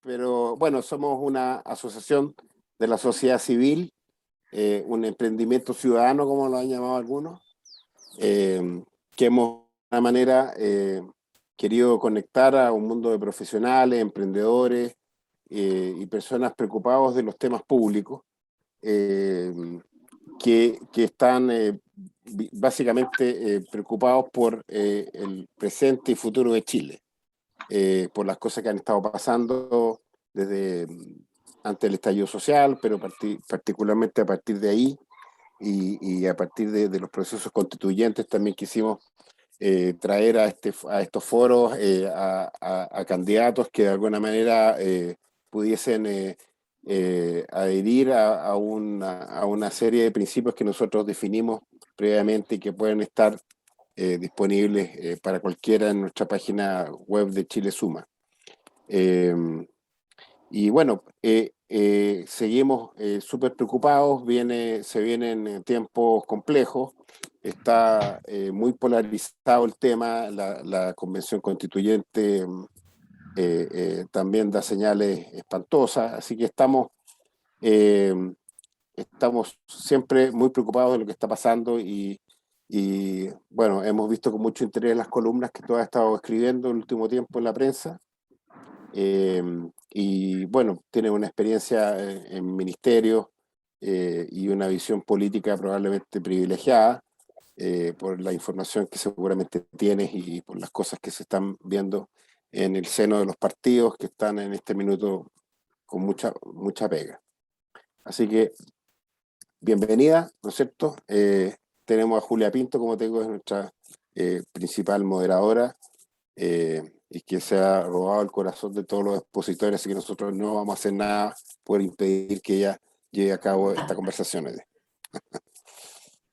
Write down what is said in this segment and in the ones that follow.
pero bueno, somos una asociación de la sociedad civil, un emprendimiento ciudadano, como lo han llamado algunos, que hemos de alguna manera querido conectar a un mundo de profesionales, emprendedores y personas preocupados de los temas públicos, eh, que están básicamente preocupados por el presente y futuro de Chile, por las cosas que han estado pasando desde antes del estallido social, pero particularmente a partir de ahí y a partir de los procesos constituyentes también quisimos traer a estos foros a candidatos que de alguna manera pudiesen adherir a una serie de principios que nosotros definimos previamente y que pueden estar disponibles para cualquiera en nuestra página web de Chile Suma. Y bueno, seguimos súper preocupados, se vienen tiempos complejos, está muy polarizado el tema, la convención constituyente también da señales espantosas, así que eh, estamos siempre muy preocupados de lo que está pasando y bueno, hemos visto con mucho interés las columnas que tú has estado escribiendo el último tiempo en la prensa. Y bueno, tiene una experiencia en ministerios y una visión política probablemente privilegiada por la información que seguramente tienes y por las cosas que se están viendo en el seno de los partidos que están en este minuto con mucha pega. Así que bienvenida, ¿no es cierto? Tenemos a Julia Pinto, como te digo, es nuestra principal moderadora. Y que se ha robado el corazón de todos los expositores, así que nosotros no vamos a hacer nada por impedir que ella lleve a cabo esta conversación.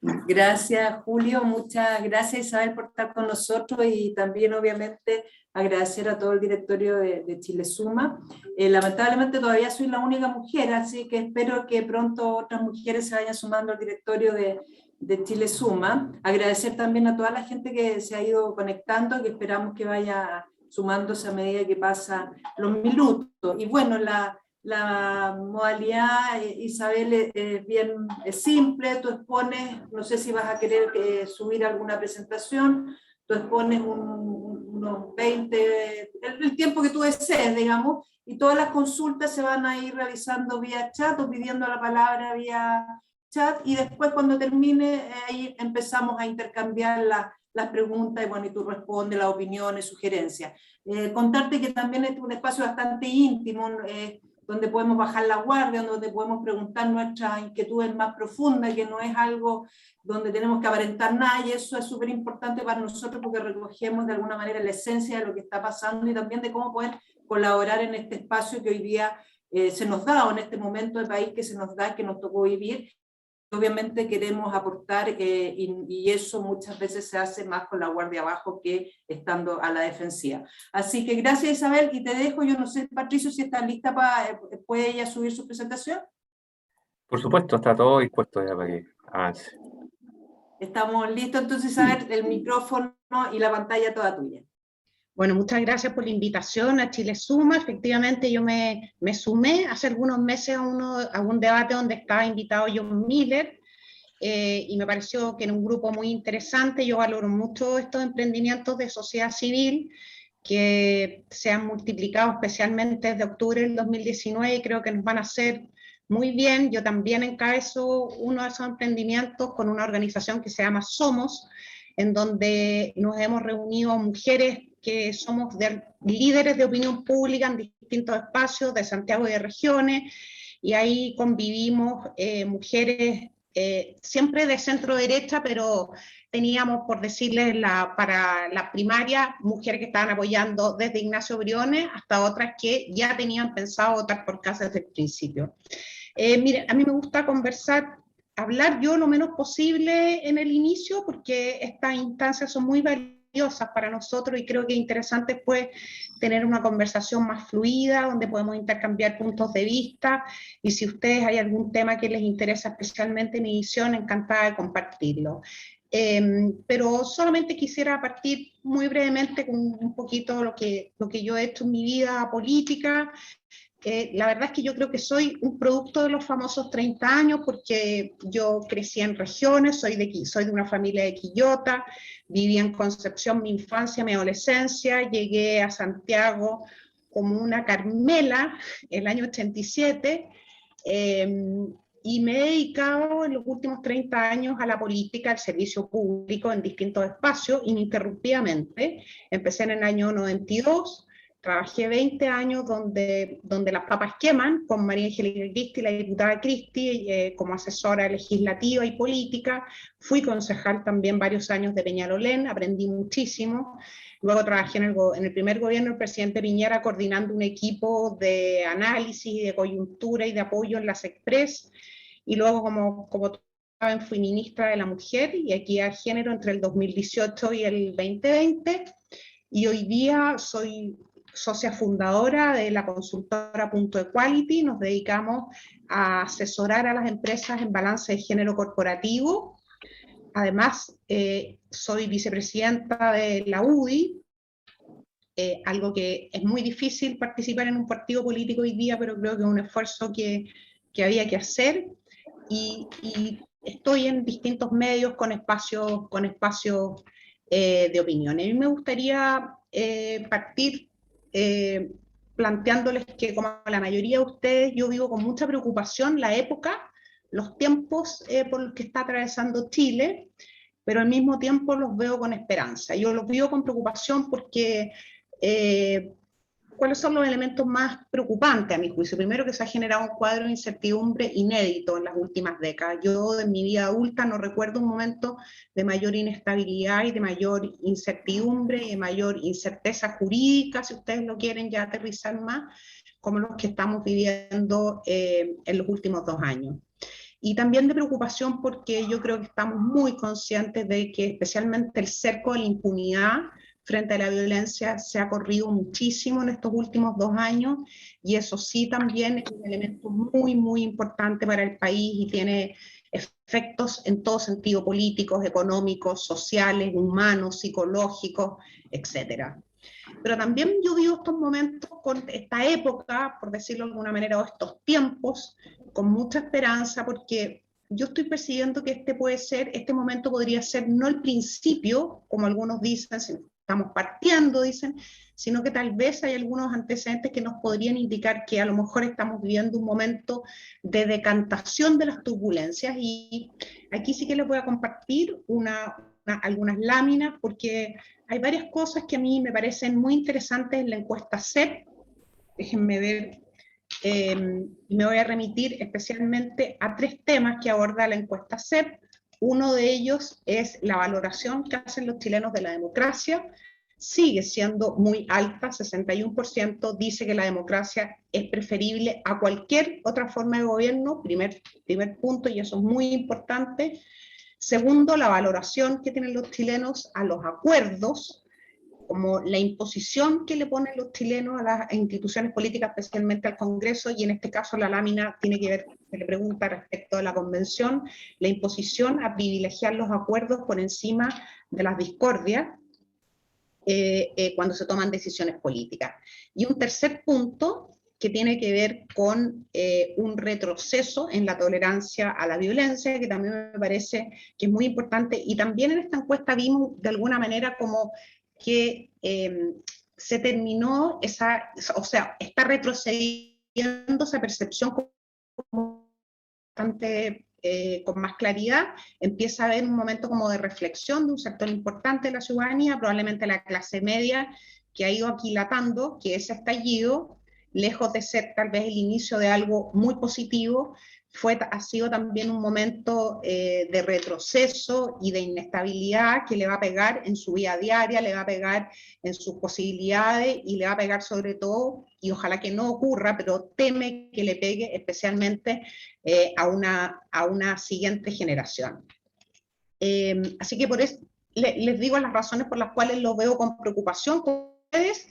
Gracias, Julio. Muchas gracias, Isabel, por estar con nosotros y también, obviamente, agradecer a todo el directorio de Chile Suma. Lamentablemente todavía soy la única mujer, así que espero que pronto otras mujeres se vayan sumando al directorio de Chile Suma. Agradecer también a toda la gente que se ha ido conectando, que esperamos que vaya sumándose a medida que pasan los minutos. Y bueno, la modalidad, Isabel, es simple. Tú expones, no sé si vas a querer subir alguna presentación, tú expones unos 20, el tiempo que tú desees, digamos, y todas las consultas se van a ir realizando vía chat o pidiendo la palabra vía chat, y después cuando termine, ahí empezamos a intercambiar las preguntas, y bueno, y tú respondes las opiniones, sugerencias. Contarte que también es un espacio bastante íntimo, donde podemos bajar la guardia, donde podemos preguntar nuestras inquietudes más profundas, que no es algo donde tenemos que aparentar nada, y eso es súper importante para nosotros porque recogemos de alguna manera la esencia de lo que está pasando y también de cómo poder colaborar en este espacio que hoy día se nos da, o en este momento del país que se nos da, que nos tocó vivir. Obviamente queremos aportar y eso muchas veces se hace más con la guardia abajo que estando a la defensiva. Así que gracias, Isabel, y te dejo. Yo no sé, Patricio, si está lista ¿puede ella subir su presentación? Por supuesto, está todo dispuesto ya para que avance. Estamos listos, entonces, Isabel, el micrófono y la pantalla toda tuya. Bueno, muchas gracias por la invitación a Chile Suma. Efectivamente, yo me sumé hace algunos meses a un debate donde estaba invitado John Miller, y me pareció que era un grupo muy interesante. Yo valoro mucho estos emprendimientos de sociedad civil que se han multiplicado especialmente desde octubre del 2019 y creo que nos van a hacer muy bien. Yo también encabezo uno de esos emprendimientos con una organización que se llama Somos, en donde nos hemos reunido mujeres que somos líderes de opinión pública en distintos espacios de Santiago y de regiones, y ahí convivimos mujeres siempre de centro derecha, pero teníamos, por decirles, para la primaria, mujeres que estaban apoyando desde Ignacio Briones hasta otras que ya tenían pensado votar por Kast desde el principio. Mire, a mí me gusta hablar yo lo menos posible en el inicio, porque estas instancias son muy valiosas para nosotros y creo que es interesante después tener una conversación más fluida, donde podemos intercambiar puntos de vista, y si ustedes hay algún tema que les interesa especialmente mi visión, encantada de compartirlo. Pero solamente quisiera partir muy brevemente con un poquito lo que yo he hecho en mi vida política. La verdad es que yo creo que soy un producto de los famosos 30 años, porque yo crecí en regiones, soy de una familia de Quillota, viví en Concepción mi infancia, mi adolescencia, llegué a Santiago como una Carmela el año 87, y me he dedicado en los últimos 30 años a la política, al servicio público en distintos espacios, ininterrumpidamente. Empecé en el año 92, trabajé 20 años donde las papas queman, con María Angélica Cristi, la diputada Cristi, como asesora legislativa y política. Fui concejal también varios años de Peñalolén, aprendí muchísimo. Luego trabajé en el primer gobierno del presidente Piñera coordinando un equipo de análisis, de coyuntura y de apoyo en las Express. Y luego, como todos saben, fui ministra de la Mujer y Equidad de Género entre el 2018 y el 2020. Y hoy día soy socia fundadora de la consultora Punto Equality. Nos dedicamos a asesorar a las empresas en balance de género corporativo. Además, soy vicepresidenta de la UDI, algo que es muy difícil participar en un partido político hoy día, pero creo que es un esfuerzo que había que hacer. Y estoy en distintos medios con espacios de opinión. A mí me gustaría partir planteándoles que, como la mayoría de ustedes, yo vivo con mucha preocupación la época, los tiempos por los que está atravesando Chile, pero al mismo tiempo los veo con esperanza. Yo los veo con preocupación porque ¿cuáles son los elementos más preocupantes a mi juicio? Primero, que se ha generado un cuadro de incertidumbre inédito en las últimas décadas. Yo en mi vida adulta no recuerdo un momento de mayor inestabilidad y de mayor incertidumbre y de mayor incerteza jurídica, si ustedes lo quieren ya aterrizar más, como los que estamos viviendo en los últimos 2 años. Y también de preocupación porque yo creo que estamos muy conscientes de que especialmente el cerco de la impunidad frente a la violencia se ha corrido muchísimo en estos últimos 2 años, y eso sí también es un elemento muy, muy importante para el país y tiene efectos en todo sentido: políticos, económicos, sociales, humanos, psicológicos, etc. Pero también yo vivo estos momentos, con esta época, por decirlo de alguna manera, o estos tiempos, con mucha esperanza, porque yo estoy percibiendo que este momento podría ser no el principio, como algunos dicen, estamos partiendo, dicen, sino que tal vez hay algunos antecedentes que nos podrían indicar que a lo mejor estamos viviendo un momento de decantación de las turbulencias. Y aquí sí que les voy a compartir algunas láminas, porque hay varias cosas que a mí me parecen muy interesantes en la encuesta CEP. Déjenme ver, y me voy a remitir especialmente a 3 temas que aborda la encuesta CEP. Uno de ellos es la valoración que hacen los chilenos de la democracia. Sigue siendo muy alta, 61% dice que la democracia es preferible a cualquier otra forma de gobierno, primer punto, y eso es muy importante. Segundo, la valoración que tienen los chilenos a los acuerdos, como la imposición que le ponen los chilenos a las instituciones políticas, especialmente al Congreso, y en este caso la lámina tiene que ver, se le pregunta respecto a la Convención, la imposición a privilegiar los acuerdos por encima de las discordias cuando se toman decisiones políticas. Y un tercer punto que tiene que ver con un retroceso en la tolerancia a la violencia, que también me parece que es muy importante. Y también en esta encuesta vimos de alguna manera como que se terminó está retrocediendo esa percepción como bastante con más claridad. Empieza a haber un momento como de reflexión de un sector importante de la ciudadanía, probablemente la clase media, que ha ido aquilatando que ese estallido, lejos de ser tal vez el inicio de algo muy positivo, ha sido también un momento de retroceso y de inestabilidad que le va a pegar en su vida diaria, le va a pegar en sus posibilidades y le va a pegar sobre todo, y ojalá que no ocurra, pero teme que le pegue especialmente a una siguiente generación. Así que por eso les digo las razones por las cuales lo veo con preocupación con ustedes,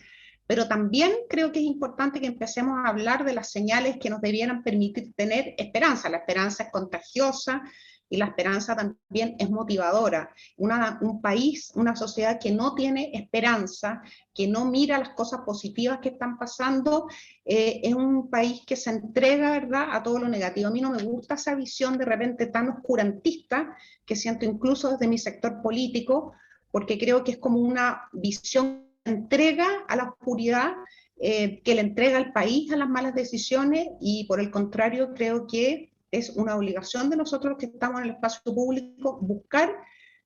pero también creo que es importante que empecemos a hablar de las señales que nos debieran permitir tener esperanza. La esperanza es contagiosa, y la esperanza también es motivadora. Un país, una sociedad que no tiene esperanza, que no mira las cosas positivas que están pasando, es un país que se entrega, ¿verdad?, a todo lo negativo. A mí no me gusta esa visión de repente tan oscurantista que siento incluso desde mi sector político, porque creo que es como una visión que entrega a la oscuridad, que le entrega al país a las malas decisiones, y por el contrario creo que es una obligación de nosotros que estamos en el espacio público buscar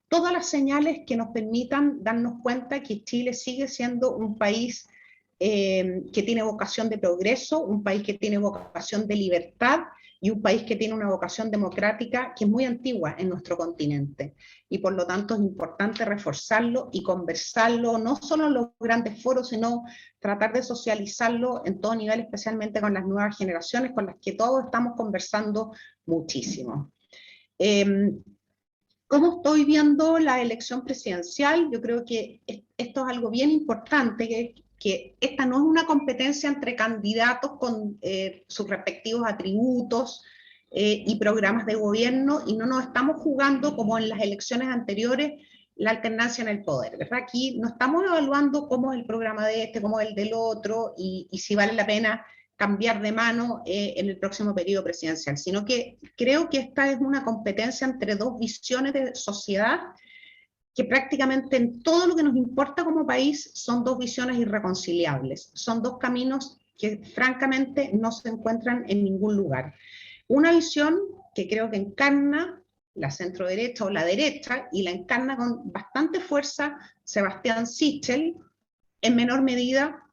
todas las señales que nos permitan darnos cuenta que Chile sigue siendo un país que tiene vocación de progreso, un país que tiene vocación de libertad y un país que tiene una vocación democrática que es muy antigua en nuestro continente. Y por lo tanto es importante reforzarlo y conversarlo, no solo en los grandes foros, sino tratar de socializarlo en todo nivel, especialmente con las nuevas generaciones, con las que todos estamos conversando muchísimo. ¿Cómo estoy viendo la elección presidencial? Yo creo que esto es algo bien importante, que esta no es una competencia entre candidatos con sus respectivos atributos y programas de gobierno, y no nos estamos jugando como en las elecciones anteriores la alternancia en el poder, ¿verdad? Aquí no estamos evaluando cómo es el programa de este, cómo es el del otro, y si vale la pena cambiar de mano en el próximo periodo presidencial, sino que creo que esta es una competencia entre dos visiones de sociedad que prácticamente en todo lo que nos importa como país son dos visiones irreconciliables, son dos caminos que francamente no se encuentran en ningún lugar. Una visión que creo que encarna la centro-derecha o la derecha, y la encarna con bastante fuerza Sebastián Sichel, en menor medida,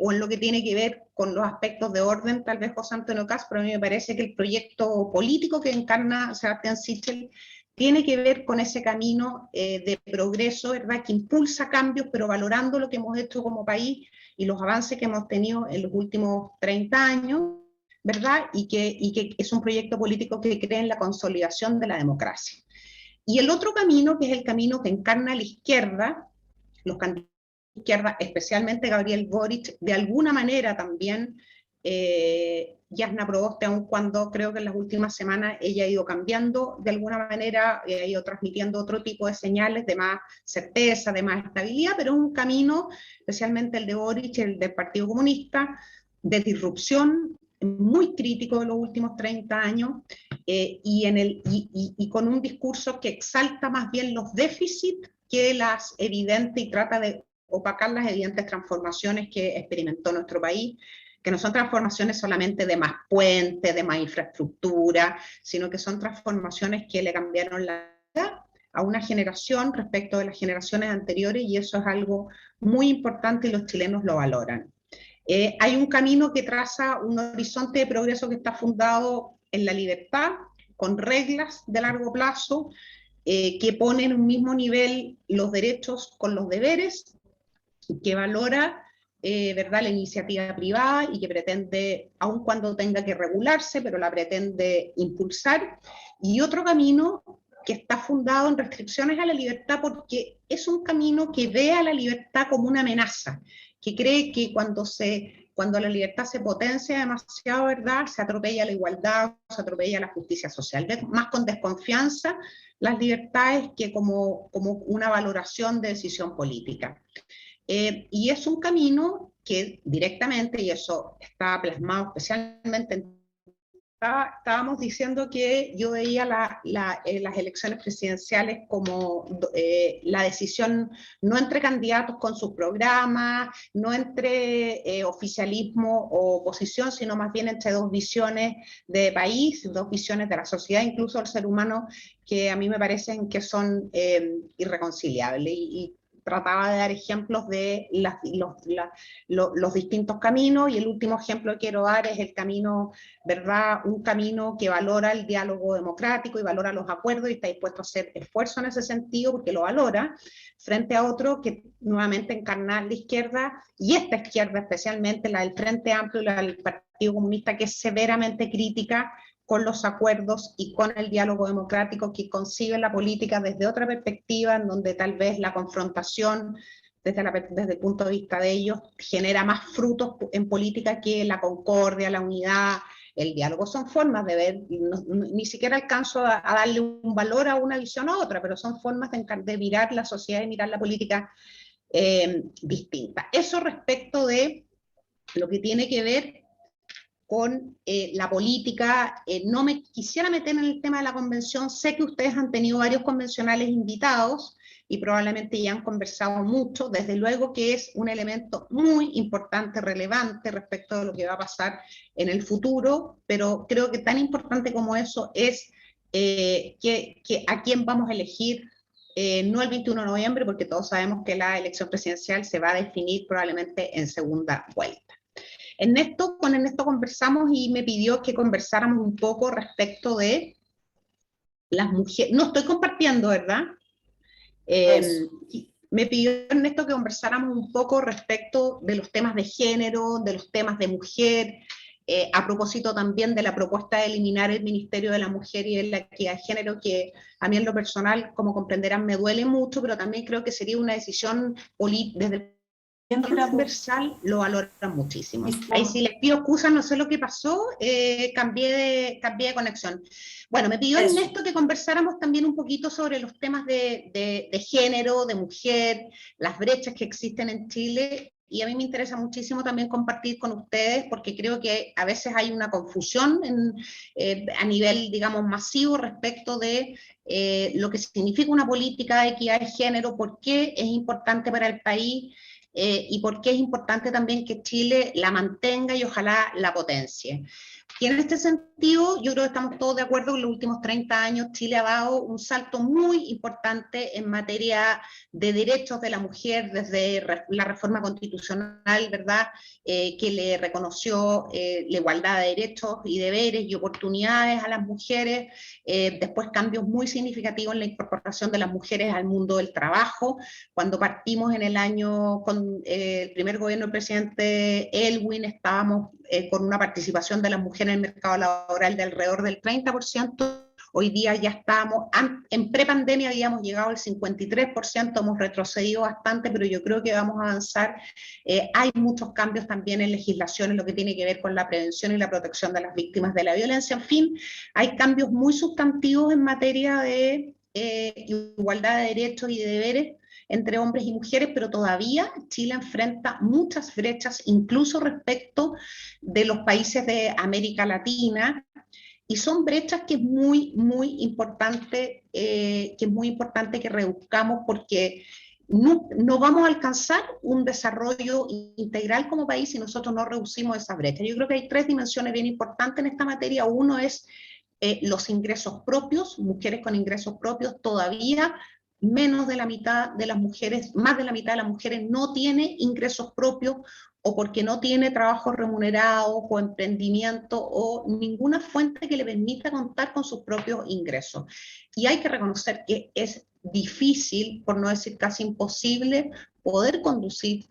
o en lo que tiene que ver con los aspectos de orden, tal vez José Antonio Kast, pero a mí me parece que el proyecto político que encarna Sebastián Sichel tiene que ver con ese camino de progreso, ¿verdad?, que impulsa cambios, pero valorando lo que hemos hecho como país y los avances que hemos tenido en los últimos 30 años, ¿verdad?, y que es un proyecto político que cree en la consolidación de la democracia. Y el otro camino, que es el camino que encarna la izquierda, los candidatos de la izquierda, especialmente Gabriel Boric, de alguna manera también Jasna Proboste, aun cuando creo que en las últimas semanas ella ha ido cambiando de alguna manera, ha ido transmitiendo otro tipo de señales de más certeza, de más estabilidad, pero es un camino, especialmente el de Boric, el del Partido Comunista, de disrupción, muy crítico de los últimos 30 años, y con un discurso que exalta más bien los déficits que las evidentes, y trata de opacar las evidentes transformaciones que experimentó nuestro país, que no son transformaciones solamente de más puentes, de más infraestructura, sino que son transformaciones que le cambiaron la vida a una generación respecto de las generaciones anteriores, y eso es algo muy importante y los chilenos lo valoran. Hay un camino que traza un horizonte de progreso que está fundado en la libertad, con reglas de largo plazo, que pone en un mismo nivel los derechos con los deberes, que valora ¿verdad?, la iniciativa privada, y que pretende, aun cuando tenga que regularse, pero la pretende impulsar. Y otro camino que está fundado en restricciones a la libertad, porque es un camino que ve a la libertad como una amenaza, que cree que cuando la libertad se potencia demasiado, ¿verdad?, se atropella la igualdad, se atropella la justicia social. Ve más con desconfianza las libertades que como una valoración de decisión política. Y es un camino que directamente, y eso está plasmado especialmente en... Estábamos diciendo que yo veía las elecciones presidenciales como la decisión no entre candidatos con sus programas, no entre oficialismo o oposición, sino más bien entre dos visiones de país, dos visiones de la sociedad, incluso del ser humano, que a mí me parecen que son irreconciliables. Y trataba de dar ejemplos de los distintos caminos, y el último ejemplo que quiero dar es el camino, ¿verdad?, un camino que valora el diálogo democrático y valora los acuerdos, y está dispuesto a hacer esfuerzo en ese sentido porque lo valora, frente a otro que nuevamente encarna la izquierda, y esta izquierda especialmente, la del Frente Amplio y la del Partido Comunista, que es severamente crítica con los acuerdos y con el diálogo democrático, que concibe la política desde otra perspectiva, en donde tal vez la confrontación desde el punto de vista de ellos genera más frutos en política que la concordia, la unidad, El diálogo son formas de ver, ni siquiera alcanzo a darle un valor a una visión a otra, pero son formas de mirar la sociedad y mirar la política distinta. Eso respecto de lo que tiene que ver con la política. No me quisiera meter en el tema de la convención. Sé que ustedes han tenido varios convencionales invitados y probablemente ya han conversado mucho. Desde luego que es un elemento muy importante, relevante respecto de lo que va a pasar en el futuro, pero creo que tan importante como eso es que a quién vamos a elegir. No el 21 de noviembre, porque todos sabemos que la elección presidencial se va a definir probablemente en segunda vuelta. Con Ernesto conversamos y me pidió que conversáramos un poco respecto de las mujeres. No estoy compartiendo, ¿verdad? Me pidió Ernesto que conversáramos un poco respecto de los temas de género, de los temas de mujer, a propósito también de la propuesta de eliminar el Ministerio de la Mujer y de la Equidad de Género, que a mí en lo personal, como comprenderán, me duele mucho, pero también creo que sería una decisión desde el transversal, lo valoran muchísimo. Ahí sí les pido excusas, no sé lo que pasó, cambié de conexión. Bueno, me pidió Ernesto que conversáramos también un poquito sobre los temas de género, de mujer, las brechas que existen en Chile, y a mí me interesa muchísimo también compartir con ustedes, porque creo que a veces hay una confusión a nivel, digamos, masivo respecto de lo que significa una política de equidad de género, por qué es importante para el país, y por qué es importante también que Chile la mantenga y ojalá la potencie. Y en este sentido, yo creo que estamos todos de acuerdo que en los últimos 30 años Chile ha dado un salto muy importante en materia de derechos de la mujer, desde la reforma constitucional, ¿verdad?, que le reconoció la igualdad de derechos y deberes y oportunidades a las mujeres, después cambios muy significativos en la incorporación de las mujeres al mundo del trabajo. Cuando partimos en el año con el primer gobierno del presidente Elwin, estábamos con una participación de las mujeres en el mercado laboral de alrededor del 30%, hoy día ya estamos, en prepandemia habíamos llegado al 53%, hemos retrocedido bastante, pero yo creo que vamos a avanzar. Hay muchos cambios también en legislación en lo que tiene que ver con la prevención y la protección de las víctimas de la violencia. En fin, hay cambios muy sustantivos en materia de igualdad de derechos y de deberes entre hombres y mujeres, pero todavía Chile enfrenta muchas brechas, incluso respecto de los países de América Latina, y son brechas que es muy importante, que reduzcamos, porque no vamos a alcanzar un desarrollo integral como país si nosotros no reducimos esas brechas. Yo creo que hay 3 dimensiones bien importantes en esta materia. Uno es los ingresos propios. Mujeres con ingresos propios todavía menos de la mitad de las mujeres, más de la mitad de las mujeres no tiene ingresos propios, o porque no tiene trabajo remunerado o emprendimiento o ninguna fuente que le permita contar con sus propios ingresos. Y hay que reconocer que es difícil, por no decir casi imposible, poder conducirse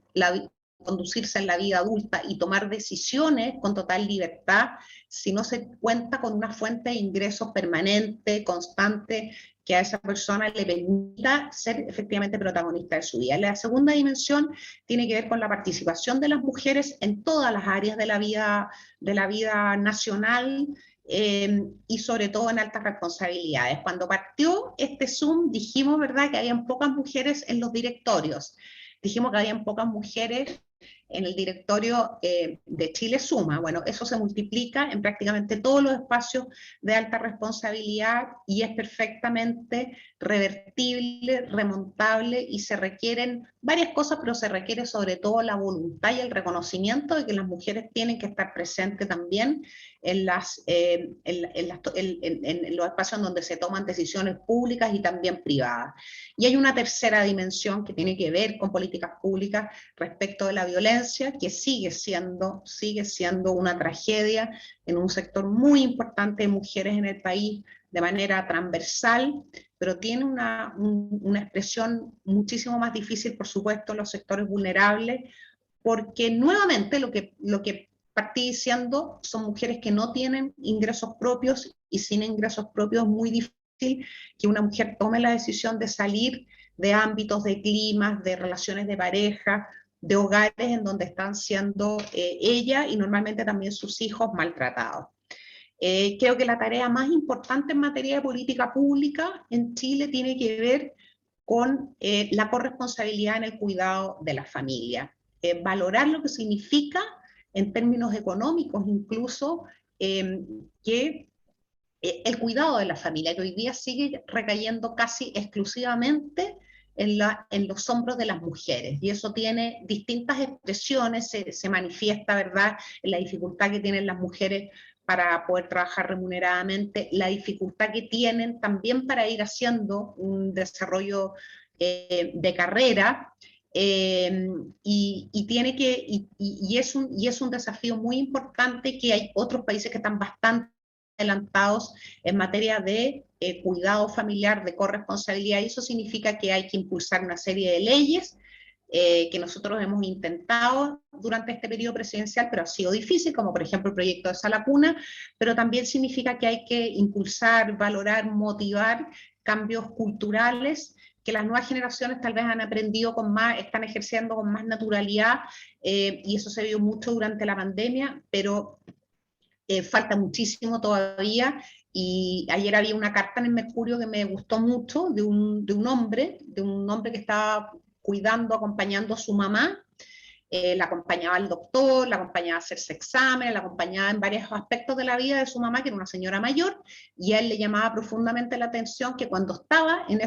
en la vida adulta y tomar decisiones con total libertad si no se cuenta con una fuente de ingresos permanente, constante, que a esa persona le permita ser efectivamente protagonista de su vida. La segunda dimensión tiene que ver con la participación de las mujeres en todas las áreas de la vida nacional, y sobre todo en altas responsabilidades. Cuando partió este Zoom dijimos, ¿verdad?, que habían pocas mujeres en los directorios. Dijimos que habían pocas mujeres en el directorio de Chile Suma. Bueno, eso se multiplica en prácticamente todos los espacios de alta responsabilidad y es perfectamente revertible, remontable, y se requieren varias cosas, pero se requiere sobre todo la voluntad y el reconocimiento de que las mujeres tienen que estar presentes también en los espacios donde se toman decisiones públicas y también privadas. Y hay una tercera dimensión que tiene que ver con políticas públicas respecto de la violencia, que sigue siendo una tragedia en un sector muy importante de mujeres en el país de manera transversal, pero tiene una expresión muchísimo más difícil, por supuesto, en los sectores vulnerables, porque nuevamente lo que partí diciendo son mujeres que no tienen ingresos propios, y sin ingresos propios es muy difícil que una mujer tome la decisión de salir de ámbitos, de climas, de relaciones de pareja, de hogares en donde están siendo ella y normalmente también sus hijos maltratados. Creo que la tarea más importante en materia de política pública en Chile tiene que ver con la corresponsabilidad en el cuidado de la familia. Valorar lo que significa en términos económicos incluso que el cuidado de la familia, que hoy día sigue recayendo casi exclusivamente en los hombros de las mujeres, y eso tiene distintas expresiones, se manifiesta, ¿verdad?, en la dificultad que tienen las mujeres para poder trabajar remuneradamente, la dificultad que tienen también para ir haciendo un desarrollo de carrera, y es un desafío muy importante, que hay otros países que están bastante adelantados en materia de cuidado familiar, de corresponsabilidad, y eso significa que hay que impulsar una serie de leyes que nosotros hemos intentado durante este periodo presidencial, pero ha sido difícil, como por ejemplo el proyecto de Sala Cuna, pero también significa que hay que impulsar, valorar, motivar cambios culturales que las nuevas generaciones tal vez han aprendido con más, están ejerciendo con más naturalidad, y eso se vio mucho durante la pandemia, pero falta muchísimo todavía. Y ayer había una carta en el Mercurio que me gustó mucho, de un hombre que estaba cuidando, acompañando a su mamá, la acompañaba al doctor, la acompañaba a hacerse exámenes, la acompañaba en varios aspectos de la vida de su mamá, que era una señora mayor, y a él le llamaba profundamente la atención que cuando estaba en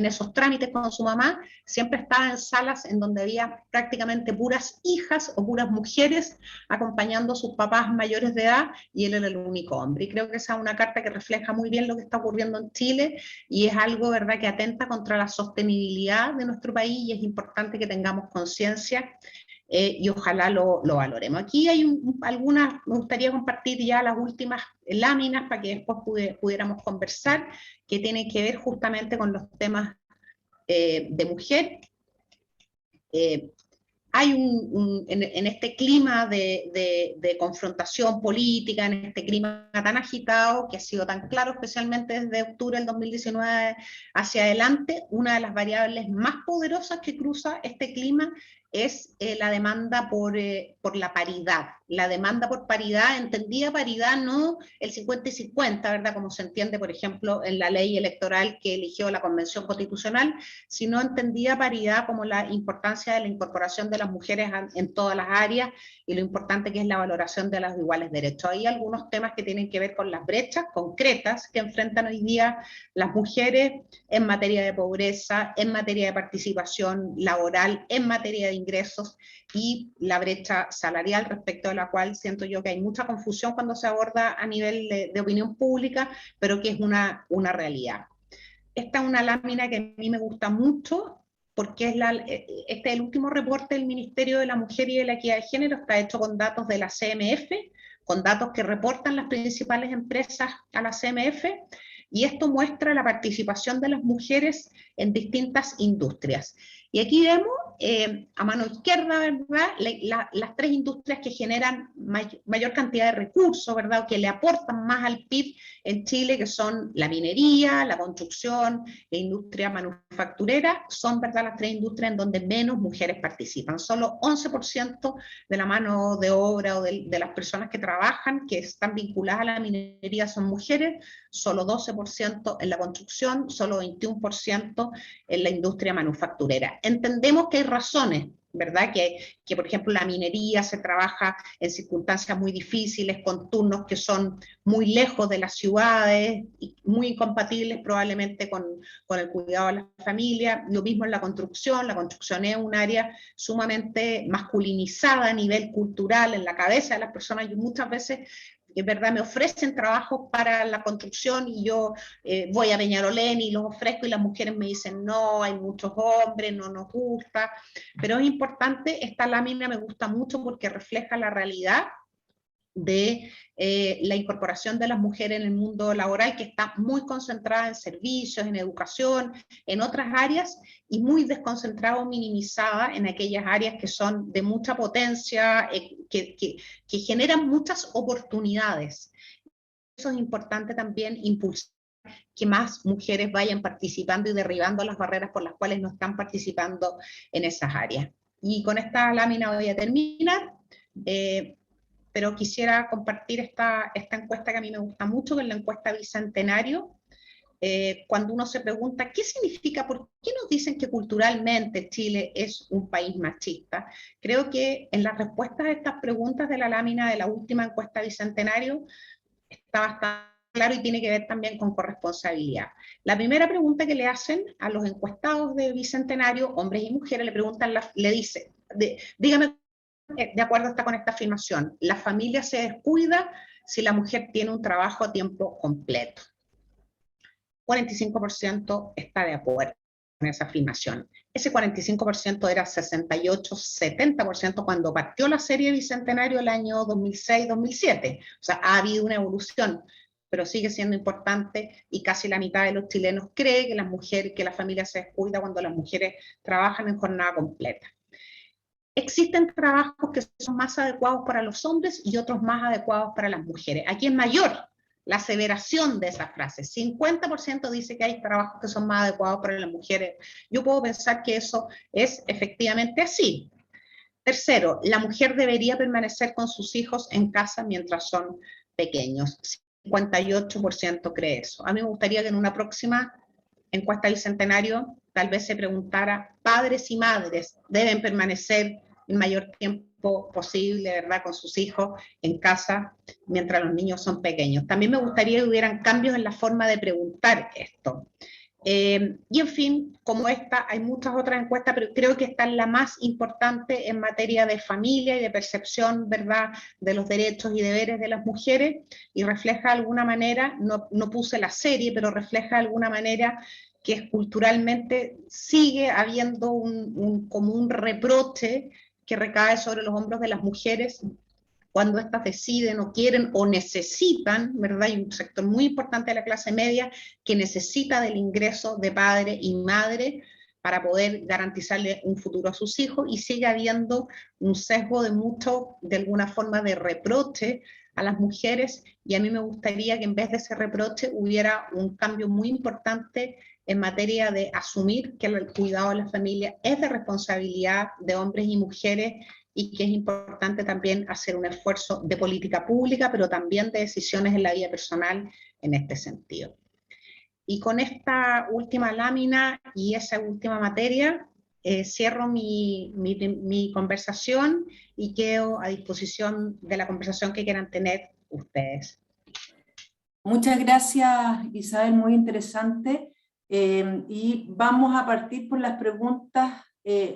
esos trámites con su mamá, siempre estaba en salas en donde había prácticamente puras hijas o puras mujeres acompañando a sus papás mayores de edad, y él era el único hombre. Y creo que esa es una carta que refleja muy bien lo que está ocurriendo en Chile, y es algo, ¿verdad?, que atenta contra la sostenibilidad de nuestro país, y es importante que tengamos conciencia, y ojalá lo valoremos. Aquí hay algunas, me gustaría compartir ya las últimas láminas para que después pudiéramos conversar, que tienen que ver justamente con los temas de mujer. Hay en este clima de confrontación política, en este clima tan agitado, que ha sido tan claro, especialmente desde octubre del 2019 hacia adelante, una de las variables más poderosas que cruza este clima es la demanda por la paridad. La demanda por paridad, entendida paridad no el 50 y 50, ¿verdad?, como se entiende, por ejemplo, en la ley electoral que eligió la Convención Constitucional, sino entendida paridad como la importancia de la incorporación de las mujeres en todas las áreas, y lo importante que es la valoración de los iguales derechos. Hay algunos temas que tienen que ver con las brechas concretas que enfrentan hoy día las mujeres en materia de pobreza, en materia de participación laboral, en materia de ingresos, y la brecha salarial, respecto a la cual siento yo que hay mucha confusión cuando se aborda a nivel de opinión pública, pero que es una realidad. Esta es una lámina que a mí me gusta mucho, porque este es el último reporte del Ministerio de la Mujer y de la Equidad de Género, está hecho con datos de la CMF, con datos que reportan las principales empresas a la CMF, y esto muestra la participación de las mujeres en distintas industrias. Y aquí vemos a mano izquierda, ¿verdad?, las tres industrias que generan mayor cantidad de recursos, ¿verdad?, o que le aportan más al PIB en Chile, que son la minería, la construcción, la industria manufacturera, son, ¿verdad?, las tres industrias en donde menos mujeres participan. Solo 11% de la mano de obra o de las personas que trabajan, que están vinculadas a la minería, son mujeres, solo 12% en la construcción, solo 21% en la industria manufacturera. Entendemos que hay razones, ¿verdad?, que por ejemplo la minería se trabaja en circunstancias muy difíciles, con turnos que son muy lejos de las ciudades, y muy incompatibles probablemente con el cuidado de la familia. Lo mismo en la construcción es un área sumamente masculinizada a nivel cultural, en la cabeza de las personas, y muchas veces, es verdad, me ofrecen trabajos para la construcción, y yo voy a Peñarolén y los ofrezco, y las mujeres me dicen, no, hay muchos hombres, no nos gusta. Pero es importante, esta lámina me gusta mucho porque refleja la realidad de la incorporación de las mujeres en el mundo laboral, que está muy concentrada en servicios, en educación, en otras áreas, y muy desconcentrada o minimizada en aquellas áreas que son de mucha potencia, que generan muchas oportunidades. Eso es importante también, impulsar que más mujeres vayan participando y derribando las barreras por las cuales no están participando en esas áreas. Y con esta lámina voy a terminar. pero quisiera compartir esta encuesta que a mí me gusta mucho, que es la encuesta Bicentenario. Cuando uno se pregunta, ¿qué significa? ¿Por qué nos dicen que culturalmente Chile es un país machista? Creo que en las respuestas a estas preguntas de la lámina de la última encuesta Bicentenario está bastante claro y tiene que ver también con corresponsabilidad. La primera pregunta que le hacen a los encuestados de Bicentenario, hombres y mujeres, le preguntan, le dice, dígame, de acuerdo con esta afirmación, ¿la familia se descuida si la mujer tiene un trabajo a tiempo completo? 45% está de acuerdo con esa afirmación. Ese 45% era 68-70% cuando partió la serie Bicentenario el año 2006-2007. O sea, ha habido una evolución, pero sigue siendo importante y casi la mitad de los chilenos cree que la familia se descuida cuando las mujeres trabajan en jornada completa. Existen trabajos que son más adecuados para los hombres y otros más adecuados para las mujeres. Aquí es mayor la aseveración de esa frase. 50% dice que hay trabajos que son más adecuados para las mujeres. Yo puedo pensar que eso es efectivamente así. Tercero, la mujer debería permanecer con sus hijos en casa mientras son pequeños. 58% cree eso. A mí me gustaría que en una próxima encuesta Bicentenario tal vez se preguntara, padres y madres deben permanecer el mayor tiempo posible, ¿verdad?, con sus hijos en casa mientras los niños son pequeños. También me gustaría que hubieran cambios en la forma de preguntar esto. Y en fin, como esta, hay muchas otras encuestas, pero creo que esta es la más importante en materia de familia y de percepción, ¿verdad?, de los derechos y deberes de las mujeres, y refleja de alguna manera, no puse la serie, pero refleja de alguna manera que culturalmente sigue habiendo como un reproche que recae sobre los hombros de las mujeres cuando éstas deciden o quieren o necesitan, ¿verdad? Hay un sector muy importante de la clase media que necesita del ingreso de padre y madre para poder garantizarle un futuro a sus hijos, y sigue habiendo un sesgo de alguna forma, de reproche a las mujeres, y a mí me gustaría que en vez de ese reproche hubiera un cambio muy importante en materia de asumir que el cuidado de la familia es de responsabilidad de hombres y mujeres, y que es importante también hacer un esfuerzo de política pública, pero también de decisiones en la vida personal en este sentido. Y con esta última lámina y esa última materia, cierro mi conversación y quedo a disposición de la conversación que quieran tener ustedes. Muchas gracias, Isabel, muy interesante. Y vamos a partir por las preguntas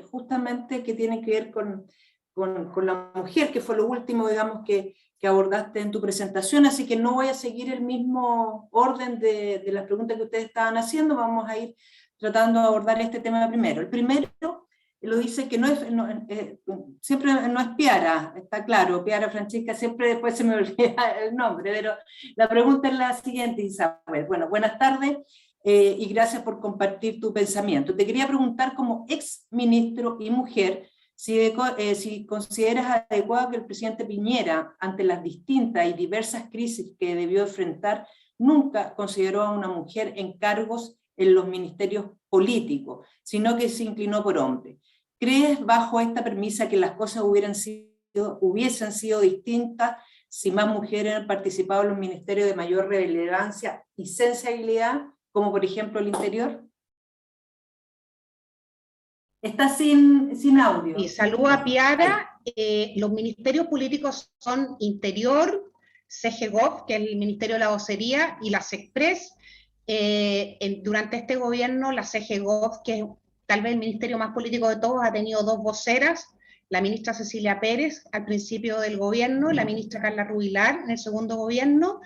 justamente que tienen que ver con la mujer, que fue lo último, digamos, que abordaste en tu presentación, así que no voy a seguir el mismo orden de las preguntas que ustedes estaban haciendo, vamos a ir tratando de abordar este tema primero. El primero lo dice que siempre no es Piara, está claro, Piara Francesca, siempre después se me olvida el nombre, pero la pregunta es la siguiente, Isabel. Bueno, buenas tardes y gracias por compartir tu pensamiento. Te quería preguntar, como ex ministro y mujer, si consideras adecuado que el presidente Piñera, ante las distintas y diversas crisis que debió enfrentar, nunca consideró a una mujer en cargos en los ministerios políticos, sino que se inclinó por hombres. ¿Crees, bajo esta premisa, que las cosas hubiesen sido distintas si más mujeres han participado en los ministerios de mayor relevancia y sensibilidad, como por ejemplo el Interior? Está sin audio. Y saludo a Piara. Los ministerios políticos son Interior, CGGOV, que es el Ministerio de la Vocería, y la SECPRES. Durante este gobierno, la CGGOV, que es tal vez el ministerio más político de todos, ha tenido dos voceras, la ministra Cecilia Pérez al principio del gobierno, la ministra Carla Rubilar en el segundo gobierno.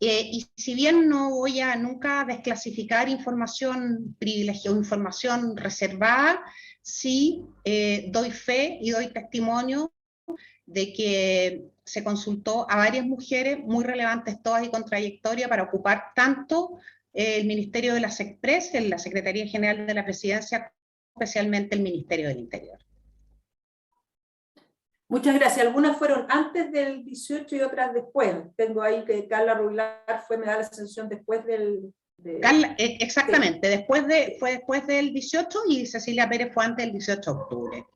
Y si bien no voy a nunca desclasificar información privilegiada o información reservada, sí doy fe y doy testimonio de que se consultó a varias mujeres muy relevantes todas y con trayectoria para ocupar tanto el Ministerio de la SECPRES, en la Secretaría General de la Presidencia, especialmente el Ministerio del Interior. Muchas gracias. Algunas fueron antes del 18 y otras después. Tengo ahí que Carla Rubilar me da la sensación después del... Carla, exactamente, sí. Fue después del 18 y Cecilia Pérez fue antes del 18 de octubre.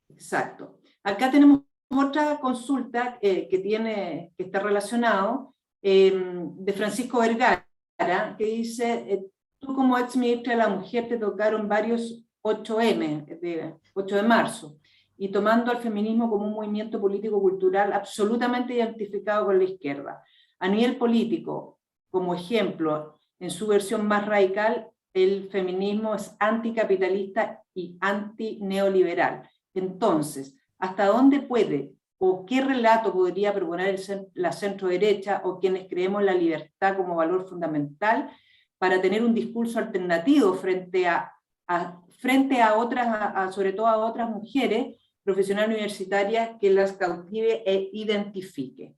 Exacto. Acá tenemos otra consulta que está relacionado, de Francisco Vergara, que dice, tú como ex ministra de la Mujer te tocaron varios 8M, 8 de marzo, y tomando al feminismo como un movimiento político-cultural absolutamente identificado con la izquierda. A nivel político, como ejemplo, en su versión más radical, el feminismo es anticapitalista y antineoliberal. Entonces, ¿hasta dónde puede o qué relato podría proponer la centro-derecha o quienes creemos la libertad como valor fundamental para tener un discurso alternativo frente a otras, sobre todo a otras mujeres profesionales universitarias que las cautive e identifique?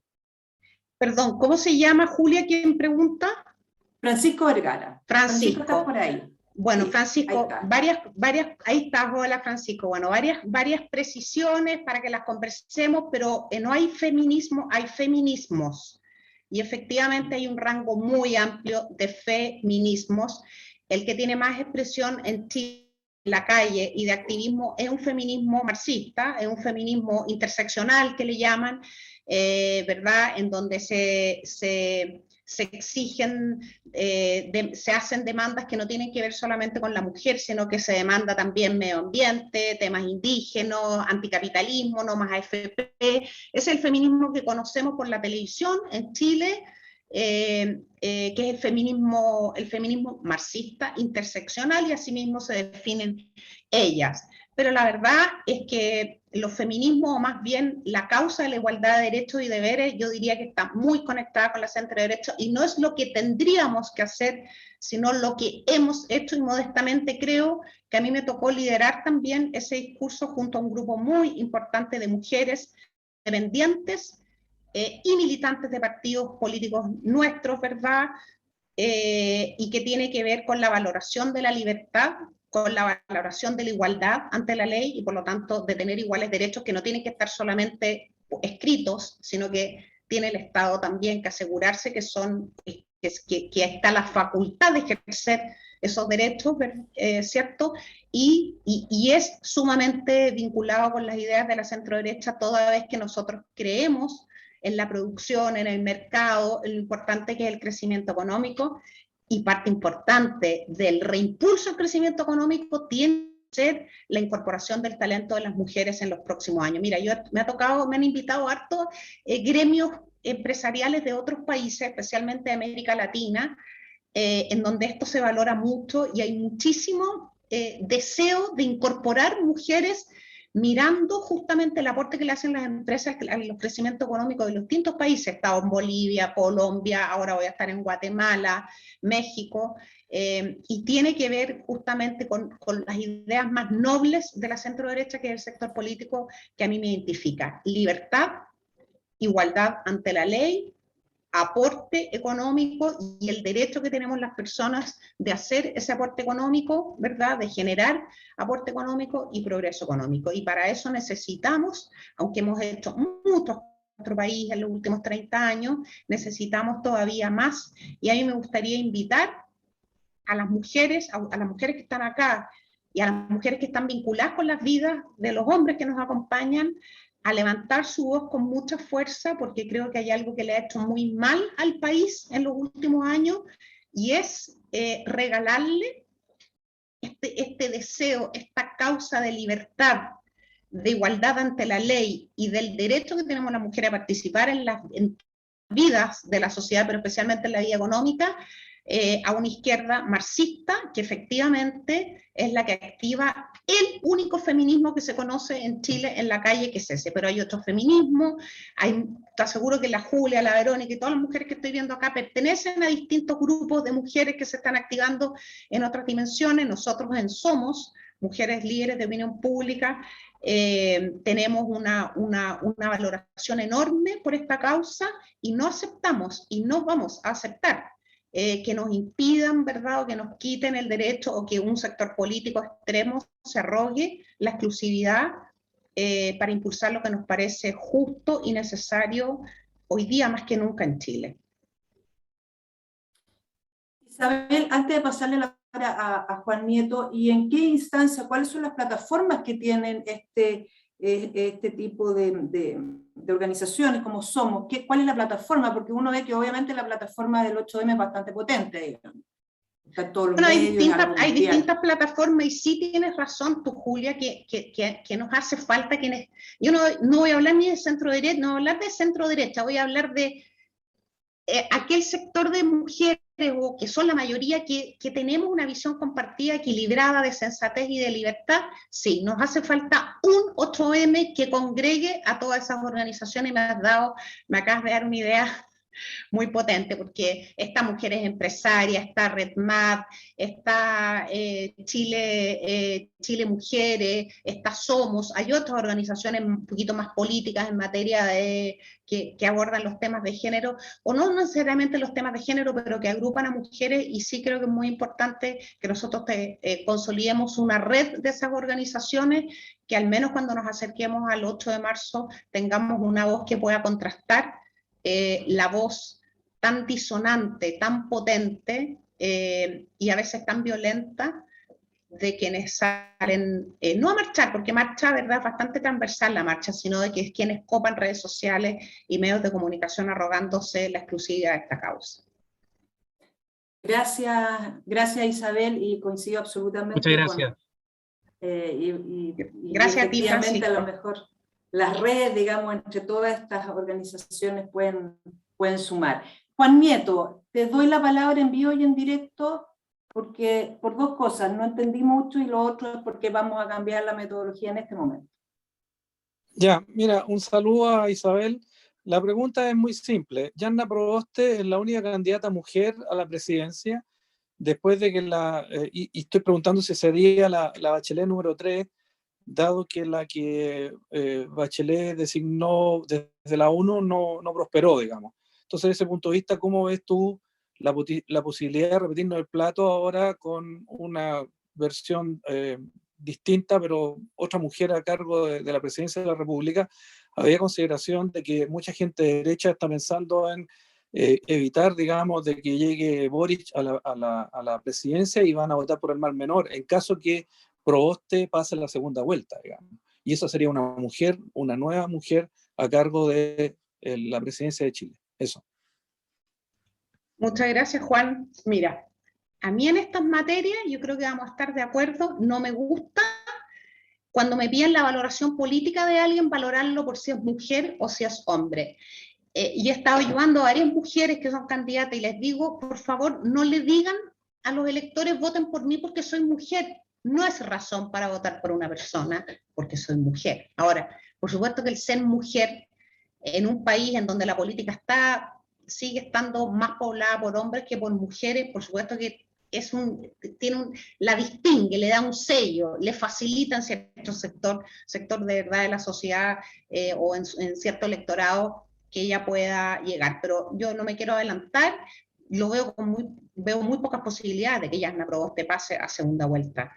Perdón, ¿cómo se llama, Julia, quien pregunta? Francisco Vergara. Francisco, ¿estás por ahí? Bueno, Sí, Francisco, ahí está, hola Francisco, bueno, varias precisiones para que las conversemos, pero no hay feminismo, hay feminismos, y efectivamente hay un rango muy amplio de feminismos. El que tiene más expresión en Chile, en la calle y de activismo es un feminismo marxista, es un feminismo interseccional que le llaman, ¿verdad? En donde se exigen, se hacen demandas que no tienen que ver solamente con la mujer, sino que se demanda también medio ambiente, temas indígenas, anticapitalismo, no más AFP. Es el feminismo que conocemos por la televisión en Chile, que es el feminismo marxista interseccional, y asimismo se definen ellas. Pero la verdad es que los feminismos, o más bien la causa de la igualdad de derechos y deberes, yo diría que está muy conectada con la centro derecha, y no es lo que tendríamos que hacer, sino lo que hemos hecho, y modestamente creo que a mí me tocó liderar también ese discurso junto a un grupo muy importante de mujeres independientes y militantes de partidos políticos nuestros, ¿verdad? Y que tiene que ver con la valoración de la libertad, con la valoración de la igualdad ante la ley, y por lo tanto de tener iguales derechos que no tienen que estar solamente escritos, sino que tiene el Estado también que asegurarse que está la facultad de ejercer esos derechos, ¿cierto? Y es sumamente vinculado con las ideas de la centro-derecha, toda vez que nosotros creemos en la producción, en el mercado, en lo importante que es el crecimiento económico, y parte importante del reimpulso al crecimiento económico tiene que ser la incorporación del talento de las mujeres en los próximos años. Mira, me han invitado hartos gremios empresariales de otros países, especialmente de América Latina, en donde esto se valora mucho, y hay muchísimo deseo de incorporar mujeres, mirando justamente el aporte que le hacen las empresas al crecimiento económico de los distintos países. He estado en Bolivia, Colombia, ahora voy a estar en Guatemala, México, y tiene que ver justamente con las ideas más nobles de la centro derecha, que es el sector político que a mí me identifica: libertad, igualdad ante la ley, aporte económico, y el derecho que tenemos las personas de hacer ese aporte económico, ¿verdad? De generar aporte económico y progreso económico. Y para eso necesitamos, aunque hemos hecho mucho en nuestro país en los últimos 30 años, necesitamos todavía más. Y a mí me gustaría invitar a las mujeres que están acá, y a las mujeres que están vinculadas con las vidas de los hombres que nos acompañan, a levantar su voz con mucha fuerza, porque creo que hay algo que le ha hecho muy mal al país en los últimos años, y es regalarle este deseo, esta causa de libertad, de igualdad ante la ley y del derecho que tenemos las mujeres a participar en las vidas de la sociedad, pero especialmente en la vida económica, a una izquierda marxista, que efectivamente es la que activa el único feminismo que se conoce en Chile en la calle, que es ese. Pero hay otro feminismo, te aseguro que la Julia, la Verónica y todas las mujeres que estoy viendo acá pertenecen a distintos grupos de mujeres que se están activando en otras dimensiones. Nosotros en Somos, Mujeres Líderes de Opinión Pública, tenemos una valoración enorme por esta causa, y no aceptamos y no vamos a aceptar que nos impidan, ¿verdad?, o que nos quiten el derecho, o que un sector político extremo se arrogue la exclusividad para impulsar lo que nos parece justo y necesario hoy día más que nunca en Chile. Isabel, antes de pasarle la palabra a Juan Nieto, ¿y en qué instancia, cuáles son las plataformas que tienen este tipo de organizaciones como Somos? ¿Cuál es la plataforma? Porque uno ve que obviamente la plataforma del 8M es bastante potente, digamos. Está en todos los Bueno, medios, hay distintas plataformas y sí tienes razón tú, Julia, que nos hace falta quienes... Yo no voy a hablar ni de centro derecha, no voy a hablar de centro derecha, voy a hablar de aquel sector de mujeres, o que son la mayoría, que tenemos una visión compartida, equilibrada, de sensatez y de libertad. Sí, nos hace falta un 8M que congregue a todas esas organizaciones, y me acabas de dar una idea muy potente, porque esta Mujeres Empresarias, está RedMat, está Chile Mujeres, está Somos, hay otras organizaciones un poquito más políticas en materia de que abordan los temas de género, o no necesariamente los temas de género, pero que agrupan a mujeres, y sí creo que es muy importante que nosotros consolidemos una red de esas organizaciones, que al menos cuando nos acerquemos al 8 de marzo tengamos una voz que pueda contrastar la voz tan disonante, tan potente y a veces tan violenta de quienes salen, no a marchar, porque marcha, verdad, es bastante transversal la marcha, sino de que es quienes copan redes sociales y medios de comunicación arrogándose la exclusividad de esta causa. Gracias Isabel, y coincido absolutamente. Muchas gracias. Gracias a ti, efectivamente, Francisco. a lo mejor las redes, digamos, entre todas estas organizaciones pueden sumar. Juan Nieto, te doy la palabra en vivo y en directo, porque por dos cosas, no entendí mucho, y lo otro es porque vamos a cambiar la metodología en este momento. Ya, mira, un saludo a Isabel. La pregunta es muy simple. Yanna Proboste es la única candidata mujer a la presidencia, después de que y estoy preguntando si sería la Bachelet número 3, dado que la que Bachelet designó desde la ONU no prosperó, digamos. Entonces, desde ese punto de vista, ¿cómo ves tú la posibilidad de repetirnos el plato ahora con una versión distinta, pero otra mujer a cargo de la presidencia de la República? Había consideración de que mucha gente de derecha está pensando en evitar, digamos, de que llegue Boric a la presidencia, y van a votar por el mal menor, en caso que Proboste pase la segunda vuelta, digamos. Y eso sería una nueva mujer a cargo de la presidencia de Chile. Eso. Muchas gracias, Juan. Mira, a mí en estas materias yo creo que vamos a estar de acuerdo. No me gusta cuando me piden la valoración política de alguien, valorarlo por si es mujer o si es hombre. Y he estado ayudando a varias mujeres que son candidatas, y les digo, por favor, no le digan a los electores voten por mí porque soy mujer. No es razón para votar por una persona porque soy mujer. Ahora, por supuesto que el ser mujer en un país en donde la política sigue estando más poblada por hombres que por mujeres, por supuesto que la distingue, le da un sello, le facilita en cierto sector de verdad de la sociedad o en cierto electorado que ella pueda llegar. Pero yo no me quiero adelantar, veo muy pocas posibilidades de que Yanna Proboste pase a segunda vuelta.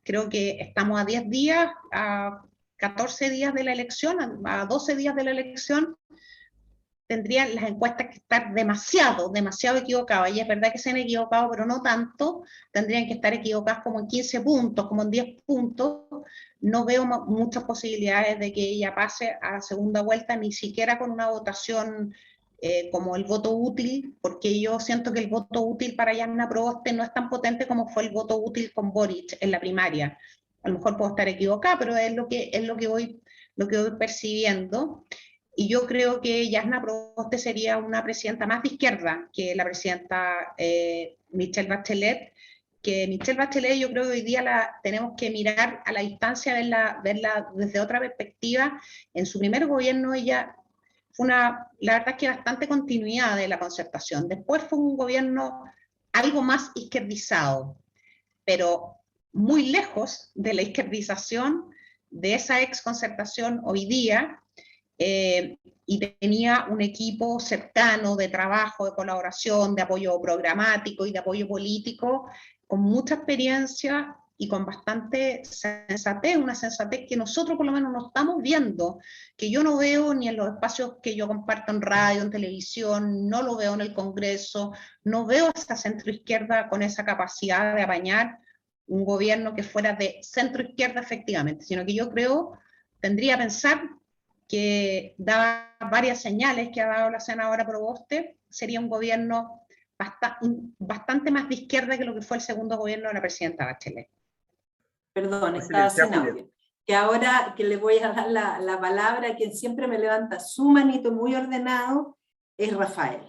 Creo que estamos a 10 días, a 14 días de la elección, a 12 días de la elección. Tendrían las encuestas que estar demasiado equivocadas, y es verdad que se han equivocado, pero no tanto. Tendrían que estar equivocadas como en 15 puntos, como en 10 puntos. No veo muchas posibilidades de que ella pase a segunda vuelta, ni siquiera con una votación como el voto útil, porque yo siento que el voto útil para Yanna Proboste no es tan potente como fue el voto útil con Boric en la primaria. A lo mejor puedo estar equivocada, pero es lo que voy percibiendo. Y yo creo que Yanna Proboste sería una presidenta más de izquierda que la presidenta Michelle Bachelet, que Michelle Bachelet yo creo que hoy día tenemos que mirar a la distancia, verla desde otra perspectiva. En su primer gobierno ella fue la verdad es que bastante continuidad de la concertación. Después fue un gobierno algo más izquierdizado, pero muy lejos de la izquierdización de esa ex concertación hoy día. Y tenía un equipo cercano de trabajo, de colaboración, de apoyo programático y de apoyo político, con mucha experiencia y con bastante sensatez, una sensatez que nosotros por lo menos no estamos viendo, que yo no veo ni en los espacios que yo comparto en radio, en televisión, no lo veo en el Congreso, no veo a esa centroizquierda con esa capacidad de apañar un gobierno que fuera de centroizquierda efectivamente, sino que yo creo tendría a pensar que daba varias señales que ha dado la senadora Proboste, sería un gobierno bastante más de izquierda que lo que fue el segundo gobierno de la presidenta Bachelet. Perdón, estaba sin audio. Que ahora que le voy a dar la palabra a quien siempre me levanta su manito muy ordenado, es Rafael.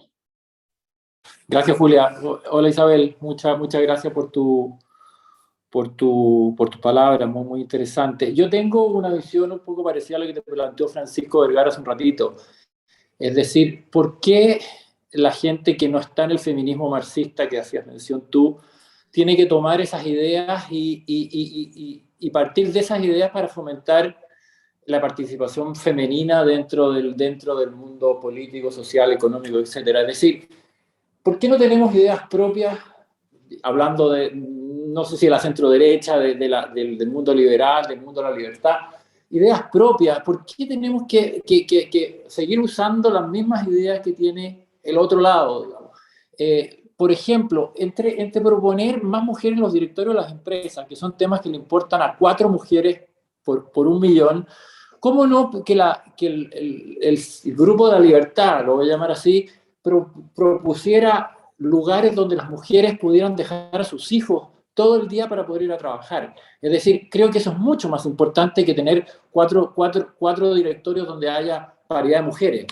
Gracias, Julia. Hola, Isabel. Muchas gracias por tus palabras, muy interesante. Yo tengo una visión un poco parecida a lo que te planteó Francisco Vergara hace un ratito. Es decir, ¿por qué la gente que no está en el feminismo marxista que hacías mención tú tiene que tomar esas ideas y partir de esas ideas para fomentar la participación femenina dentro del mundo político, social, económico, etcétera? Es decir, ¿por qué no tenemos ideas propias, hablando de, no sé si de la centro-derecha, del mundo liberal, del mundo de la libertad, ideas propias? ¿Por qué tenemos que seguir usando las mismas ideas que tiene el otro lado, digamos? Por ejemplo, entre proponer más mujeres en los directorios de las empresas, que son temas que le importan a 4 mujeres por 1 millón, ¿cómo no que el Grupo de la Libertad, lo voy a llamar así, propusiera lugares donde las mujeres pudieran dejar a sus hijos todo el día para poder ir a trabajar? Es decir, creo que eso es mucho más importante que tener cuatro directorios donde haya paridad de mujeres.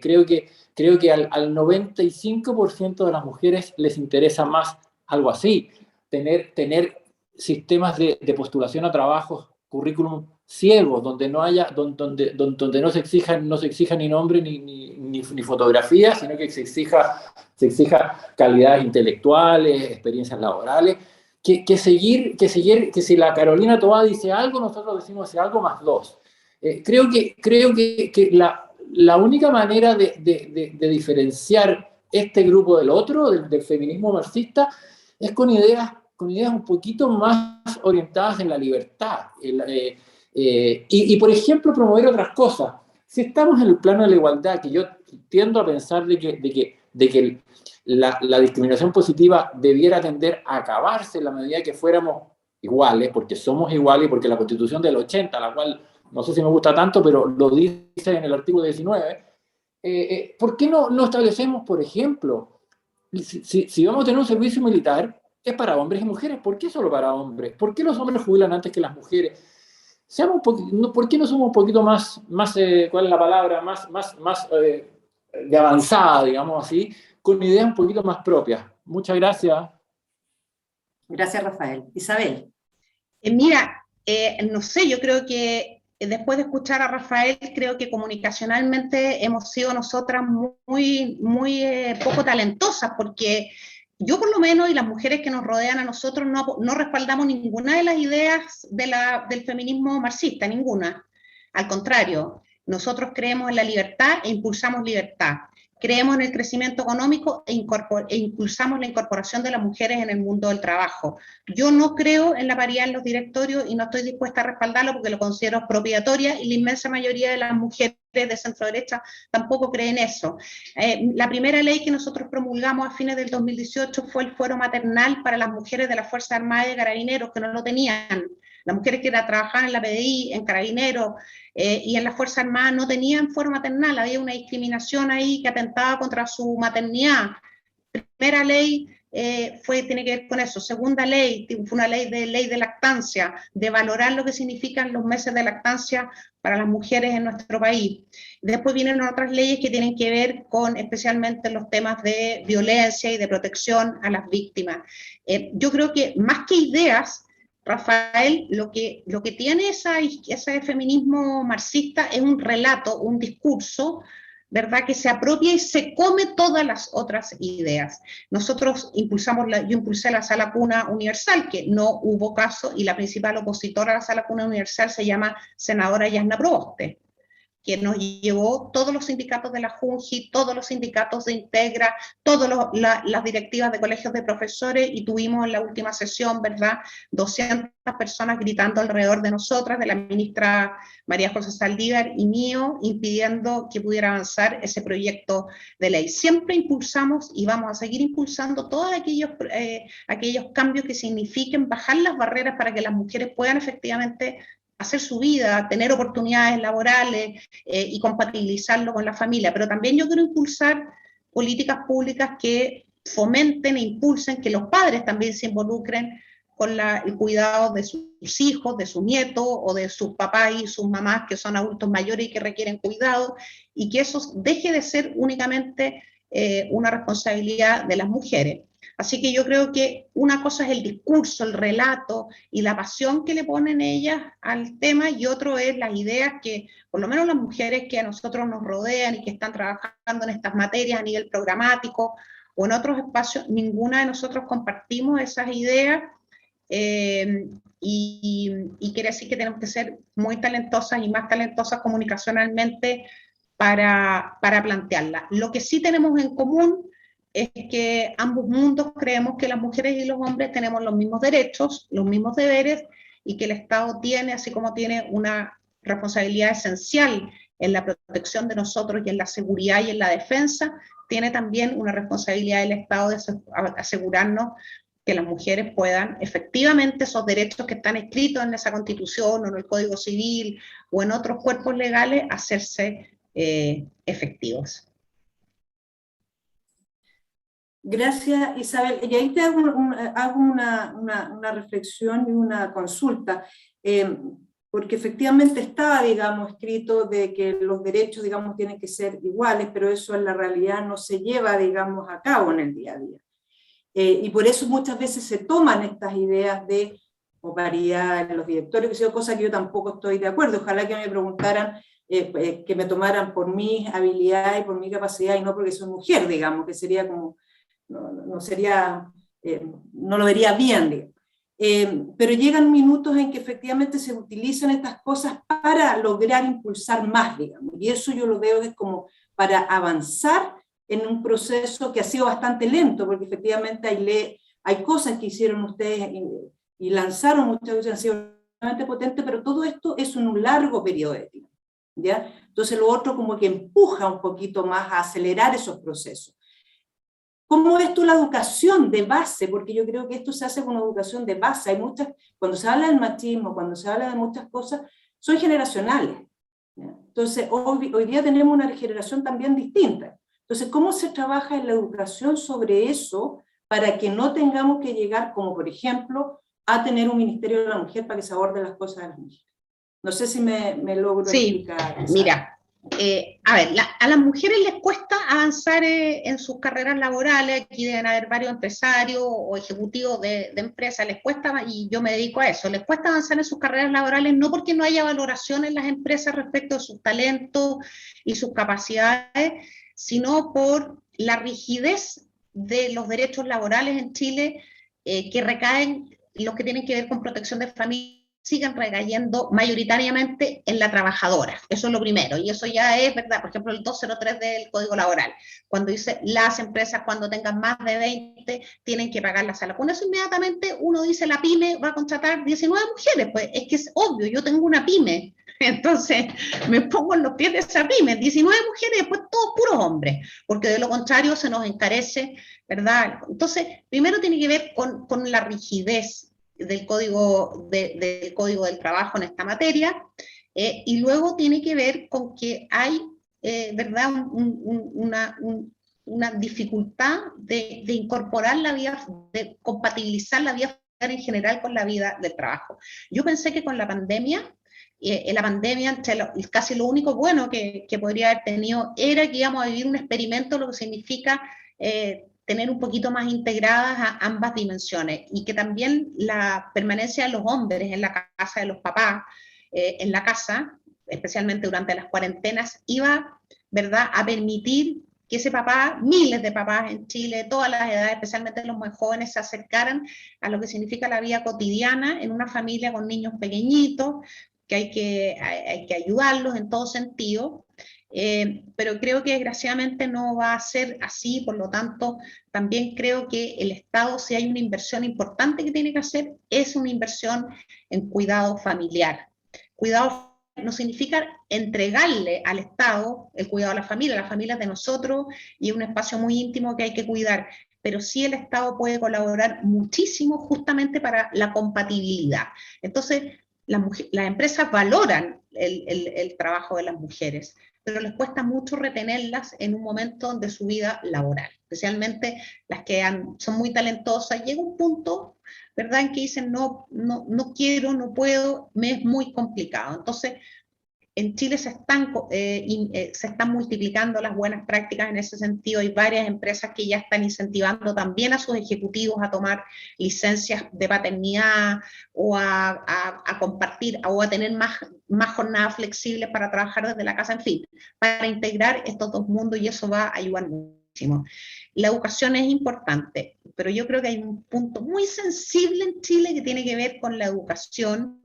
Creo que al 95% de las mujeres les interesa más algo así, tener sistemas de postulación a trabajos, currículum ciegos, donde no se exija ni nombre ni fotografía, sino que se exija calidades intelectuales, experiencias laborales, que si la Carolina Toá dice algo, nosotros decimos ese algo más 2. Creo que la única manera de diferenciar este grupo del otro, del feminismo marxista, es con ideas un poquito más orientadas en la libertad. Y, por ejemplo, promover otras cosas. Si estamos en el plano de la igualdad, que yo tiendo a pensar de que la discriminación positiva debiera tender a acabarse en la medida que fuéramos iguales, porque somos iguales y porque la Constitución del 80, la cual no sé si me gusta tanto, pero lo dice en el artículo 19, ¿por qué no establecemos, por ejemplo, si vamos a tener un servicio militar, es para hombres y mujeres? ¿Por qué solo para hombres? ¿Por qué los hombres jubilan antes que las mujeres? ¿Por qué no somos un poquito más ¿cuál es la palabra? Más de avanzada, digamos así, con ideas un poquito más propias? Muchas gracias. Gracias, Rafael. Isabel. Mira, no sé, yo creo que después de escuchar a Rafael, creo que comunicacionalmente hemos sido nosotras muy poco talentosas, porque yo por lo menos, y las mujeres que nos rodean a nosotros, no respaldamos ninguna de las ideas del feminismo marxista, ninguna. Al contrario, nosotros creemos en la libertad e impulsamos libertad. Creemos en el crecimiento económico e impulsamos la incorporación de las mujeres en el mundo del trabajo. Yo no creo en la paridad en los directorios y no estoy dispuesta a respaldarlo porque lo considero expropiatoria, y la inmensa mayoría de las mujeres de centro derecha tampoco creen eso. La primera ley que nosotros promulgamos a fines del 2018 fue el fuero maternal para las mujeres de las Fuerzas Armadas y de Carabineros que no lo tenían. Las mujeres que trabajaban en la PDI, en Carabineros y en las Fuerzas Armadas no tenían fuero maternal, había una discriminación ahí que atentaba contra su maternidad. Primera ley tiene que ver con eso. Segunda ley, fue una ley de lactancia, de valorar lo que significan los meses de lactancia para las mujeres en nuestro país. Después vienen otras leyes que tienen que ver con especialmente los temas de violencia y de protección a las víctimas. Yo creo que más que ideas, Rafael, lo que tiene ese feminismo marxista es un relato, un discurso, ¿verdad?, que se apropia y se come todas las otras ideas. Nosotros yo impulsé la Sala Cuna Universal, que no hubo caso, y la principal opositora a la Sala Cuna Universal se llama senadora Yasna Proboste, que nos llevó todos los sindicatos de la Junji, todos los sindicatos de Integra, todas las directivas de colegios de profesores, y tuvimos en la última sesión, ¿verdad?, 200 personas gritando alrededor de nosotras, de la ministra María José Saldívar y mío, impidiendo que pudiera avanzar ese proyecto de ley. Siempre impulsamos y vamos a seguir impulsando todos aquellos cambios que signifiquen bajar las barreras para que las mujeres puedan efectivamente hacer su vida, tener oportunidades laborales y compatibilizarlo con la familia. Pero también yo quiero impulsar políticas públicas que fomenten e impulsen que los padres también se involucren con el cuidado de sus hijos, de sus nietos o de sus papás y sus mamás que son adultos mayores y que requieren cuidado, y que eso deje de ser únicamente una responsabilidad de las mujeres. Así que yo creo que una cosa es el discurso, el relato y la pasión que le ponen ellas al tema, y otro es las ideas que, por lo menos las mujeres que a nosotros nos rodean y que están trabajando en estas materias a nivel programático o en otros espacios, ninguna de nosotros compartimos esas ideas. Y quiere decir que tenemos que ser muy talentosas y más talentosas comunicacionalmente para plantearla. Lo que sí tenemos en común es que ambos mundos creemos que las mujeres y los hombres tenemos los mismos derechos, los mismos deberes, y que el Estado tiene, así como tiene una responsabilidad esencial en la protección de nosotros y en la seguridad y en la defensa, tiene también una responsabilidad del Estado de asegurarnos que las mujeres puedan efectivamente esos derechos que están escritos en esa Constitución o en el Código Civil o en otros cuerpos legales hacerse efectivos. Gracias, Isabel. Y ahí te hago una reflexión y una consulta, porque efectivamente estaba, digamos, escrito de que los derechos, digamos, tienen que ser iguales, pero eso en la realidad no se lleva, digamos, a cabo en el día a día. Y por eso muchas veces se toman estas ideas de paridad en los directorios, que son cosas que yo tampoco estoy de acuerdo. Ojalá que me preguntaran, que me tomaran por mi habilidad y por mi capacidad y no porque soy mujer, digamos, que sería como, no sería, no lo vería bien, digamos. Pero llegan minutos en que efectivamente se utilizan estas cosas para lograr impulsar más, digamos, y eso yo lo veo es como para avanzar en un proceso que ha sido bastante lento, porque efectivamente hay cosas que hicieron ustedes y lanzaron muchas veces, han sido bastante potentes, pero todo esto es en un largo periodo de tiempo, ¿ya? Entonces lo otro como que empuja un poquito más a acelerar esos procesos. ¿Cómo ves tú la educación de base? Porque yo creo que esto se hace con educación de base. Hay muchas, cuando se habla del machismo, cuando se habla de muchas cosas, son generacionales, ¿ya? Entonces hoy día tenemos una generación también distinta. Entonces, ¿cómo se trabaja en la educación sobre eso para que no tengamos que llegar, como por ejemplo, a tener un Ministerio de la Mujer para que se aborden las cosas de las mujeres? No sé si me logro explicar. Mira, a ver, a las mujeres les cuesta avanzar en sus carreras laborales. Aquí deben haber varios empresarios o ejecutivos de empresas, les cuesta, y yo me dedico a eso, les cuesta avanzar en sus carreras laborales, no porque no haya valoración en las empresas respecto de sus talentos y sus capacidades, sino por la rigidez de los derechos laborales en Chile, que recaen, los que tienen que ver con protección de familia, sigan recayendo mayoritariamente en la trabajadora. Eso es lo primero, y eso ya es verdad. Por ejemplo, el 203 del Código Laboral, cuando dice las empresas cuando tengan más de 20 tienen que pagar la sala. Con eso inmediatamente uno dice la pyme va a contratar 19 mujeres, pues es que es obvio, yo tengo una pyme, entonces me pongo en los pies de esa pyme, 19 mujeres y después todos puros hombres, porque de lo contrario se nos encarece, ¿verdad? Entonces, primero tiene que ver con la rigidez del código del trabajo en esta materia, y luego tiene que ver con que hay, ¿verdad?, una dificultad de incorporar la vida, de compatibilizar la vida en general con la vida del trabajo. Yo pensé que con la pandemia, casi lo único bueno que podría haber tenido era que íbamos a vivir un experimento, lo que significa tener un poquito más integradas a ambas dimensiones, y que también la permanencia de los hombres en la casa de los papás, en la casa, especialmente durante las cuarentenas, iba, ¿verdad?, a permitir que ese papá, miles de papás en Chile, todas las edades, especialmente los más jóvenes, se acercaran a lo que significa la vida cotidiana en una familia con niños pequeñitos, que hay que ayudarlos en todo sentido. Pero creo que desgraciadamente no va a ser así. Por lo tanto, también creo que el Estado, si hay una inversión importante que tiene que hacer, es una inversión en cuidado familiar. Cuidado no significa entregarle al Estado el cuidado a la familia es de nosotros y es un espacio muy íntimo que hay que cuidar, pero sí el Estado puede colaborar muchísimo justamente para la compatibilidad. Entonces, las empresas valoran el trabajo de las mujeres, pero les cuesta mucho retenerlas en un momento de su vida laboral, especialmente las que son muy talentosas. Llega un punto, ¿verdad?, en que dicen, no quiero, no puedo, me es muy complicado. Entonces, en Chile se están multiplicando las buenas prácticas en ese sentido. Hay varias empresas que ya están incentivando también a sus ejecutivos a tomar licencias de paternidad o a compartir o a tener más jornadas flexibles para trabajar desde la casa, en fin, para integrar estos dos mundos, y eso va a ayudar muchísimo. La educación es importante, pero yo creo que hay un punto muy sensible en Chile que tiene que ver con la educación.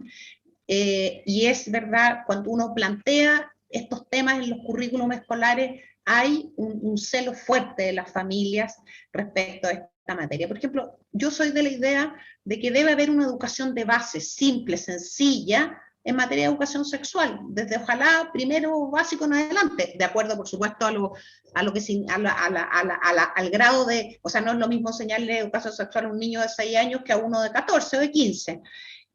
Y es verdad, cuando uno plantea estos temas en los currículums escolares, hay un celo fuerte de las familias respecto a esta materia. Por ejemplo, yo soy de la idea de que debe haber una educación de base simple, sencilla, en materia de educación sexual, desde ojalá primero básico en adelante, de acuerdo, por supuesto, al grado de, o sea, no es lo mismo enseñarle educación sexual a un niño de 6 años que a uno de 14 o de 15,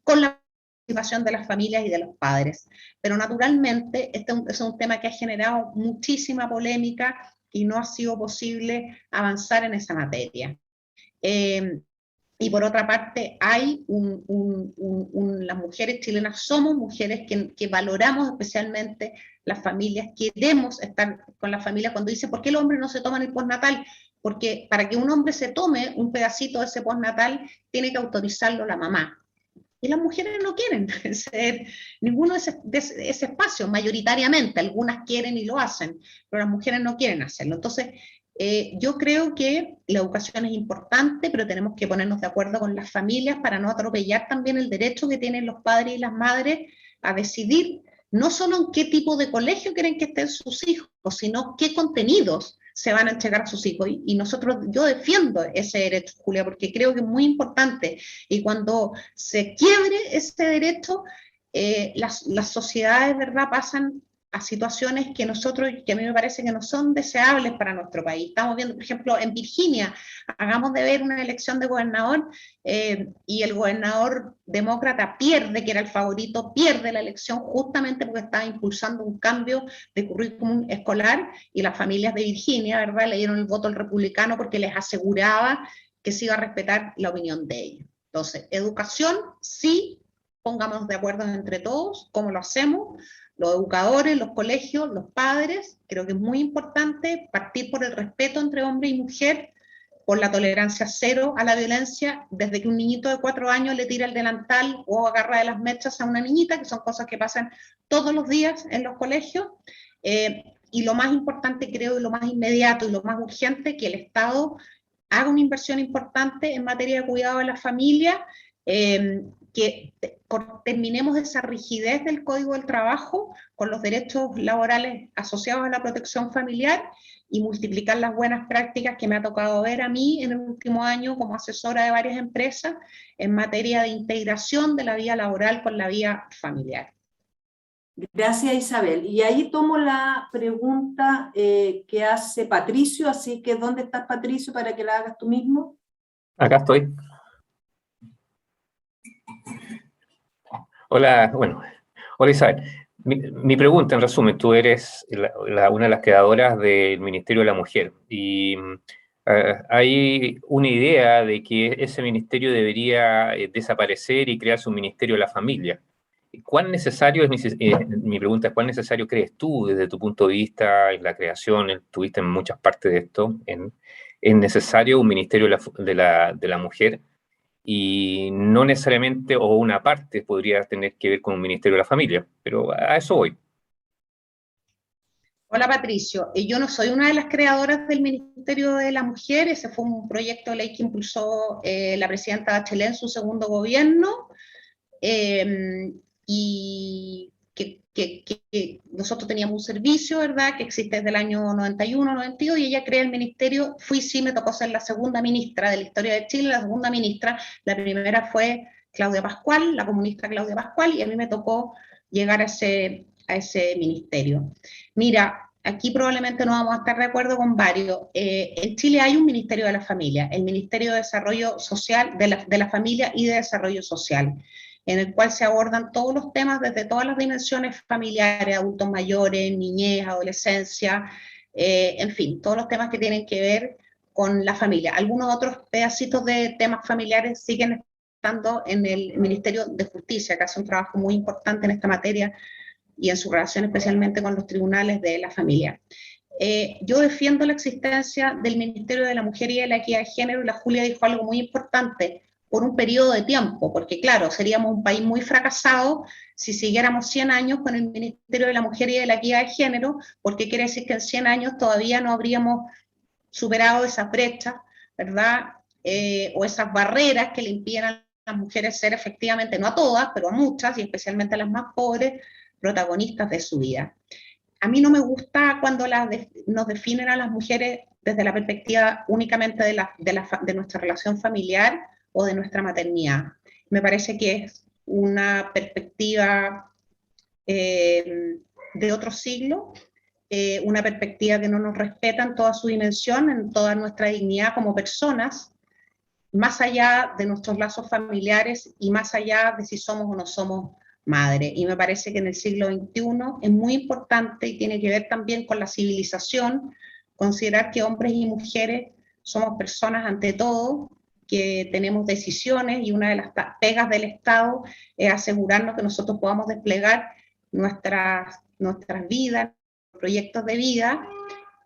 con la participación de las familias y de los padres. Pero naturalmente este es un tema que ha generado muchísima polémica y no ha sido posible avanzar en esa materia. Y por otra parte, hay las mujeres chilenas somos mujeres que valoramos especialmente las familias, queremos estar con las familias. Cuando dicen, ¿por qué el hombre no se toma el postnatal? Porque para que un hombre se tome un pedacito de ese postnatal, tiene que autorizarlo la mamá. Y las mujeres no quieren ser ninguno de ese espacio, mayoritariamente. Algunas quieren y lo hacen, pero las mujeres no quieren hacerlo. Entonces, yo creo que la educación es importante, pero tenemos que ponernos de acuerdo con las familias para no atropellar también el derecho que tienen los padres y las madres a decidir no solo en qué tipo de colegio quieren que estén sus hijos, sino qué contenidos se van a entregar a sus hijos. Y yo defiendo ese derecho, Julia, porque creo que es muy importante. Y cuando se quiebre ese derecho, las sociedades, ¿verdad?, pasan a situaciones que a mí me parece que no son deseables para nuestro país. Estamos viendo, por ejemplo, en Virginia, acabamos de ver una elección de gobernador y el gobernador demócrata pierde, que era el favorito, pierde la elección justamente porque estaba impulsando un cambio de currículum escolar, y las familias de Virginia, ¿verdad?, le dieron el voto al republicano porque les aseguraba que se iba a respetar la opinión de ellos. Entonces, educación, sí, pongámonos de acuerdo entre todos, cómo lo hacemos, los educadores, los colegios, los padres. Creo que es muy importante partir por el respeto entre hombre y mujer, por la tolerancia cero a la violencia, desde que un niñito de 4 años le tira el delantal o agarra de las mechas a una niñita, que son cosas que pasan todos los días en los colegios. Y lo más importante, creo, y lo más inmediato y lo más urgente, que el Estado haga una inversión importante en materia de cuidado de la familia, que terminemos esa rigidez del Código del Trabajo con los derechos laborales asociados a la protección familiar, y multiplicar las buenas prácticas que me ha tocado ver a mí en el último año como asesora de varias empresas en materia de integración de la vida laboral con la vida familiar. Gracias, Isabel. Y ahí tomo la pregunta que hace Patricio, así que ¿dónde estás, Patricio, para que la hagas tú mismo? Acá estoy. Hola, hola Isabel. Mi pregunta, en resumen, tú eres una de las creadoras del Ministerio de la Mujer, y hay una idea de que ese ministerio debería desaparecer y crearse un Ministerio de la Familia. ¿Cuán necesario mi pregunta es, cuán necesario crees tú, desde tu punto de vista, en la creación, estuviste en muchas partes de esto, es necesario un Ministerio de la Mujer? Y no necesariamente, o una parte podría tener que ver con un Ministerio de la Familia, pero a eso voy. Hola, Patricio. Yo no soy una de las creadoras del Ministerio de la Mujer. Ese fue un proyecto de ley que impulsó la presidenta Bachelet en su segundo gobierno, y que nosotros teníamos un servicio, ¿verdad?, que existe desde el año 91, 92, y ella crea el ministerio. Me tocó ser la segunda ministra de la historia de Chile, la segunda ministra. La primera fue Claudia Pascual, la comunista Claudia Pascual, y a mí me tocó llegar a ese ministerio. Mira, aquí probablemente no vamos a estar de acuerdo con varios. En Chile hay un Ministerio de la Familia, el Ministerio de Desarrollo Social, de la Familia y de Desarrollo Social. en el cual se abordan todos los temas desde todas las dimensiones familiares, adultos mayores, niñez, adolescencia, en fin, todos los temas que tienen que ver con la familia. Algunos otros pedacitos de temas familiares siguen estando en el Ministerio de Justicia, que hace un trabajo muy importante en esta materia y en su relación especialmente con los tribunales de la familia. Yo defiendo la existencia del Ministerio de la Mujer y de la Equidad de Género, y la Julia dijo algo muy importante, por un periodo de tiempo, porque claro, seríamos un país muy fracasado si siguiéramos 100 años con el Ministerio de la Mujer y de la Equidad de Género, porque quiere decir que en 100 años todavía no habríamos superado esas brechas, ¿verdad? O esas barreras que le impiden a las mujeres ser efectivamente, no a todas, pero a muchas, y especialmente a las más pobres, protagonistas de su vida. A mí no me gusta cuando nos definen a las mujeres desde la perspectiva únicamente de nuestra relación familiar o de nuestra maternidad. Me parece que es una perspectiva de otro siglo, una perspectiva que no nos respeta en toda su dimensión, en toda nuestra dignidad como personas, más allá de nuestros lazos familiares y más allá de si somos o no somos madre. Y me parece que en el siglo XXI es muy importante y tiene que ver también con la civilización, considerar que hombres y mujeres somos personas ante todo, que tenemos decisiones, y una de las pegas del Estado es asegurarnos que nosotros podamos desplegar nuestras vidas, proyectos de vida,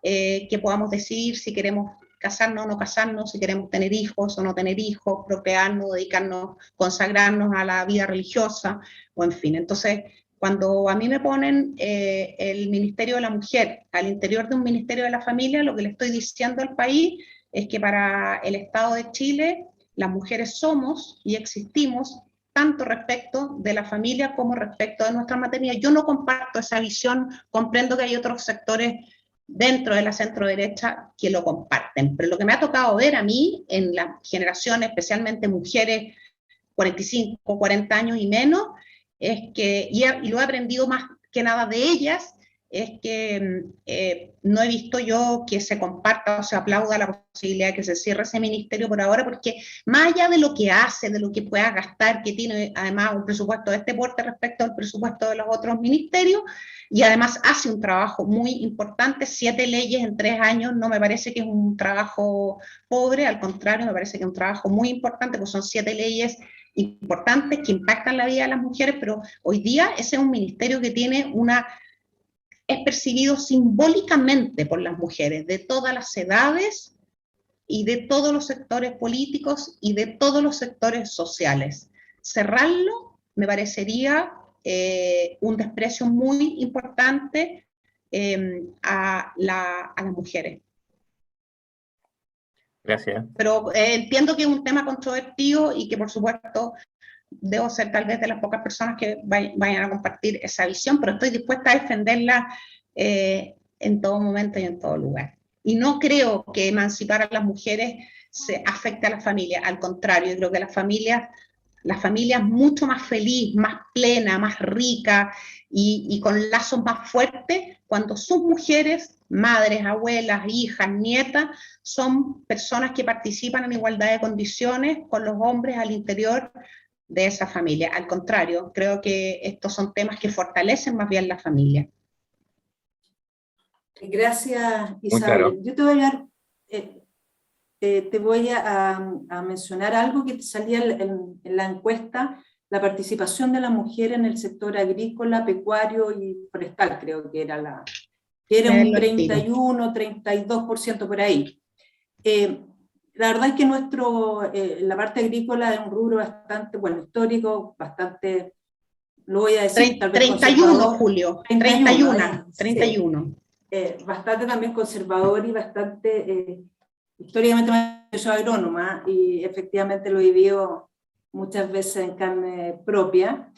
que podamos decidir si queremos casarnos o no casarnos, si queremos tener hijos o no tener hijos, procrearnos, dedicarnos, consagrarnos a la vida religiosa, o en fin. Entonces, cuando a mí me ponen el Ministerio de la Mujer al interior de un Ministerio de la Familia, lo que le estoy diciendo al país es que para el Estado de Chile, las mujeres somos y existimos tanto respecto de la familia como respecto de nuestra maternidad. Yo no comparto esa visión, comprendo que hay otros sectores dentro de la centro-derecha que lo comparten, pero lo que me ha tocado ver a mí en las generaciones, especialmente mujeres 45, 40 años y menos, es que, y lo he aprendido más que nada de ellas, es que no he visto yo que se comparta o se aplauda la posibilidad de que se cierre ese ministerio por ahora, porque más allá de lo que hace, de lo que pueda gastar, que tiene además un presupuesto de este porte respecto al presupuesto de los otros ministerios, y además hace un trabajo muy importante, 7 leyes en 3 años, no me parece que es un trabajo pobre, al contrario, me parece que es un trabajo muy importante, porque son 7 leyes importantes que impactan la vida de las mujeres, pero hoy día ese es un ministerio que tiene es percibido simbólicamente por las mujeres de todas las edades y de todos los sectores políticos y de todos los sectores sociales. Cerrarlo me parecería un desprecio muy importante a las mujeres. Gracias. Pero entiendo que es un tema controvertido y que por supuesto debo ser tal vez de las pocas personas que vayan a compartir esa visión, pero estoy dispuesta a defenderla en todo momento y en todo lugar. Y no creo que emancipar a las mujeres se afecte a la familia, al contrario, yo creo que la familia es mucho más feliz, más plena, más rica y con lazos más fuertes cuando sus mujeres, madres, abuelas, hijas, nietas, son personas que participan en igualdad de condiciones con los hombres al interior de esa familia. Al contrario, creo que estos son temas que fortalecen más bien la familia. Gracias, Isabel. Claro. Yo te voy a mencionar algo que salía en la encuesta, la participación de la mujer en el sector agrícola, pecuario y forestal, creo que era un 31, 32% por ahí. La verdad es que la parte agrícola es un rubro bastante, bueno, histórico, bastante, lo voy a decir, tal vez 31, Julio, 31. Bastante también conservador y bastante, históricamente yo soy agrónoma y efectivamente lo he vivido muchas veces en carne propia,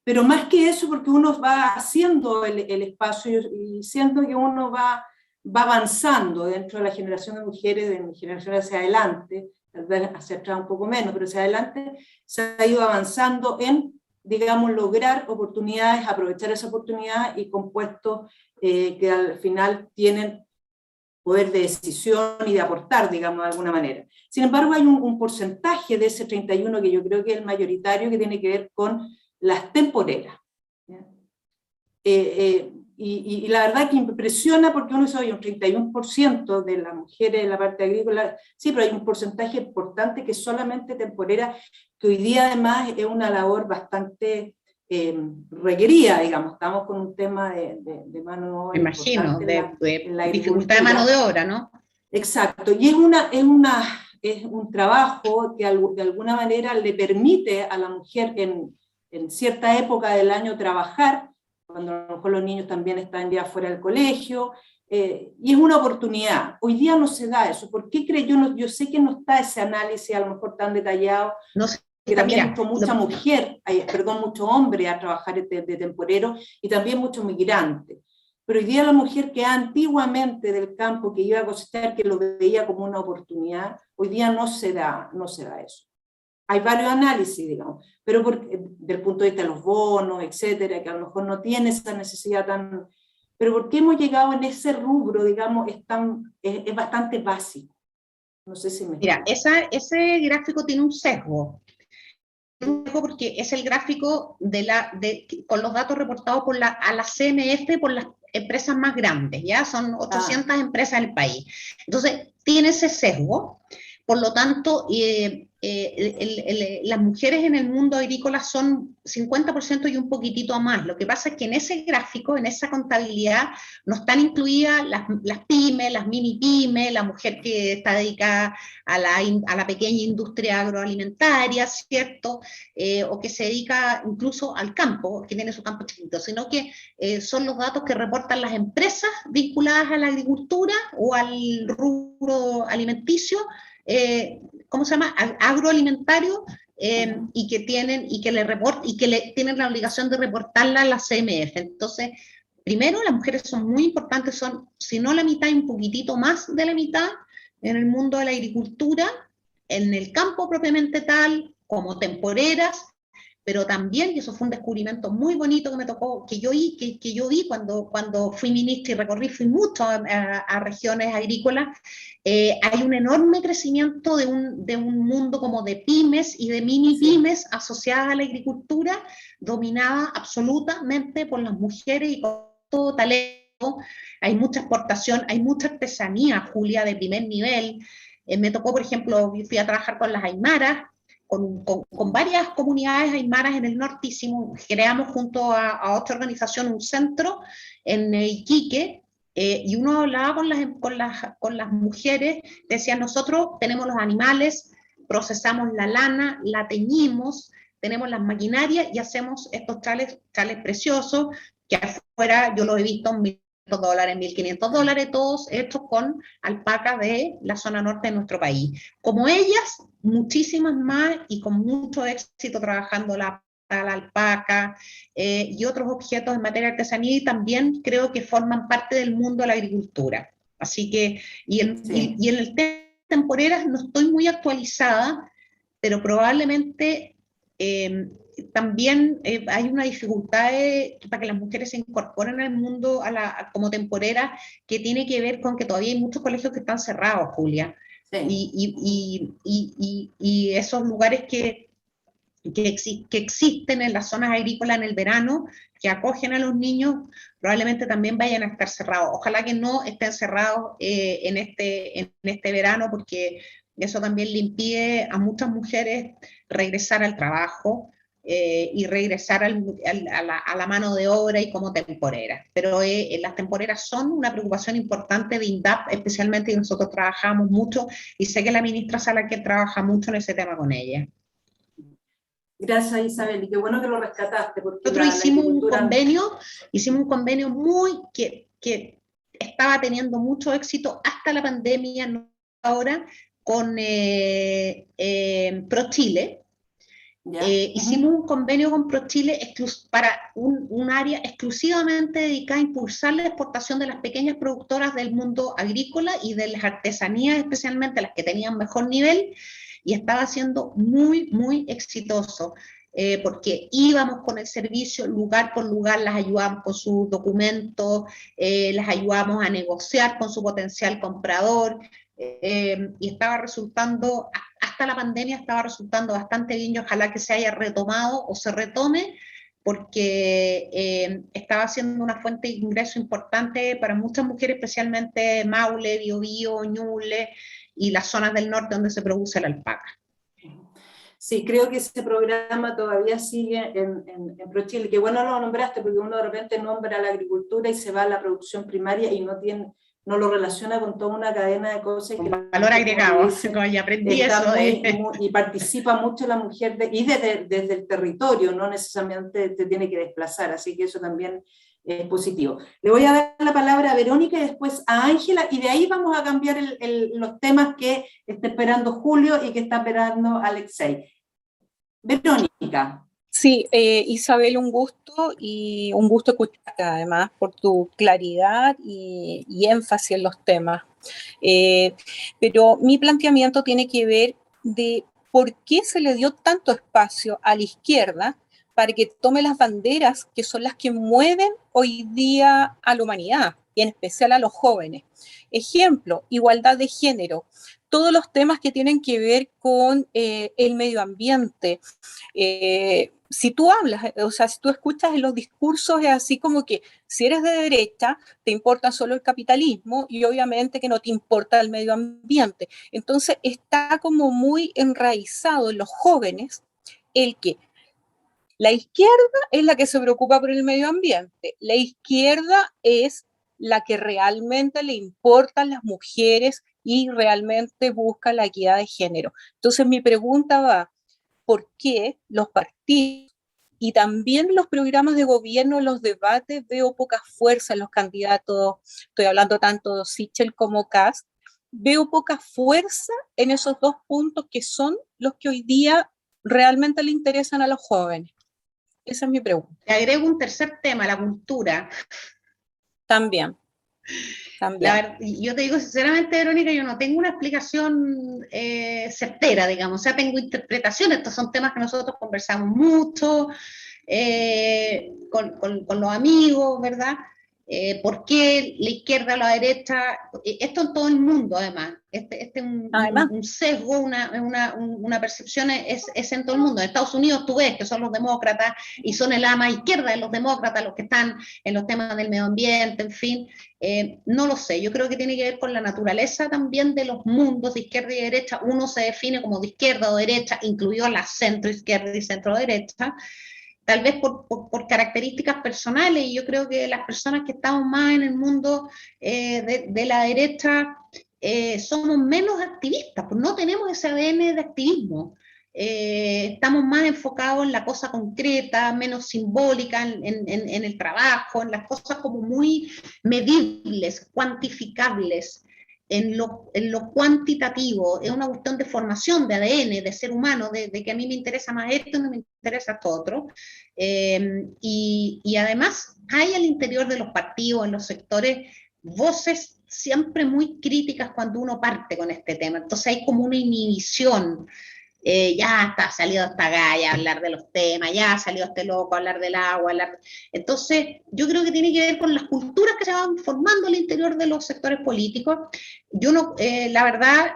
pero más que eso, porque uno va haciendo el espacio y siento que uno va avanzando dentro de la generación de mujeres, de mi generación hacia adelante, tal vez hacia atrás un poco menos, pero hacia adelante se ha ido avanzando en, digamos, lograr oportunidades, aprovechar esa oportunidad y compuestos que al final tienen poder de decisión y de aportar, digamos, de alguna manera. Sin embargo, hay un porcentaje de ese 31 que yo creo que es el mayoritario, que tiene que ver con las temporeras. Y la verdad que impresiona, porque uno sabe, un 31% de las mujeres en la parte agrícola, sí, pero hay un porcentaje importante que es solamente temporera, que hoy día además es una labor bastante requerida, digamos. Estamos con un tema de mano de obra. Me imagino, en la dificultad de mano de obra, ¿no? Exacto, y es un trabajo que de alguna manera le permite a la mujer en cierta época del año trabajar, cuando a lo mejor los niños también están ya fuera del colegio, y es una oportunidad. Hoy día no se da eso. ¿Por qué creo? Yo sé que no está ese análisis a lo mejor tan detallado, no sé, que también mira, mucho hombre a trabajar de temporero, y también muchos migrantes. Pero hoy día la mujer que antiguamente del campo, que iba a cosechar, que lo veía como una oportunidad, hoy día no se da eso. Hay varios análisis, digamos, pero del punto de vista de los bonos, etcétera, que a lo mejor no tiene esa necesidad tan... Pero ¿por qué hemos llegado en ese rubro, digamos, es bastante básico? No sé si me... Mira, ese gráfico tiene un sesgo. Porque es el gráfico con los datos reportados a la CMF por las empresas más grandes, ¿ya? Son 800 empresas en el país. Entonces, tiene ese sesgo. Por lo tanto, las mujeres en el mundo agrícola son 50% y un poquitito más. Lo que pasa es que en ese gráfico, en esa contabilidad, no están incluidas las pymes, las mini pymes, la mujer que está dedicada a la pequeña industria agroalimentaria, ¿cierto? O que se dedica incluso al campo, que tiene su campo chiquito, sino que son los datos que reportan las empresas vinculadas a la agricultura o al rubro alimenticio, ¿cómo se llama? Agroalimentario, y que tienen la obligación de reportarla a la CMF. Entonces, primero, las mujeres son muy importantes, son, si no la mitad, un poquitito más de la mitad en el mundo de la agricultura, en el campo propiamente tal, como temporeras, pero también, y eso fue un descubrimiento muy bonito que me tocó, que yo vi cuando fui ministra y fui mucho a regiones agrícolas, hay un enorme crecimiento de un mundo como de pymes y de mini pymes asociadas a la agricultura, dominada absolutamente por las mujeres y con todo talento. Hay mucha exportación, hay mucha artesanía, Julia, de primer nivel. Me tocó, por ejemplo, fui a trabajar con las aymaras, con varias comunidades aymaras en el norte, creamos junto a otra organización un centro en Iquique, y uno hablaba con las mujeres, decían, nosotros tenemos los animales, procesamos la lana, la teñimos, tenemos las maquinarias y hacemos estos chales preciosos, que afuera yo los he visto en $1.500, $1.500, todos estos con alpacas de la zona norte de nuestro país. Como ellas, muchísimas más, y con mucho éxito trabajando la alpaca y otros objetos en materia de artesanía, y también creo que forman parte del mundo de la agricultura. Así que, y en el tema de temporeras no estoy muy actualizada, pero probablemente también hay una dificultad para que las mujeres se incorporen al mundo como temporeras, que tiene que ver con que todavía hay muchos colegios que están cerrados, Julia. Sí. Y esos lugares que existen en las zonas agrícolas en el verano, que acogen a los niños, probablemente también vayan a estar cerrados. Ojalá que no estén cerrados en este verano, porque eso también le impide a muchas mujeres regresar al trabajo y regresar a la mano de obra y como temporeras. Pero las temporeras son una preocupación importante de INDAP, especialmente, y nosotros trabajamos mucho, y sé que la ministra Salaquet trabaja mucho en ese tema con ella. Gracias, Isabel, y qué bueno que lo rescataste. Porque nosotros hicimos un convenio que estaba teniendo mucho éxito hasta la pandemia, no ahora, con ProChile. Hicimos un convenio con ProChile para un área exclusivamente dedicada a impulsar la exportación de las pequeñas productoras del mundo agrícola y de las artesanías, especialmente las que tenían mejor nivel, y estaba siendo muy, muy exitoso. porque íbamos con el servicio lugar por lugar, las ayudamos con sus documentos, las ayudamos a negociar con su potencial comprador, y estaba resultando, hasta la pandemia estaba resultando bastante bien, y ojalá que se haya retomado o se retome, porque estaba siendo una fuente de ingreso importante para muchas mujeres, especialmente Maule, Biobío, Ñuble y las zonas del norte donde se produce la alpaca. Sí, creo que ese programa todavía sigue en ProChile. Qué bueno lo nombraste, porque uno de repente nombra la agricultura y se va a la producción primaria y no lo relaciona con toda una cadena de cosas. Que valor agregado, ya aprendí eso. Y participa mucho la mujer, y desde el territorio, no necesariamente te tiene que desplazar, así que eso también es positivo. Le voy a dar la palabra a Verónica y después a Ángela, y de ahí vamos a cambiar los temas que está esperando Julio y que está esperando Alexei. Verónica. Sí, Isabel, un gusto escucharte además por tu claridad y énfasis en los temas. Pero mi planteamiento tiene que ver de por qué se le dio tanto espacio a la izquierda para que tome las banderas que son las que mueven hoy día a la humanidad, y en especial a los jóvenes. Ejemplo, igualdad de género, todos los temas que tienen que ver con el medio ambiente. Si tú hablas, o sea, si tú escuchas en los discursos, es así como que si eres de derecha, te importa solo el capitalismo y obviamente que no te importa el medio ambiente. Entonces está como muy enraizado en los jóvenes el que la izquierda es la que se preocupa por el medio ambiente, la izquierda es la que realmente le importan las mujeres y realmente busca la equidad de género. Entonces mi pregunta va, ¿por qué los partidos y también los programas de gobierno, los debates, veo poca fuerza en los candidatos? Estoy hablando tanto de Sichel como Kast, veo poca fuerza en esos dos puntos que son los que hoy día realmente le interesan a los jóvenes. Esa es mi pregunta. Le agrego un tercer tema, la cultura. También. Yo te digo sinceramente, Verónica, yo no tengo una explicación certera, digamos, o sea, tengo interpretaciones, estos son temas que nosotros conversamos mucho con los amigos, ¿verdad? ¿Por qué la izquierda o la derecha? Esto en todo el mundo, además. Este es un sesgo, una percepción es en todo el mundo. En Estados Unidos tú ves que son los demócratas y son el ama izquierda de los demócratas los que están en los temas del medio ambiente, en fin. No lo sé, yo creo que tiene que ver con la naturaleza también de los mundos de izquierda y derecha. Uno se define como de izquierda o derecha, incluido la centro izquierda y centro derecha, tal vez por características personales, y yo creo que las personas que estamos más en el mundo de la derecha somos menos activistas, pues no tenemos ese ADN de activismo. Estamos más enfocados en la cosa concreta, menos simbólica, en el trabajo, en las cosas como muy medibles, cuantificables, en lo cuantitativo. Es una cuestión de formación, de ADN, de ser humano, de que a mí me interesa más esto y no me interesa esto otro. Y además hay al interior de los partidos, en los sectores, voces siempre muy críticas cuando uno parte con este tema. Entonces hay como una inhibición. Ya está salido esta galla a hablar de los temas, ya salió este loco a hablar del agua, Entonces yo creo que tiene que ver con las culturas que se van formando al interior de los sectores políticos. Yo no, la verdad,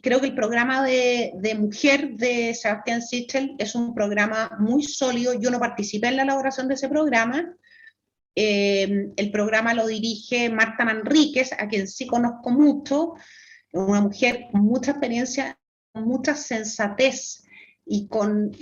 creo que el programa de mujer de Sebastián Sichel es un programa muy sólido. Yo no participé en la elaboración de ese programa. El programa lo dirige Marta Manríquez, a quien sí conozco mucho, una mujer con mucha experiencia, con mucha sensatez y con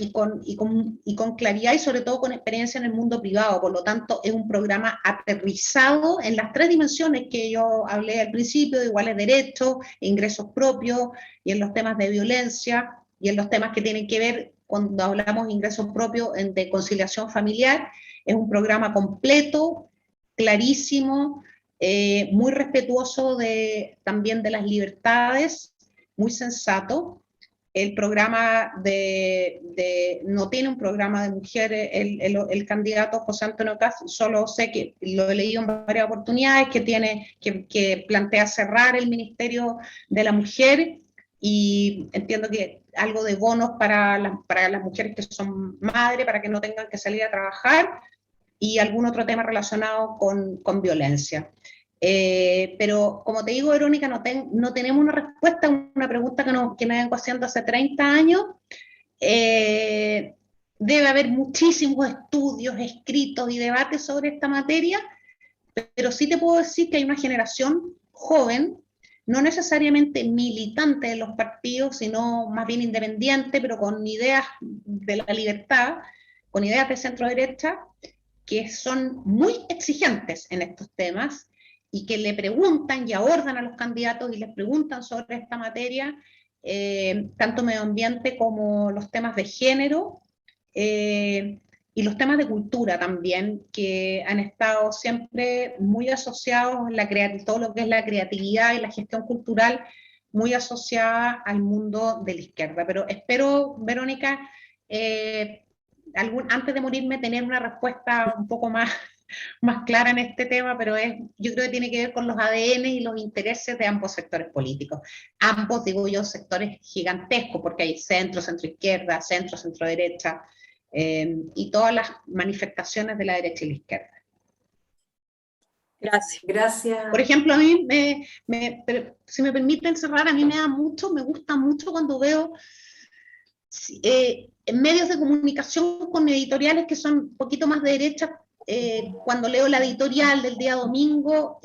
claridad, y sobre todo con experiencia en el mundo privado. Por lo tanto, es un programa aterrizado en las tres dimensiones que yo hablé al principio, de iguales derechos, ingresos propios, y en los temas de violencia, y en los temas que tienen que ver, cuando hablamos de ingresos propios, de conciliación familiar. Es un programa completo, clarísimo, muy respetuoso también de las libertades, muy sensato. El programa no tiene un programa de mujeres, el candidato José Antonio Kast, solo sé que lo he leído en varias oportunidades, que plantea cerrar el Ministerio de la Mujer, y entiendo que algo de bonos para las mujeres que son madres, para que no tengan que salir a trabajar, y algún otro tema relacionado con violencia. Pero como te digo, Verónica, no tenemos una respuesta a una pregunta que me vengo haciendo hace 30 años. Debe haber muchísimos estudios, escritos y debates sobre esta materia, pero sí te puedo decir que hay una generación joven, no necesariamente militante de los partidos, sino más bien independiente, pero con ideas de la libertad, con ideas de centro-derecha, que son muy exigentes en estos temas y que le preguntan y abordan a los candidatos y les preguntan sobre esta materia, tanto medio ambiente como los temas de género, y los temas de cultura también, que han estado siempre muy asociados a todo lo que es la creatividad y la gestión cultural, muy asociada al mundo de la izquierda. Pero espero, Verónica, antes de morirme, tener una respuesta un poco más clara en este tema, pero yo creo que tiene que ver con los ADN y los intereses de ambos sectores políticos. Ambos, digo yo, sectores gigantescos, porque hay centro, centro-izquierda, centro-derecha, y todas las manifestaciones de la derecha y la izquierda. Gracias. Gracias. Por ejemplo, a mí, si me permiten cerrar, a mí me gusta mucho cuando veo en medios de comunicación con editoriales que son un poquito más de derecha, cuando leo la editorial del día domingo,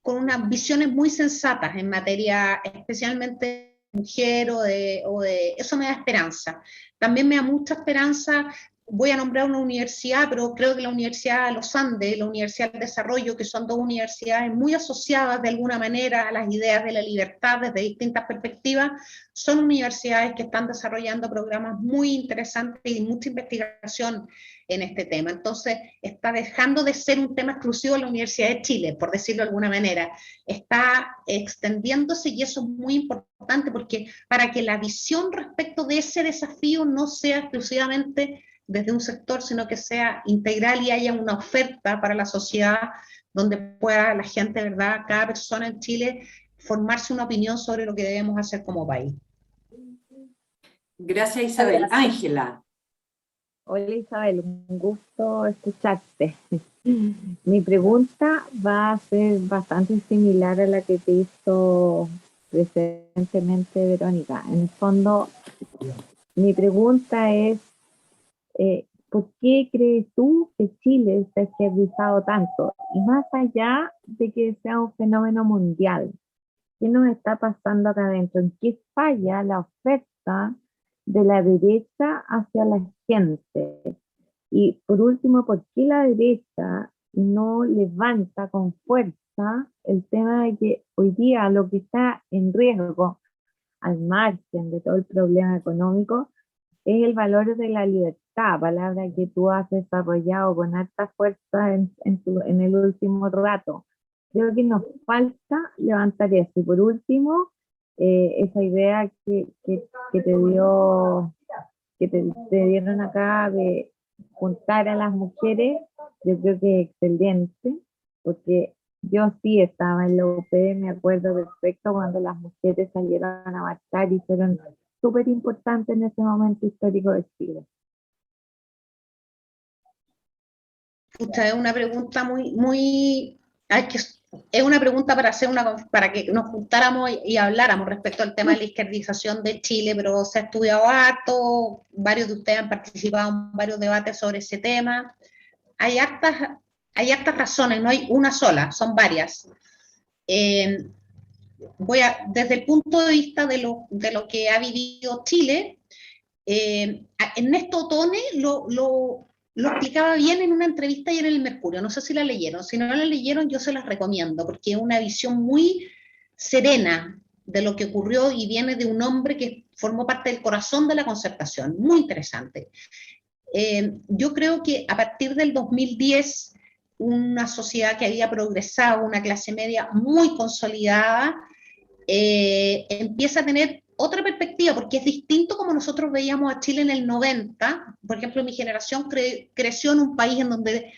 con unas visiones muy sensatas en materia especialmente mujer o de eso me da esperanza. También me da mucha esperanza, voy a nombrar una universidad, pero creo que la Universidad de los Andes, la Universidad del Desarrollo, que son dos universidades muy asociadas de alguna manera a las ideas de la libertad desde distintas perspectivas, son universidades que están desarrollando programas muy interesantes y mucha investigación en este tema. Entonces, está dejando de ser un tema exclusivo de la Universidad de Chile, por decirlo de alguna manera. Está extendiéndose y eso es muy importante porque para que la visión respecto de ese desafío no sea exclusivamente desde un sector, sino que sea integral y haya una oferta para la sociedad donde pueda la gente, ¿verdad?, cada persona en Chile formarse una opinión sobre lo que debemos hacer como país. Gracias, Isabel. Ángela. Hola Isabel, un gusto escucharte. Mi pregunta va a ser bastante similar a la que te hizo recientemente Verónica. En el fondo, mi pregunta es, ¿por qué crees tú que Chile se ha izquierdizado tanto? Y más allá de que sea un fenómeno mundial, ¿qué nos está pasando acá adentro? ¿En qué falla la oferta de la derecha hacia la gente? Y por último, ¿por qué la derecha no levanta con fuerza el tema de que hoy día lo que está en riesgo, al margen de todo el problema económico, es el valor de la libertad, palabra que tú has desarrollado con alta fuerza en el último rato? Creo que nos falta levantar eso. Y por último, esa idea que te dieron acá de juntar a las mujeres, yo creo que es excelente, porque yo sí estaba en la UP, me acuerdo perfecto cuando las mujeres salieron a marchar y fueron súper importantes en ese momento histórico de Chile. Es una pregunta es una pregunta para que nos juntáramos y habláramos respecto al tema de la izquierdización de Chile, pero se ha estudiado harto, varios de ustedes han participado en varios debates sobre ese tema. Hay hartas razones, no hay una sola, son varias. Desde el punto de vista de lo que ha vivido Chile, Ernesto Otone lo explicaba bien en una entrevista ayer en el Mercurio, no sé si la leyeron, si no la leyeron yo se las recomiendo, porque es una visión muy serena de lo que ocurrió y viene de un hombre que formó parte del corazón de la Concertación, muy interesante. Yo creo que a partir del 2010, una sociedad que había progresado, una clase media muy consolidada, empieza a tener otra perspectiva, porque es distinto como nosotros veíamos a Chile en el 90. Por ejemplo, mi generación creció en un país en donde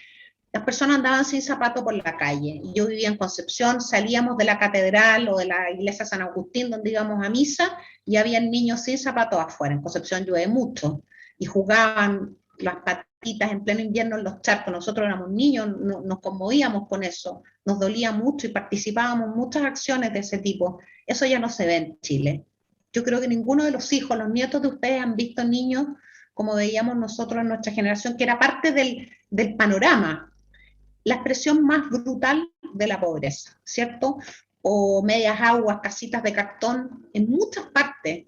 las personas andaban sin zapato por la calle. Yo vivía en Concepción, salíamos de la catedral o de la iglesia San Agustín, donde íbamos a misa, y había niños sin zapatos afuera. En Concepción llueve mucho, y jugaban las patitas en pleno invierno en los charcos. Nosotros éramos niños, nos conmovíamos con eso, nos dolía mucho y participábamos en muchas acciones de ese tipo. Eso ya no se ve en Chile. Yo creo que ninguno de los hijos, los nietos de ustedes han visto niños como veíamos nosotros en nuestra generación, que era parte del panorama, la expresión más brutal de la pobreza, ¿cierto? O medias aguas, casitas de cartón, en muchas partes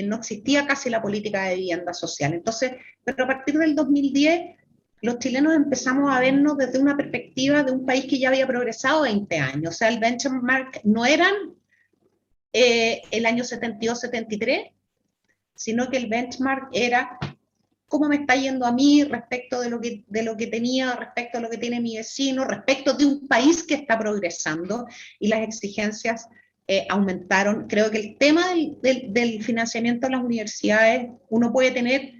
no existía casi la política de vivienda social. Entonces, pero a partir del 2010, los chilenos empezamos a vernos desde una perspectiva de un país que ya había progresado 20 años. O sea, el benchmark no eran el año 72-73, sino que el benchmark era cómo me está yendo a mí respecto de lo que tenía, respecto a lo que tiene mi vecino, respecto de un país que está progresando, y las exigencias aumentaron. Creo que el tema del financiamiento de las universidades, uno puede tener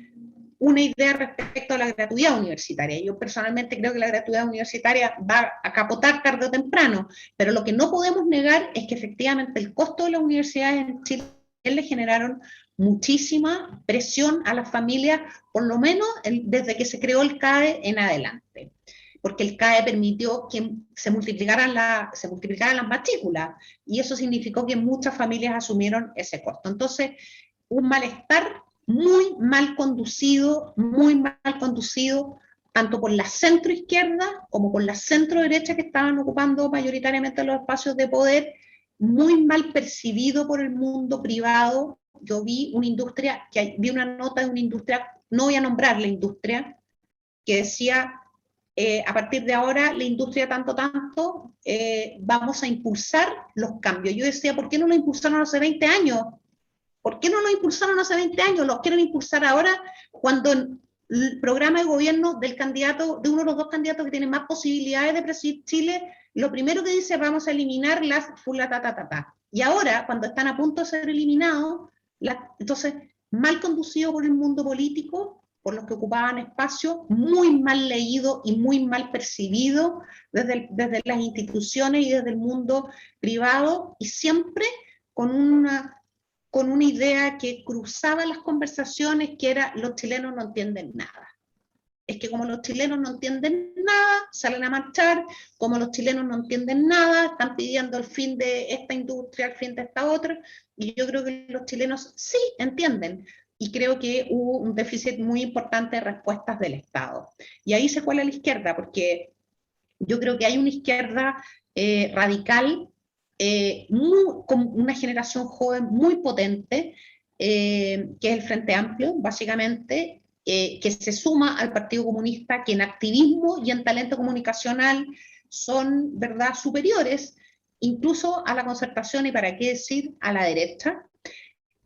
una idea respecto a la gratuidad universitaria. Yo personalmente creo que la gratuidad universitaria va a capotar tarde o temprano, pero lo que no podemos negar es que efectivamente el costo de las universidades en Chile le generaron muchísima presión a las familias, por lo menos desde que se creó el CAE en adelante, porque el CAE permitió que se multiplicaran las matrículas, y eso significó que muchas familias asumieron ese costo. Entonces, un malestar muy mal conducido, tanto por la centroizquierda como por la centroderecha, que estaban ocupando mayoritariamente los espacios de poder, muy mal percibido por el mundo privado. Yo vi una nota de una industria, no voy a nombrar la industria, que decía, a partir de ahora, la industria tanto, vamos a impulsar los cambios. Yo decía, ¿por qué no lo impulsaron hace 20 años? ¿Por qué no lo impulsaron hace 20 años? Los quieren impulsar ahora, cuando el programa de gobierno de uno de los dos candidatos que tiene más posibilidades de presidir Chile, lo primero que dice, vamos a eliminar las fulatatatata. Y ahora, cuando están a punto de ser eliminados, entonces, mal conducido por el mundo político, por los que ocupaban espacio, muy mal leído y muy mal percibido desde las instituciones y desde el mundo privado, y siempre con una idea que cruzaba las conversaciones, que era: los chilenos no entienden nada. Es que como los chilenos no entienden nada, salen a marchar. Como los chilenos no entienden nada, están pidiendo el fin de esta industria, el fin de esta otra. Y yo creo que los chilenos sí entienden. Y creo que hubo un déficit muy importante de respuestas del Estado. Y ahí se cuela la izquierda, porque yo creo que hay una izquierda radical, con una generación joven muy potente, que es el Frente Amplio, básicamente, que se suma al Partido Comunista, que en activismo y en talento comunicacional son, ¿verdad?, superiores incluso a la Concertación, y para qué decir a la derecha,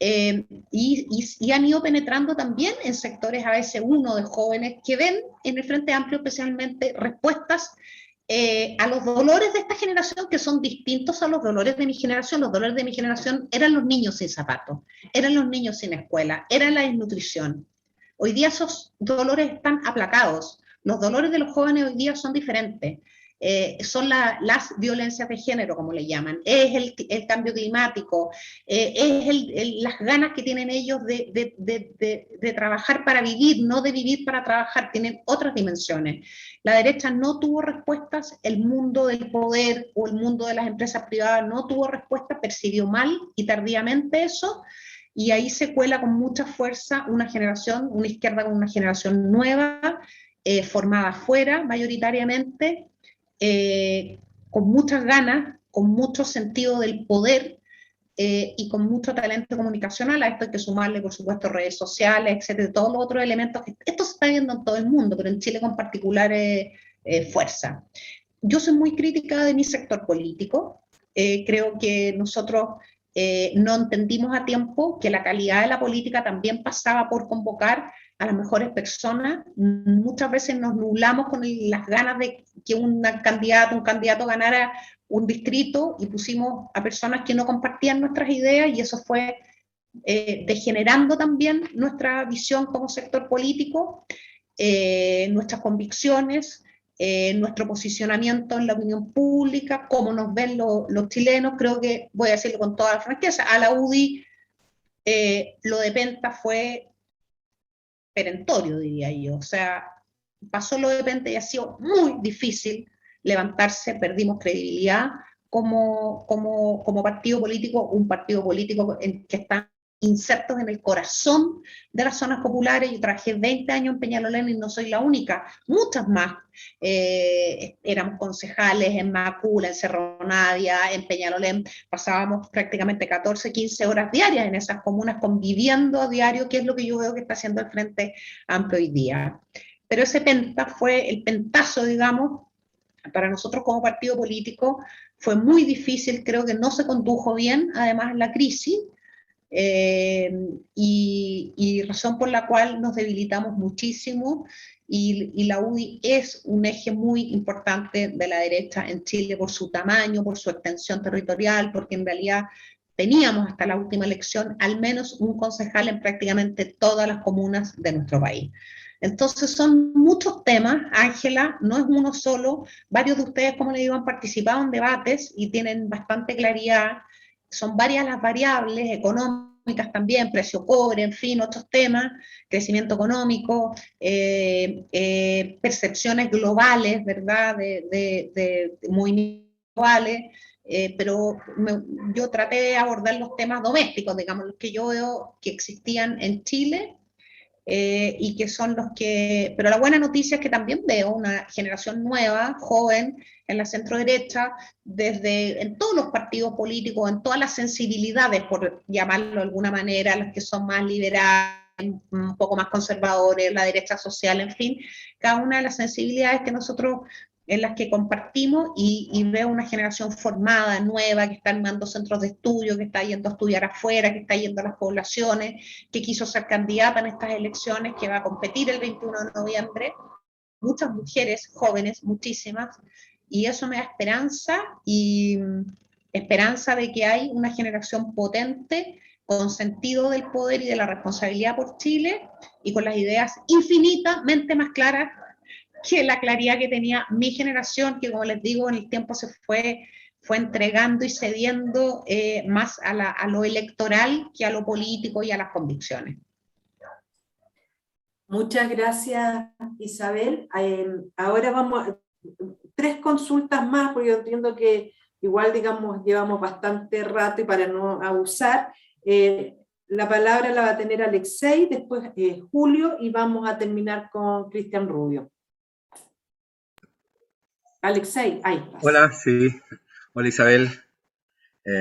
y han ido penetrando también en sectores a veces de jóvenes que ven en el Frente Amplio especialmente respuestas a los dolores de esta generación, que son distintos a los dolores de mi generación. Los dolores de mi generación eran los niños sin zapatos, eran los niños sin escuela, era la desnutrición. Hoy día esos dolores están aplacados. Los dolores de los jóvenes hoy día son diferentes. Son las violencias de género, como le llaman, es el cambio climático, es las ganas que tienen ellos de trabajar para vivir, no de vivir para trabajar. Tienen otras dimensiones. La derecha no tuvo respuestas, el mundo del poder o el mundo de las empresas privadas no tuvo respuestas, percibió mal y tardíamente eso, y ahí se cuela con mucha fuerza una izquierda con una generación nueva, formada afuera mayoritariamente, con muchas ganas, con mucho sentido del poder, y con mucho talento comunicacional. A esto hay que sumarle, por supuesto, redes sociales, etcétera, todos los otros elementos. Esto se está viendo en todo el mundo, pero en Chile con particular fuerza. Yo soy muy crítica de mi sector político. Creo que nosotros no entendimos a tiempo que la calidad de la política también pasaba por convocar a las mejores personas. Muchas veces nos nublamos con las ganas de que un candidato ganara un distrito, y pusimos a personas que no compartían nuestras ideas, y eso fue degenerando también nuestra visión como sector político, nuestras convicciones, nuestro posicionamiento en la opinión pública, cómo nos ven los chilenos. Creo que, voy a decirlo con toda la franqueza, a la UDI lo de Penta fue perentorio, diría yo. O sea, pasó lo de Penta y ha sido muy difícil levantarse, perdimos credibilidad como partido político, un partido político que está insertos en el corazón de las zonas populares. Yo trabajé 20 años en Peñalolén y no soy la única, muchas más. Éramos concejales en Macula, en Cerro Navia, en Peñalolén, pasábamos prácticamente 14, 15 horas diarias en esas comunas conviviendo a diario, que es lo que yo veo que está haciendo el Frente Amplio hoy día. Pero ese penta fue el pentazo, digamos, para nosotros como partido político. Fue muy difícil, creo que no se condujo bien, además la crisis, y razón por la cual nos debilitamos muchísimo, y la UDI es un eje muy importante de la derecha en Chile por su tamaño, por su extensión territorial, porque en realidad teníamos hasta la última elección al menos un concejal en prácticamente todas las comunas de nuestro país. Entonces son muchos temas, Ángela, no es uno solo. Varios de ustedes, como le digo, han participado en debates y tienen bastante claridad. Son varias las variables económicas también, precio cobre, en fin, otros temas, crecimiento económico, percepciones globales, ¿verdad?, de movimientos globales, pero yo traté de abordar los temas domésticos, digamos, los que yo veo que existían en Chile, y que son los que... Pero la buena noticia es que también veo una generación nueva, joven, en la centro derecha, en todos los partidos políticos, en todas las sensibilidades, por llamarlo de alguna manera, las que son más liberales, un poco más conservadores, la derecha social, en fin, cada una de las sensibilidades que nosotros, en las que compartimos, y veo una generación formada, nueva, que está armando centros de estudio, que está yendo a estudiar afuera, que está yendo a las poblaciones, que quiso ser candidata en estas elecciones, que va a competir el 21 de noviembre, muchas mujeres jóvenes, muchísimas, y eso me da esperanza, y esperanza de que hay una generación potente, con sentido del poder y de la responsabilidad por Chile, y con las ideas infinitamente más claras que la claridad que tenía mi generación, que como les digo, en el tiempo se fue entregando y cediendo más a lo electoral que a lo político y a las convicciones. Muchas gracias, Isabel. Ahora vamos a 3 consultas más, porque yo entiendo que igual, digamos, llevamos bastante rato, y para no abusar, la palabra la va a tener Alexei, después Julio, y vamos a terminar con Cristian Rubio. Alexei, ahí. Hola, sí. Hola, Isabel.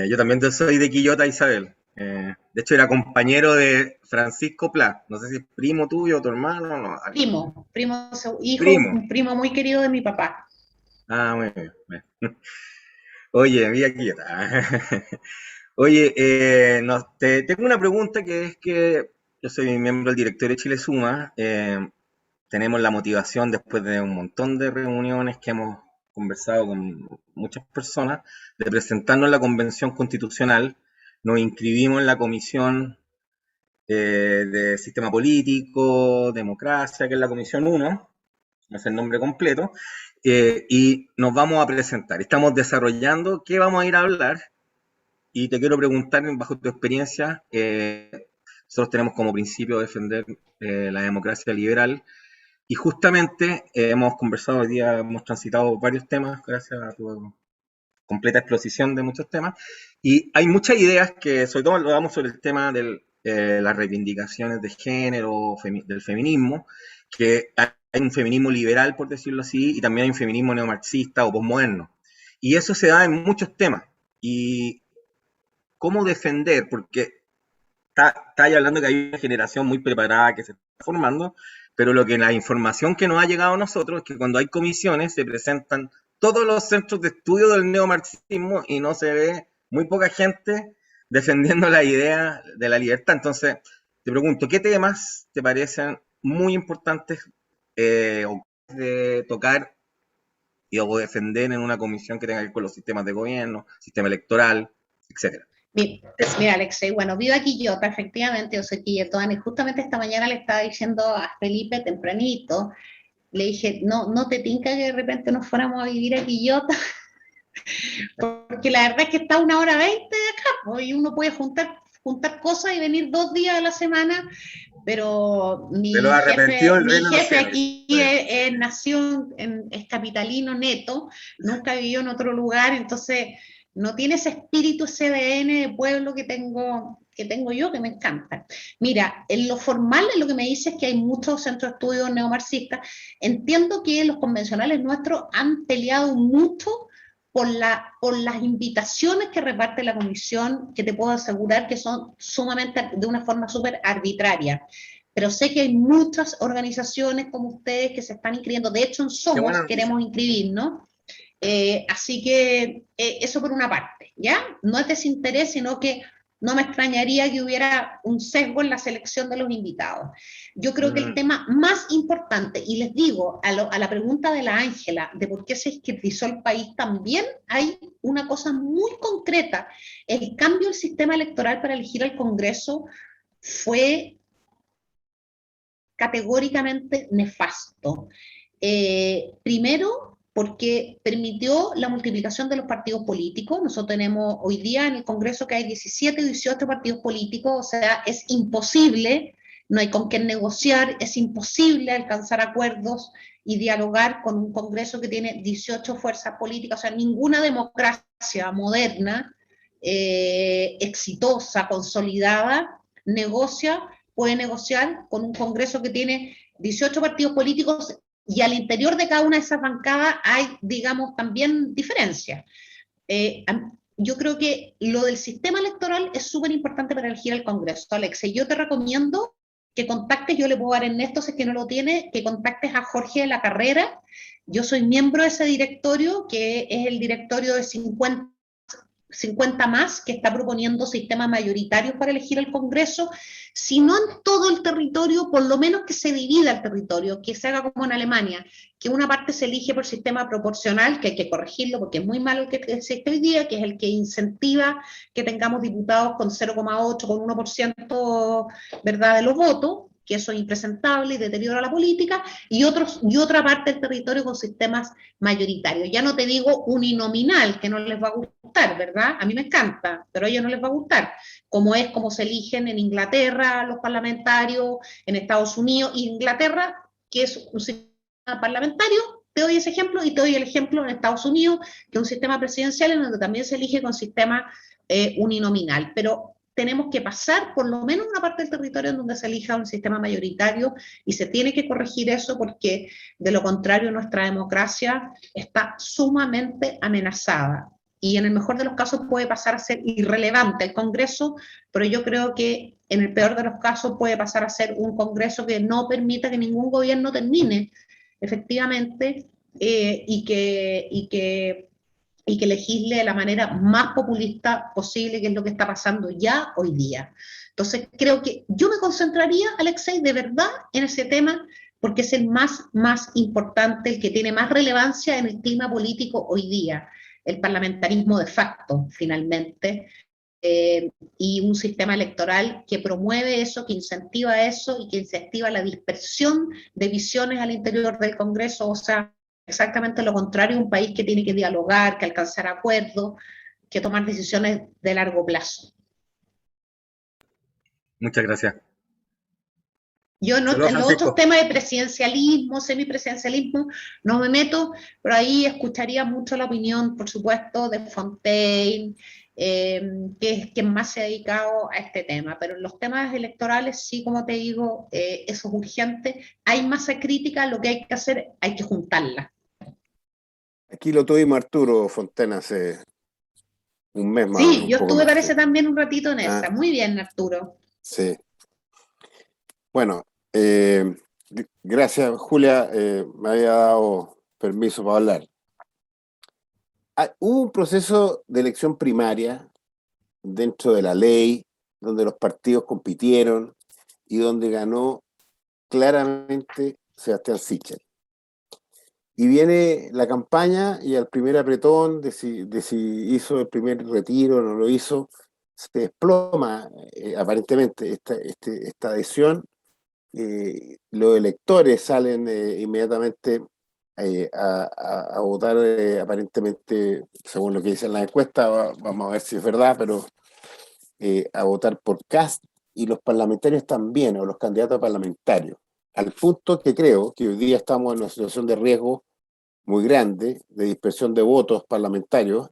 Yo también soy de Quillota, Isabel. De hecho, era compañero de Francisco Pla. No sé si es primo tuyo, tu hermano. No. Primo, hijo, Primo. un primo muy querido de mi papá. Ah, muy bien. Oye, mira Quillota. Oye, tengo una pregunta, que es que yo soy miembro del directorio de Chile Suma. Tenemos la motivación, después de un montón de reuniones que hemos conversado con muchas personas, de presentarnos en la Convención Constitucional. Nos inscribimos en la Comisión de Sistema Político, Democracia, que es la Comisión 1, no es el nombre completo, y nos vamos a presentar. Estamos desarrollando qué vamos a ir a hablar, y te quiero preguntar, bajo tu experiencia, nosotros tenemos como principio defender la democracia liberal, y justamente hemos conversado hoy día, hemos transitado varios temas, gracias a tu completa exposición de muchos temas, y hay muchas ideas que, sobre todo, hablamos sobre el tema de las reivindicaciones de género, del feminismo, que hay un feminismo liberal, por decirlo así, y también hay un feminismo neomarxista o posmoderno, y eso se da en muchos temas. Y cómo defender, porque está hablando que hay una generación muy preparada que se está formando, pero la información que nos ha llegado a nosotros es que cuando hay comisiones se presentan todos los centros de estudio del neomarxismo y no se ve muy poca gente defendiendo la idea de la libertad. Entonces, te pregunto, ¿qué temas te parecen muy importantes de tocar o defender en una comisión que tenga que ver con los sistemas de gobierno, sistema electoral, etcétera? Mira, Alexei, bueno, vivo aquí Quillota, efectivamente, yo soy quilletona, y justamente esta mañana le estaba diciendo a Felipe tempranito, le dije, no te tinca que de repente nos fuéramos a vivir a Quillota, porque la verdad es que está 1 hora 20 de acá, pues, y uno puede juntar cosas y venir 2 días a la semana, pero Se lo arrepintió el reino de los cielos. aquí nació, es capitalino neto, nunca vivió en otro lugar, entonces no tiene ese espíritu, ese ADN de pueblo que tengo yo, que me encanta. Mira, en lo formal, en lo que me dice es que hay muchos centros de estudios neomarxistas. Entiendo que los convencionales nuestros han peleado mucho por las invitaciones que reparte la comisión, que te puedo asegurar que son sumamente, de una forma súper arbitraria. Pero sé que hay muchas organizaciones como ustedes que se están inscribiendo. De hecho, en Somos queremos inscribirnos. Así que eso por una parte, ¿ya? No es desinterés, sino que no me extrañaría que hubiera un sesgo en la selección de los invitados. Yo creo que el tema más importante, y les digo, a la pregunta de la Ángela, de por qué se esquerdizó el país, también hay una cosa muy concreta. El cambio del sistema electoral para elegir al Congreso fue categóricamente nefasto. Primero, porque permitió la multiplicación de los partidos políticos. Nosotros tenemos hoy día en el Congreso que hay 17 o 18 partidos políticos, o sea, es imposible, no hay con quién negociar, es imposible alcanzar acuerdos y dialogar con un Congreso que tiene 18 fuerzas políticas, o sea, ninguna democracia moderna, exitosa, consolidada, puede negociar con un Congreso que tiene 18 partidos políticos y al interior de cada una de esas bancadas hay, digamos, también diferencias. Yo creo que lo del sistema electoral es súper importante para elegir al Congreso. Alexe, yo te recomiendo que contactes, yo le puedo dar Ernesto, si es que no lo tiene, que contactes a Jorge de la Carrera. Yo soy miembro de ese directorio, que es el directorio de 50 más, que está proponiendo sistemas mayoritarios para elegir el Congreso, si no en todo el territorio, por lo menos que se divida el territorio, que se haga como en Alemania, que una parte se elige por sistema proporcional, que hay que corregirlo porque es muy malo el que existe hoy día, que es el que incentiva que tengamos diputados con 0,8, con 1%, ¿verdad?, de los votos, que eso es impresentable y deteriora la política, y otra parte del territorio con sistemas mayoritarios. Ya no te digo uninominal, que no les va a gustar, ¿verdad? A mí me encanta, pero a ellos no les va a gustar, como se eligen en Inglaterra los parlamentarios, en Estados Unidos, Inglaterra, que es un sistema parlamentario, te doy ese ejemplo, y te doy el ejemplo en Estados Unidos, que es un sistema presidencial en donde también se elige con sistema uninominal, pero tenemos que pasar por lo menos una parte del territorio en donde se elija un sistema mayoritario y se tiene que corregir eso porque de lo contrario nuestra democracia está sumamente amenazada y en el mejor de los casos puede pasar a ser irrelevante el Congreso, pero yo creo que en el peor de los casos puede pasar a ser un Congreso que no permita que ningún gobierno termine efectivamente y que legisle de la manera más populista posible, que es lo que está pasando ya hoy día. Entonces, creo que yo me concentraría, Alexei, de verdad en ese tema, porque es el más importante, el que tiene más relevancia en el clima político hoy día, el parlamentarismo de facto, finalmente, y un sistema electoral que promueve eso, que incentiva eso y que incentiva la dispersión de visiones al interior del Congreso, o sea, exactamente lo contrario, un país que tiene que dialogar, que alcanzar acuerdos, que tomar decisiones de largo plazo. Muchas gracias. Yo en los otros temas de presidencialismo, semipresidencialismo, no me meto, pero ahí escucharía mucho la opinión, por supuesto, de Fontaine, que es quien más se ha dedicado a este tema. Pero en los temas electorales, sí, como te digo, eso es urgente. Hay masa crítica, lo que hay que hacer, hay que juntarla. Aquí lo tuvimos Arturo Fontena hace un mes más. Sí, yo estuve, parece, también un ratito en esa. Muy bien, Arturo. Sí. Bueno, gracias, Julia, me había dado permiso para hablar. Hubo un proceso de elección primaria dentro de la ley, donde los partidos compitieron y donde ganó claramente Sebastián Sichel. Y viene la campaña y al primer apretón de si hizo el primer retiro o no lo hizo, se desploma aparentemente esta adhesión los electores salen inmediatamente a votar, aparentemente, según lo que dicen las encuestas, vamos a ver si es verdad, pero a votar por Kast, y los parlamentarios también, o los candidatos parlamentarios, al punto que creo que hoy día estamos en una situación de riesgo muy grande, de dispersión de votos parlamentarios,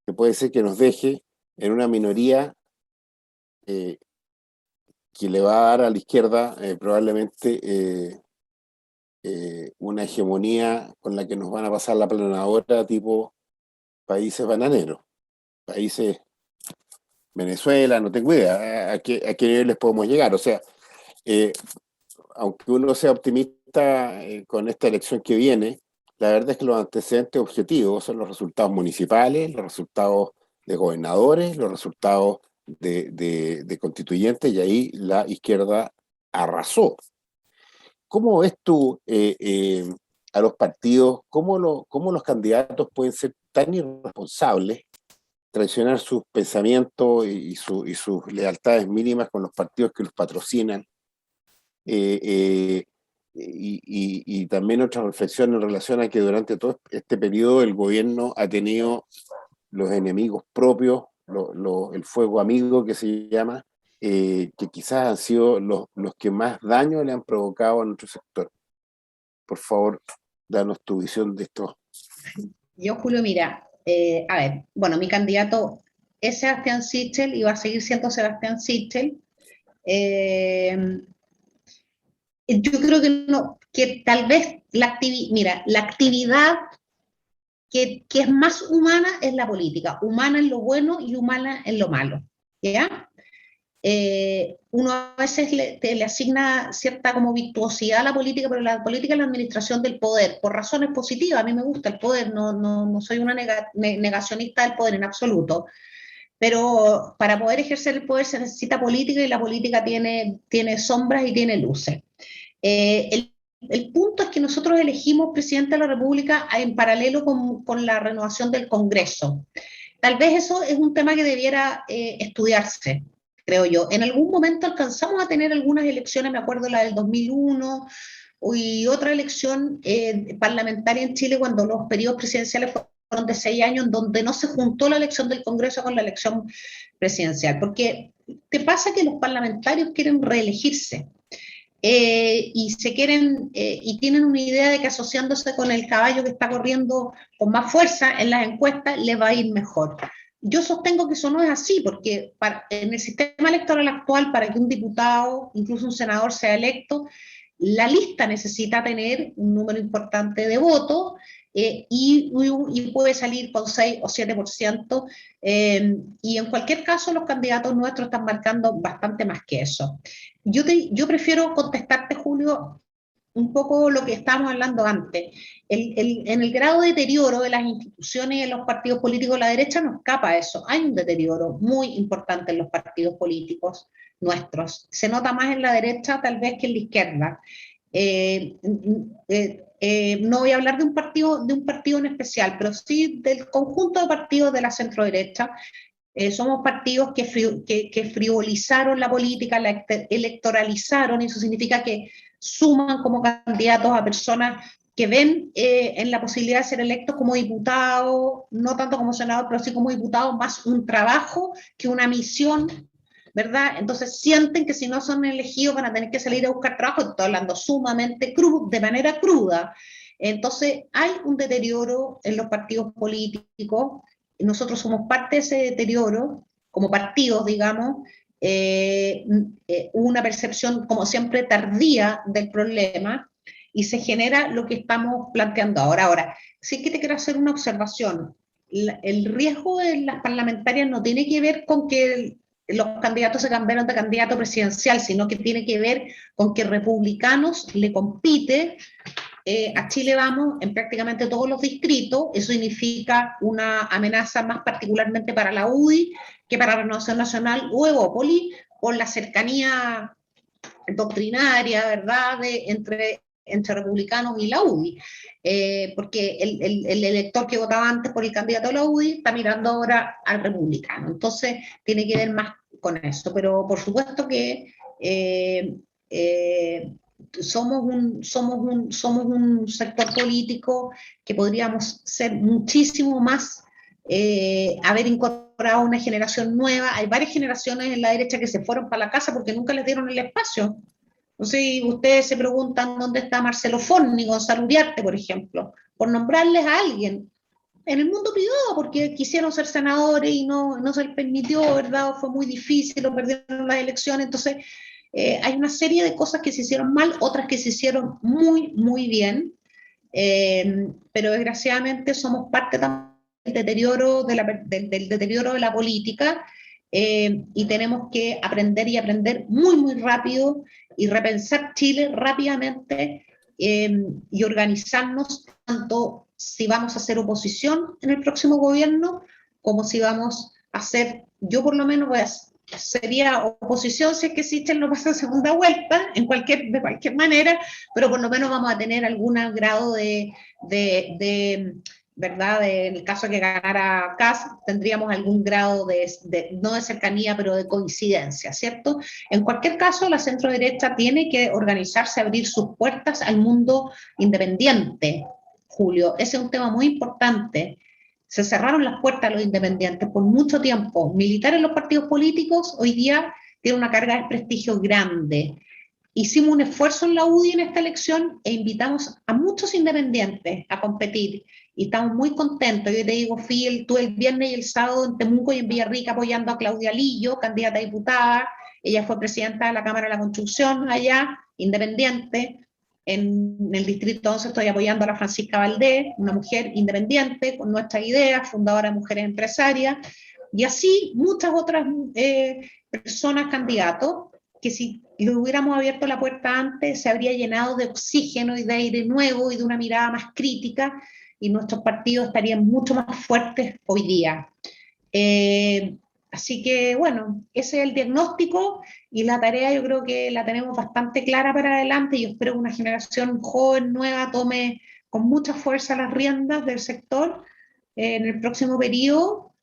que puede ser que nos deje en una minoría que le va a dar a la izquierda probablemente una hegemonía con la que nos van a pasar la planadora, tipo países bananeros, países Venezuela, no tengo idea a qué nivel les podemos llegar. O sea, aunque uno sea optimista con esta elección que viene, la verdad es que los antecedentes objetivos son los resultados municipales, los resultados de gobernadores, los resultados de constituyentes, y ahí la izquierda arrasó. ¿Cómo ves tú a los partidos? ¿Cómo los candidatos pueden ser tan irresponsables, traicionar sus pensamientos y sus lealtades mínimas con los partidos que los patrocinan? Y también otra reflexión en relación a que durante todo este periodo el gobierno ha tenido los enemigos propios, el fuego amigo que se llama, que quizás han sido los que más daño le han provocado a nuestro sector. Por favor, danos tu visión de esto. Yo, Julio, mira, a ver, bueno, mi candidato es Sebastián Sichel y va a seguir siendo Sebastián Sichel. Yo creo que no, que tal vez la actividad que es más humana es la política, humana en lo bueno y humana en lo malo, ¿ya? Uno a veces le asigna cierta como virtuosidad a la política, pero la política es la administración del poder, por razones positivas. A mí me gusta el poder, no soy una negacionista del poder en absoluto, pero para poder ejercer el poder se necesita política, y la política tiene sombras y tiene luces. El punto es que nosotros elegimos presidente de la República en paralelo con la renovación del Congreso. Tal vez eso es un tema que debiera estudiarse, creo yo. En algún momento alcanzamos a tener algunas elecciones, me acuerdo la del 2001 y otra elección parlamentaria en Chile cuando los periodos presidenciales fueron de 6 años, en donde no se juntó la elección del Congreso con la elección presidencial. Porque te pasa que los parlamentarios quieren reelegirse. Y tienen una idea de que asociándose con el caballo que está corriendo con más fuerza en las encuestas les va a ir mejor. Yo sostengo que eso no es así, porque en el sistema electoral actual, para que un diputado, incluso un senador, sea electo, la lista necesita tener un número importante de votos y puede salir con 6 o 7%, y en cualquier caso los candidatos nuestros están marcando bastante más que eso. Yo prefiero contestarte, Julio, un poco lo que estábamos hablando antes. En el grado de deterioro de las instituciones y en los partidos políticos, la derecha no escapa a eso. Hay un deterioro muy importante en los partidos políticos nuestros. Se nota más en la derecha tal vez que en la izquierda. No voy a hablar de un partido en especial, pero sí del conjunto de partidos de la centro-derecha. Somos partidos que frivolizaron la política, la electoralizaron, y eso significa que suman como candidatos a personas que ven en la posibilidad de ser electos como diputados, no tanto como senador, pero sí como diputados, más un trabajo que una misión, ¿verdad? Entonces sienten que si no son elegidos van a tener que salir a buscar trabajo. Estoy hablando sumamente de manera cruda. Entonces hay un deterioro en los partidos políticos. Nosotros somos parte de ese deterioro, como partidos, digamos. Una percepción, como siempre, tardía del problema, y se genera lo que estamos planteando ahora. Ahora, sí que te quiero hacer una observación. El riesgo de las parlamentarias no tiene que ver con que los candidatos se cambiaron de candidato presidencial, sino que tiene que ver con que Republicanos le compite a Chile Vamos en prácticamente todos los distritos. Eso significa una amenaza más particularmente para la UDI que para la Renovación Nacional o Evópolis, por la cercanía doctrinaria, ¿verdad?, entre republicanos y la UDI, porque el elector que votaba antes por el candidato de la UDI está mirando ahora al republicano. Entonces tiene que ver más con eso, pero por supuesto que somos un sector político que podríamos ser muchísimo más, haber incorporado una generación nueva. Hay varias generaciones en la derecha que se fueron para la casa porque nunca les dieron el espacio. Entonces, ustedes se preguntan dónde está Marcelo Forni, Gonzalo Uriarte, por ejemplo, por nombrarles a alguien. En el mundo privado, porque quisieron ser senadores y no se les permitió, ¿verdad? Fue muy difícil, o perdieron las elecciones. Entonces, hay una serie de cosas que se hicieron mal, otras que se hicieron muy, muy bien, pero desgraciadamente somos parte también del deterioro de la política, y tenemos que aprender y aprender muy, muy rápido y repensar Chile rápidamente, y organizarnos tanto si vamos a hacer oposición en el próximo gobierno como si vamos a hacer, yo por lo menos sería oposición si es que existe, no pasa segunda vuelta, de cualquier manera, pero por lo menos vamos a tener algún grado ¿verdad? En el caso de que ganara Kast, tendríamos algún grado no de cercanía, pero de coincidencia, ¿cierto? En cualquier caso, la centro-derecha tiene que organizarse, abrir sus puertas al mundo independiente, Julio. Ese es un tema muy importante. Se cerraron las puertas a los independientes por mucho tiempo. Militar en los partidos políticos hoy día tiene una carga de prestigio grande. Hicimos un esfuerzo en la UDI en esta elección e invitamos a muchos independientes a competir y estamos muy contentos. Yo te digo, estuve el viernes y el sábado en Temuco y en Villarrica apoyando a Claudia Lillo, candidata a diputada. Ella fue presidenta de la Cámara de la Construcción allá, independiente. En el Distrito 11 estoy apoyando a la Francisca Valdés, una mujer independiente con nuestras ideas, fundadora de Mujeres Empresarias, y así muchas otras personas candidatos que si le hubiéramos abierto la puerta antes se habría llenado de oxígeno y de aire nuevo y de una mirada más crítica, y nuestros partidos estarían mucho más fuertes hoy día. Así que, bueno, ese es el diagnóstico, y la tarea yo creo que la tenemos bastante clara para adelante, y yo espero que una generación joven, nueva, tome con mucha fuerza las riendas del sector en el próximo periodo,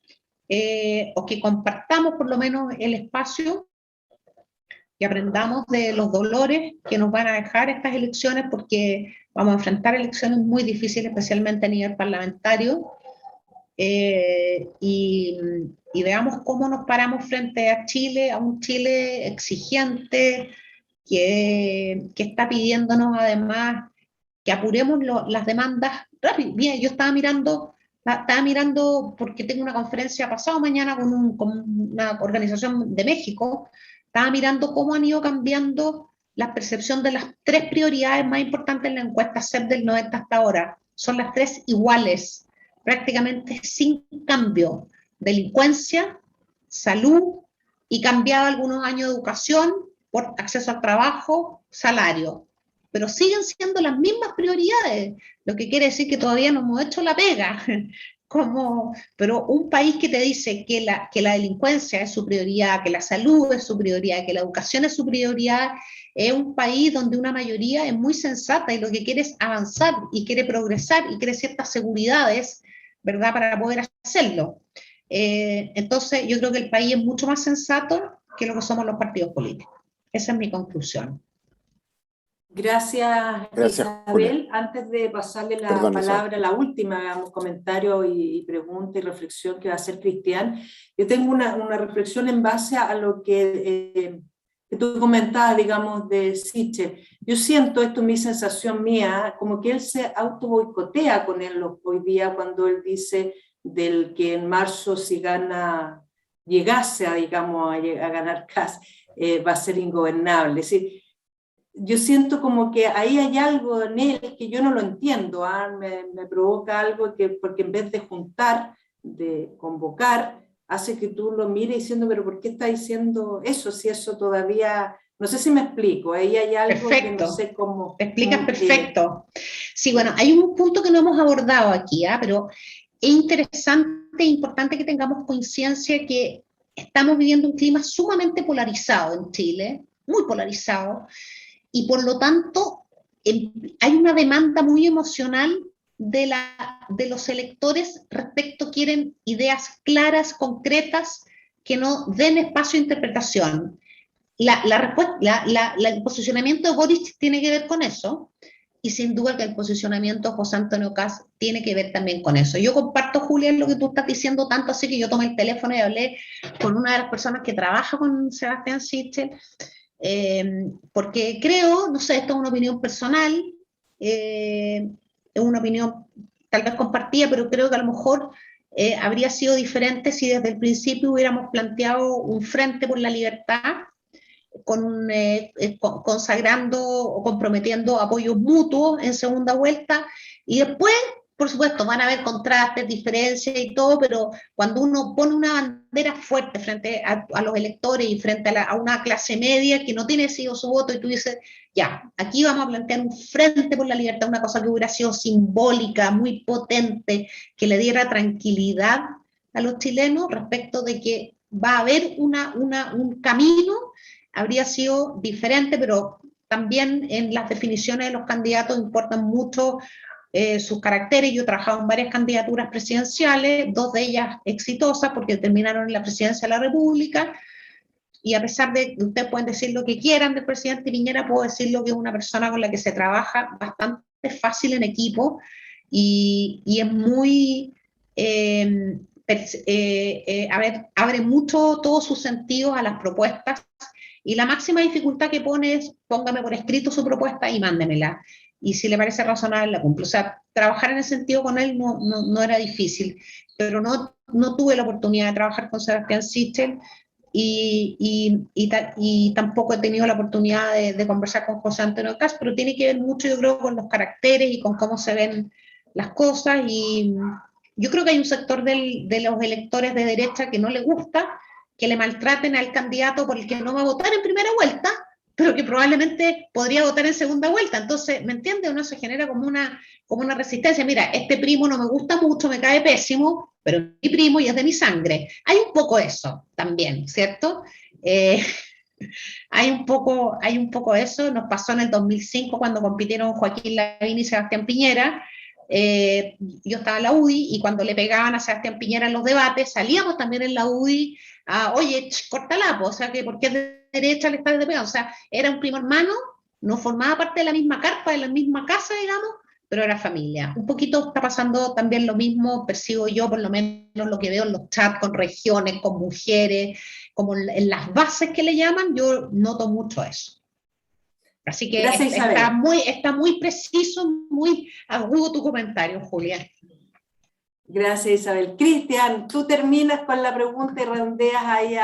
o que compartamos por lo menos el espacio y aprendamos de los dolores que nos van a dejar estas elecciones, porque vamos a enfrentar elecciones muy difíciles, especialmente a nivel parlamentario, y veamos cómo nos paramos frente a Chile, a un Chile exigente, que está pidiéndonos además que apuremos las demandas rápido. Bien, yo estaba mirando porque tengo una conferencia pasado mañana con una organización de México. Estaba mirando cómo han ido cambiando la percepción de las 3 prioridades más importantes en la encuesta CEP del 90 hasta ahora. Son las 3 iguales, prácticamente sin cambio: delincuencia, salud, y cambiado algunos años de educación por acceso al trabajo, salario. Pero siguen siendo las mismas prioridades, lo que quiere decir que todavía no hemos hecho la pega. Pero un país que te dice que la delincuencia es su prioridad, que la salud es su prioridad, que la educación es su prioridad, es un país donde una mayoría es muy sensata y lo que quiere es avanzar y quiere progresar y quiere ciertas seguridades, ¿verdad?, para poder hacerlo. Entonces yo creo que el país es mucho más sensato que lo que somos los partidos políticos. Esa es mi conclusión. Gracias, Isabel. Julia. Antes de pasarle la palabra, la última comentario y pregunta y reflexión que va a hacer Cristian, yo tengo una reflexión en base a lo que tú comentabas, digamos, de Sichel. Yo siento, esto es mi sensación mía, como que él se auto boicotea con él hoy día, cuando él dice del que en marzo, si llegase a ganar Kast, va a ser ingobernable. Es decir, yo siento como que ahí hay algo en él que yo no lo entiendo, me provoca algo porque en vez de juntar, de convocar, hace que tú lo mires diciendo, pero ¿por qué está diciendo eso? Si eso todavía, no sé si me explico, ahí hay algo perfecto, que no sé cómo. Te explicas perfecto. Sí, bueno, hay un punto que no hemos abordado aquí, pero es interesante e importante que tengamos conciencia que estamos viviendo un clima sumamente polarizado en Chile, muy polarizado, y por lo tanto hay una demanda muy emocional de los electores respecto, quieren ideas claras, concretas, que no den espacio a interpretación. el posicionamiento de Boric tiene que ver con eso, y sin duda que el posicionamiento de José Antonio Kast tiene que ver también con eso. Yo comparto, Julián, lo que tú estás diciendo, tanto así que yo tomé el teléfono y hablé con una de las personas que trabaja con Sebastián Sichel, porque creo, no sé, esto es una opinión personal, es una opinión tal vez compartida, pero creo que a lo mejor habría sido diferente si desde el principio hubiéramos planteado un frente por la libertad, consagrando o comprometiendo apoyos mutuos en segunda vuelta, y después, por supuesto, van a haber contrastes, diferencias y todo, pero cuando uno pone una bandera fuerte frente a los electores y frente a una clase media que no tiene sido su voto, y tú dices, ya, aquí vamos a plantear un frente por la libertad, una cosa que hubiera sido simbólica, muy potente, que le diera tranquilidad a los chilenos respecto de que va a haber un camino, habría sido diferente, pero también en las definiciones de los candidatos importan mucho sus caracteres. Yo he trabajado en varias candidaturas presidenciales, 2 de ellas exitosas porque terminaron en la presidencia de la República, y a pesar de que ustedes pueden decir lo que quieran del presidente Piñera, puedo decirlo que es una persona con la que se trabaja bastante fácil en equipo, y es muy... abre mucho todos sus sentidos a las propuestas, y la máxima dificultad que pone es: póngame por escrito su propuesta y mándemela, y si le parece razonable la cumplo. O sea, trabajar en ese sentido con él no era difícil, pero no tuve la oportunidad de trabajar con Sebastián Sichel, y tampoco he tenido la oportunidad de conversar con José Antonio Kast, pero tiene que ver mucho, yo creo, con los caracteres y con cómo se ven las cosas, y yo creo que hay un sector de los electores de derecha que no le gusta que le maltraten al candidato por el que no va a votar en primera vuelta, pero que probablemente podría votar en segunda vuelta. Entonces, ¿me entiende? Uno se genera como una resistencia. Mira, este primo no me gusta mucho, me cae pésimo, pero es mi primo y es de mi sangre. Hay un poco eso también, ¿cierto? Hay un poco eso. Nos pasó en el 2005 cuando compitieron Joaquín Lavín y Sebastián Piñera. Yo estaba en la UDI, y cuando le pegaban a Sebastián Piñera en los debates, salíamos también en la UDI oye, córtala, o sea, que porque es de derecha le estás pegando. O sea, era un primo hermano, no formaba parte de la misma carpa, de la misma casa, digamos, pero era familia. Un poquito está pasando también lo mismo, percibo yo, por lo menos lo que veo en los chats con regiones, con mujeres, como en las bases que le llaman, yo noto mucho eso. Así que está muy preciso, muy agudo tu comentario, Julián. Gracias, Isabel. Cristian, tú terminas con la pregunta y redondeas ahí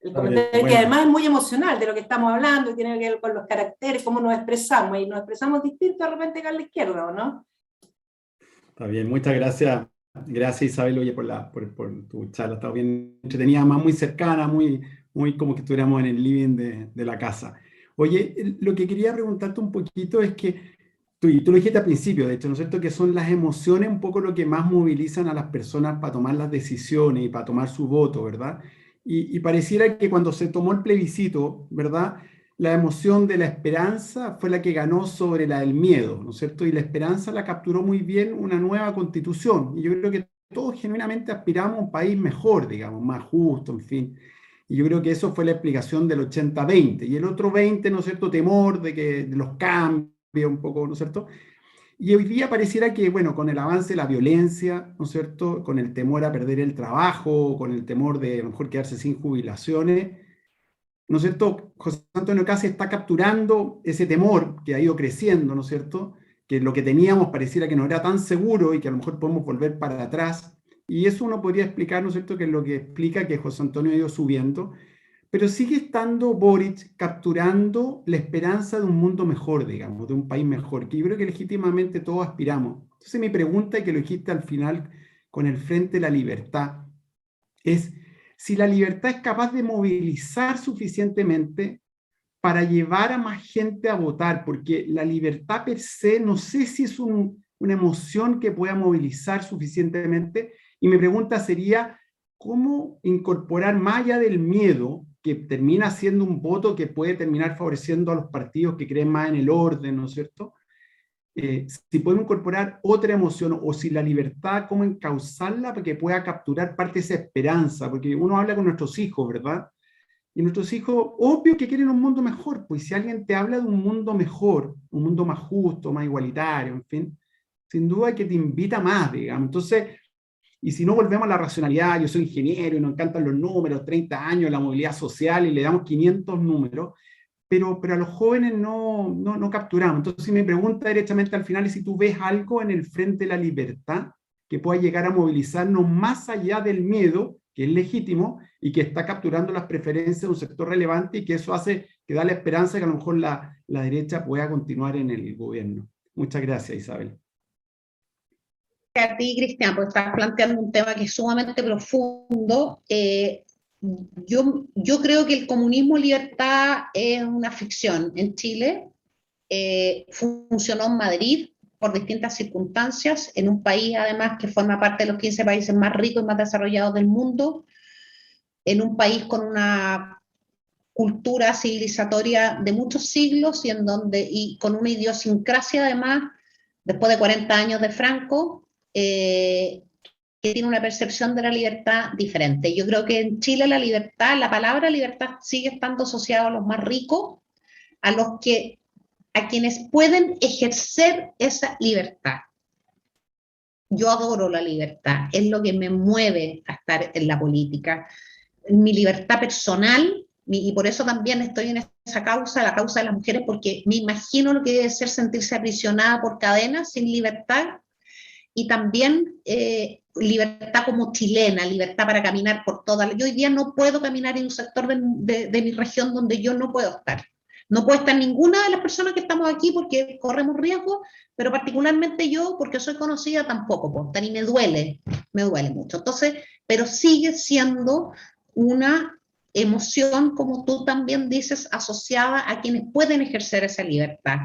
el comentario, que además es muy emocional de lo que estamos hablando, y tiene que ver con los caracteres, cómo nos expresamos, y nos expresamos distinto de repente que a la izquierda, ¿o no? Está bien, muchas gracias. Gracias, Isabel, oye, por tu charla. Está bien entretenida, más muy cercana, muy como que estuviéramos en el living de la casa. Oye, lo que quería preguntarte un poquito es que tú lo dijiste al principio, de hecho, ¿no es cierto?, que son las emociones un poco lo que más movilizan a las personas para tomar las decisiones y para tomar su voto, ¿verdad? Y pareciera que cuando se tomó el plebiscito, ¿verdad?, la emoción de la esperanza fue la que ganó sobre la del miedo, ¿no es cierto? Y la esperanza la capturó muy bien una nueva constitución. Y yo creo que todos genuinamente aspiramos a un país mejor, digamos, más justo, en fin. Y yo creo que eso fue la explicación del 80-20. Y el otro 20, ¿no es cierto?, temor de los cambios, un poco, ¿no es cierto? Y hoy día pareciera que, bueno, con el avance de la violencia, ¿no es cierto?, con el temor a perder el trabajo, con el temor de a lo mejor quedarse sin jubilaciones, ¿no es cierto?, José Antonio Kast está capturando ese temor que ha ido creciendo, ¿no es cierto?, que lo que teníamos pareciera que no era tan seguro y que a lo mejor podemos volver para atrás. Y eso uno podría explicar, ¿no es cierto?, que es lo que explica que José Antonio ha ido subiendo. Pero sigue estando Boric capturando la esperanza de un mundo mejor, digamos, de un país mejor, que yo creo que legítimamente todos aspiramos. Entonces mi pregunta, y que lo dijiste al final con el Frente de la Libertad, es si la libertad es capaz de movilizar suficientemente para llevar a más gente a votar, porque la libertad per se no sé si es una emoción que pueda movilizar suficientemente, y mi pregunta sería, ¿cómo incorporar más allá del miedo, que termina siendo un voto que puede terminar favoreciendo a los partidos que creen más en el orden, ¿no es cierto? Si podemos incorporar otra emoción, o si la libertad, cómo encauzarla para que pueda capturar parte de esa esperanza, porque uno habla con nuestros hijos, ¿verdad? Y nuestros hijos, obvio que quieren un mundo mejor, pues si alguien te habla de un mundo mejor, un mundo más justo, más igualitario, en fin, sin duda que te invita más, digamos. Entonces, y si no volvemos a la racionalidad, yo soy ingeniero y nos encantan los números, 30 años, la movilidad social, y le damos 500 números, pero a los jóvenes no capturamos. Entonces mi pregunta directamente al final es si tú ves algo en el Frente de la Libertad que pueda llegar a movilizarnos más allá del miedo, que es legítimo, y que está capturando las preferencias de un sector relevante, y que eso hace que da la esperanza que a lo mejor la derecha pueda continuar en el gobierno. Muchas gracias, Isabel. A ti, Cristian, porque estás planteando un tema que es sumamente profundo. Yo creo que el comunismo libertad es una ficción. En Chile funcionó en Madrid por distintas circunstancias, en un país además que forma parte de los 15 países más ricos y más desarrollados del mundo, en un país con una cultura civilizatoria de muchos siglos y con una idiosincrasia además, después de 40 años de Franco, que tiene una percepción de la libertad diferente. Yo creo que en Chile la libertad, la palabra libertad sigue estando asociada a los más ricos, a quienes pueden ejercer esa libertad. Yo adoro la libertad, es lo que me mueve a estar en la política. Mi libertad personal, y por eso también estoy en esa causa, la causa de las mujeres, porque me imagino lo que debe ser sentirse aprisionada por cadenas sin libertad, y también libertad como chilena, libertad para caminar por toda. Yo hoy día no puedo caminar en un sector de mi región donde yo no puedo estar. No puede estar ninguna de las personas que estamos aquí porque corremos riesgo, pero particularmente yo, porque soy conocida, tampoco puedo estar, y me duele mucho. Entonces, pero sigue siendo una emoción, como tú también dices, asociada a quienes pueden ejercer esa libertad.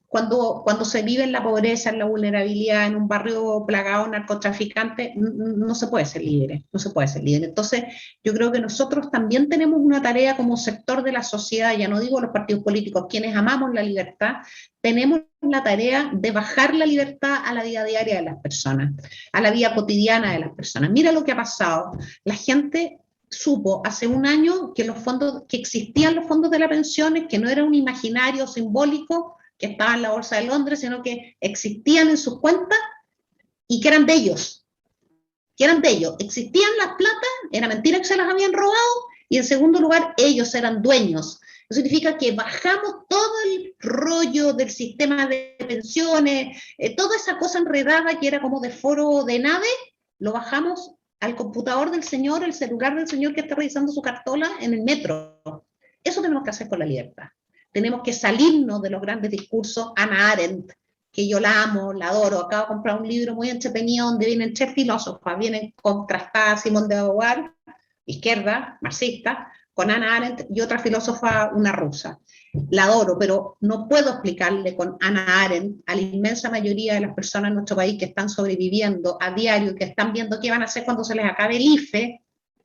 Cuando se vive en la pobreza, en la vulnerabilidad, en un barrio plagado de narcotraficantes, no se puede ser libre, no se puede ser libre. Entonces, yo creo que nosotros también tenemos una tarea como sector de la sociedad, ya no digo los partidos políticos, quienes amamos la libertad, tenemos la tarea de bajar la libertad a la vida diaria de las personas, a la vida cotidiana de las personas. Mira lo que ha pasado. La gente supo hace un año que existían los fondos de las pensiones, que no era un imaginario simbólico que estaban en la Bolsa de Londres, sino que existían en sus cuentas y que eran de ellos. Existían las platas, era mentira que se las habían robado, y en segundo lugar, ellos eran dueños. Eso significa que bajamos todo el rollo del sistema de pensiones, toda esa cosa enredada que era como de foro de nave, lo bajamos al computador del señor, el celular del señor que está revisando su cartola en el metro. Eso tenemos que hacer con la libertad. Tenemos que salirnos de los grandes discursos. Hannah Arendt, que yo la amo, la adoro, acabo de comprar un libro muy entretenido donde vienen 3 filósofas, vienen contrastadas Simone de Beauvoir, izquierda, marxista, con Hannah Arendt y otra filósofa, una rusa. La adoro, pero no puedo explicarle con Hannah Arendt a la inmensa mayoría de las personas en nuestro país que están sobreviviendo a diario y que están viendo qué van a hacer cuando se les acabe el IFE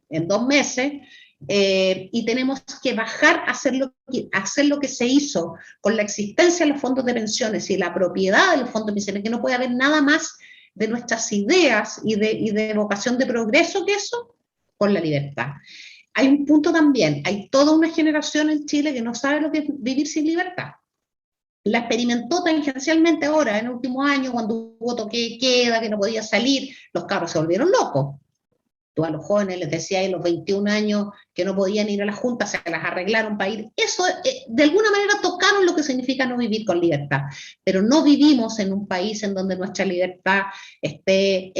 en 2 meses, y tenemos que bajar a hacer lo que se hizo con la existencia de los fondos de pensiones y la propiedad de los fondos de pensiones, que no puede haber nada más de nuestras ideas y de vocación de progreso que eso, con la libertad. Hay un punto también, hay toda una generación en Chile que no sabe lo que es vivir sin libertad. La experimentó tangencialmente ahora, en el último año, cuando hubo toque de queda, que no podía salir, los cabros se volvieron locos. Tú a los jóvenes les decías a los 21 años que no podían ir a la junta, se las arreglaron para ir. Eso, de alguna manera, tocaron lo que significa no vivir con libertad. Pero no vivimos en un país en donde nuestra libertad esté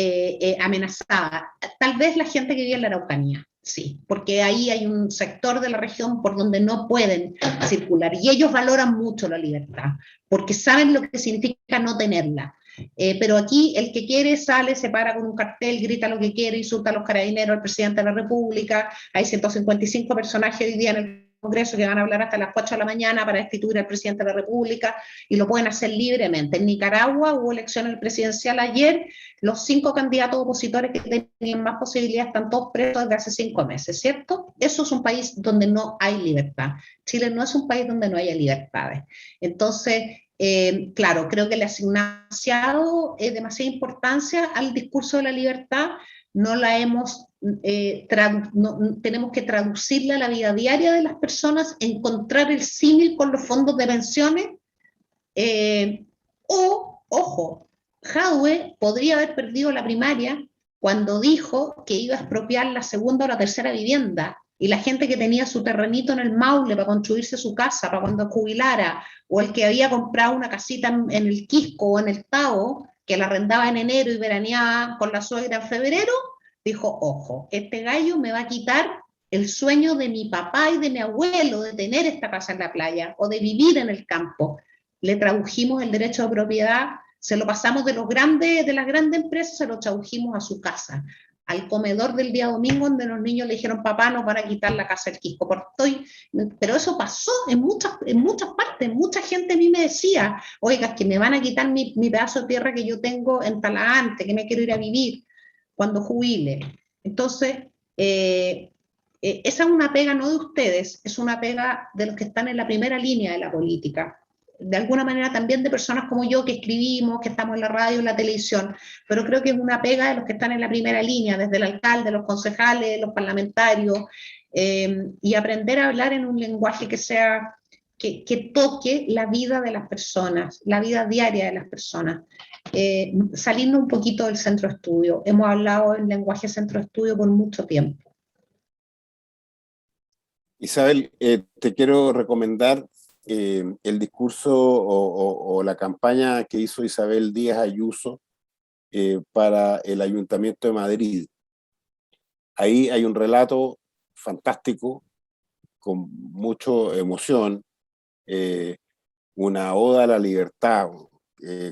amenazada. Tal vez la gente que vive en la Araucanía, sí, porque ahí hay un sector de la región por donde no pueden circular. Y ellos valoran mucho la libertad, porque saben lo que significa no tenerla. Pero aquí el que quiere sale, se para con un cartel, grita lo que quiere, insulta a los carabineros, al presidente de la República. Hay 155 personajes hoy día en el Congreso que van a hablar hasta las 4 de la mañana para destituir al presidente de la República, y lo pueden hacer libremente. En Nicaragua hubo elecciones presidenciales ayer, los 5 candidatos opositores que tenían más posibilidades están todos presos desde hace 5 meses, ¿cierto? Eso es un país donde no hay libertad. Chile no es un país donde no haya libertades. Entonces, claro, creo que le asignamos demasiada importancia al discurso de la libertad, no la hemos tenemos que traducirla a la vida diaria de las personas, encontrar el símil con los fondos de pensiones, ojo, Jadwe podría haber perdido la primaria cuando dijo que iba a expropiar la segunda o la tercera vivienda, y la gente que tenía su terrenito en el Maule para construirse su casa, para cuando jubilara, o el que había comprado una casita en el Quisco o en el Tao, que la arrendaba en enero y veraneaba con la suegra en febrero, dijo, ojo, este gallo me va a quitar el sueño de mi papá y de mi abuelo de tener esta casa en la playa, o de vivir en el campo. Le tradujimos el derecho de propiedad, se lo pasamos de las grandes empresas, se lo tradujimos a su casa, al comedor del día domingo, donde los niños le dijeron, papá, nos van a quitar la casa del Quisco. Pero eso pasó en muchas partes. Mucha gente a mí me decía, oiga, es que me van a quitar mi pedazo de tierra que yo tengo en Talagante, que me quiero ir a vivir cuando jubile. Entonces, esa es una pega no de ustedes, es una pega de los que están en la primera línea de la política. De alguna manera también de personas como yo que escribimos, que estamos en la radio, en la televisión, pero creo que es una pega de los que están en la primera línea, desde el alcalde, los concejales, los parlamentarios, y aprender a hablar en un lenguaje que toque la vida de las personas, la vida diaria de las personas. Salirnos un poquito del centro de estudio. Hemos hablado en lenguaje centro de estudio por mucho tiempo. Isabel, te quiero recomendar el discurso o la campaña que hizo Isabel Díaz Ayuso para el Ayuntamiento de Madrid. Ahí hay un relato fantástico, con mucha emoción, una oda a la libertad,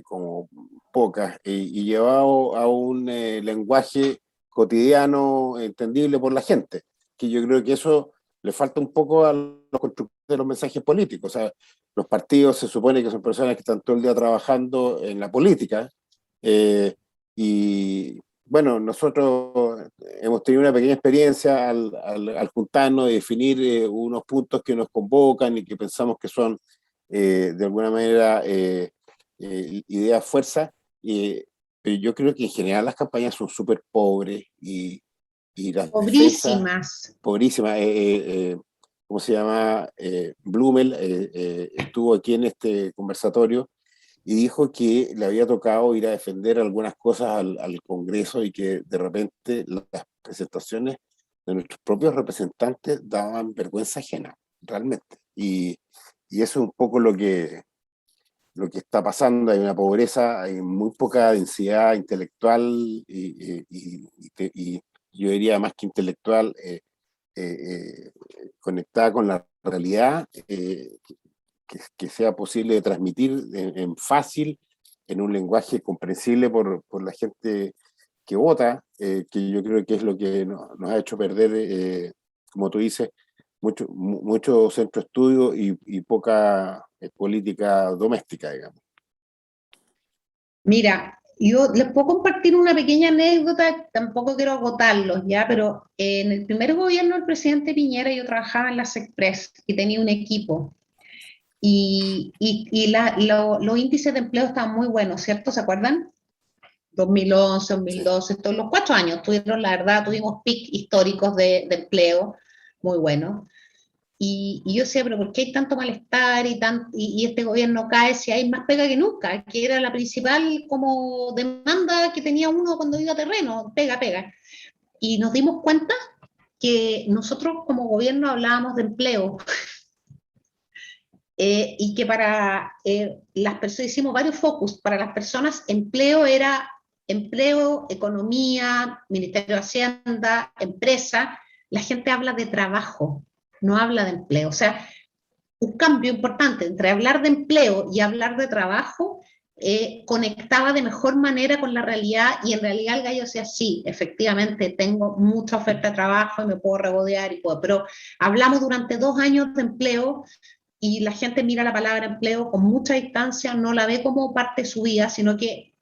como pocas, y llevado a un lenguaje cotidiano, entendible por la gente, que yo creo que eso le falta un poco a los constructores de los mensajes políticos. O sea, los partidos se supone que son personas que están todo el día trabajando en la política, y bueno, nosotros hemos tenido una pequeña experiencia al juntarnos y definir unos puntos que nos convocan y que pensamos que son de alguna manera ideas fuerza, pero yo creo que en general las campañas son súper pobres y las pobrísimas. Pobrísimas. ¿Cómo se llama? Blumel estuvo aquí en este conversatorio y dijo que le había tocado ir a defender algunas cosas al Congreso y que de repente las presentaciones de nuestros propios representantes daban vergüenza ajena, realmente. Y eso es un poco lo que está pasando. Hay una pobreza, hay muy poca densidad intelectual y yo diría más que intelectual, conectada con la realidad, que sea posible de transmitir en fácil, en un lenguaje comprensible por la gente que vota, que yo creo que es lo que nos ha hecho perder, como tú dices, mucho centro estudio y poca política doméstica, digamos. Mira, yo les puedo compartir una pequeña anécdota, tampoco quiero agotarlos ya, pero en el primer gobierno del presidente Piñera yo trabajaba en la Sexpress y tenía un equipo. Y los índices de empleo estaban muy buenos, ¿cierto? ¿Se acuerdan? 2011, 2012, sí. Todos los 4 años tuvimos pic históricos de empleo muy buenos. Y yo decía, pero ¿por qué hay tanto malestar y este gobierno cae si hay más pega que nunca? Que era la principal como demanda que tenía uno cuando iba a terreno, pega. Y nos dimos cuenta que nosotros como gobierno hablábamos de empleo. Y que para las personas, hicimos varios focus, para las personas empleo era empleo, economía, Ministerio de Hacienda, empresa, la gente habla de trabajo, no habla de empleo. O sea, un cambio importante entre hablar de empleo y hablar de trabajo conectaba de mejor manera con la realidad, y en realidad el gallo decía, sí, efectivamente tengo mucha oferta de trabajo y me puedo regodear, pero hablamos durante 2 años de empleo, y la gente mira la palabra empleo con mucha distancia, no la ve como parte de su vida, sino que